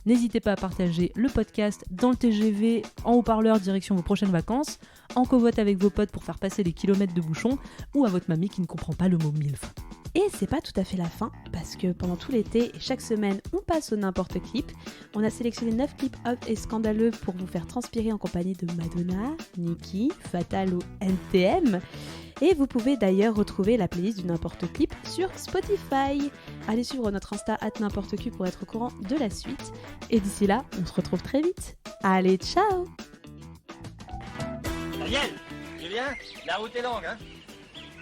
N'hésitez pas à partager le podcast dans le TGV, en haut-parleur direction vos prochaines vacances, en covote avec vos potes pour faire passer les kilomètres de bouchons, ou à votre mamie qui ne comprend pas le mot MILF. Et c'est pas tout à fait la fin, parce que pendant tout l'été et chaque semaine, on passe au N'importe Clip. On a sélectionné 9 clips hot et scandaleux pour vous faire transpirer en compagnie de Madonna, Nicki, Fatal ou NTM. Et vous pouvez d'ailleurs retrouver la playlist du N'importe Clip sur Spotify. Allez suivre notre Insta @n'importeq pour être au courant de la suite. Et d'ici là, on se retrouve très vite. Allez, ciao! Daniel, Julien, la route est longue, hein?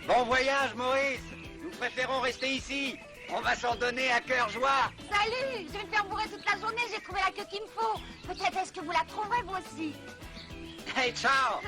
Bon voyage, Maurice. Nous préférons rester ici. On va s'en donner à cœur joie. Salut, je vais me faire bourrer toute la journée, j'ai trouvé la queue qu'il me faut. Peut-être est-ce que vous la trouverez vous aussi. Hey, ciao.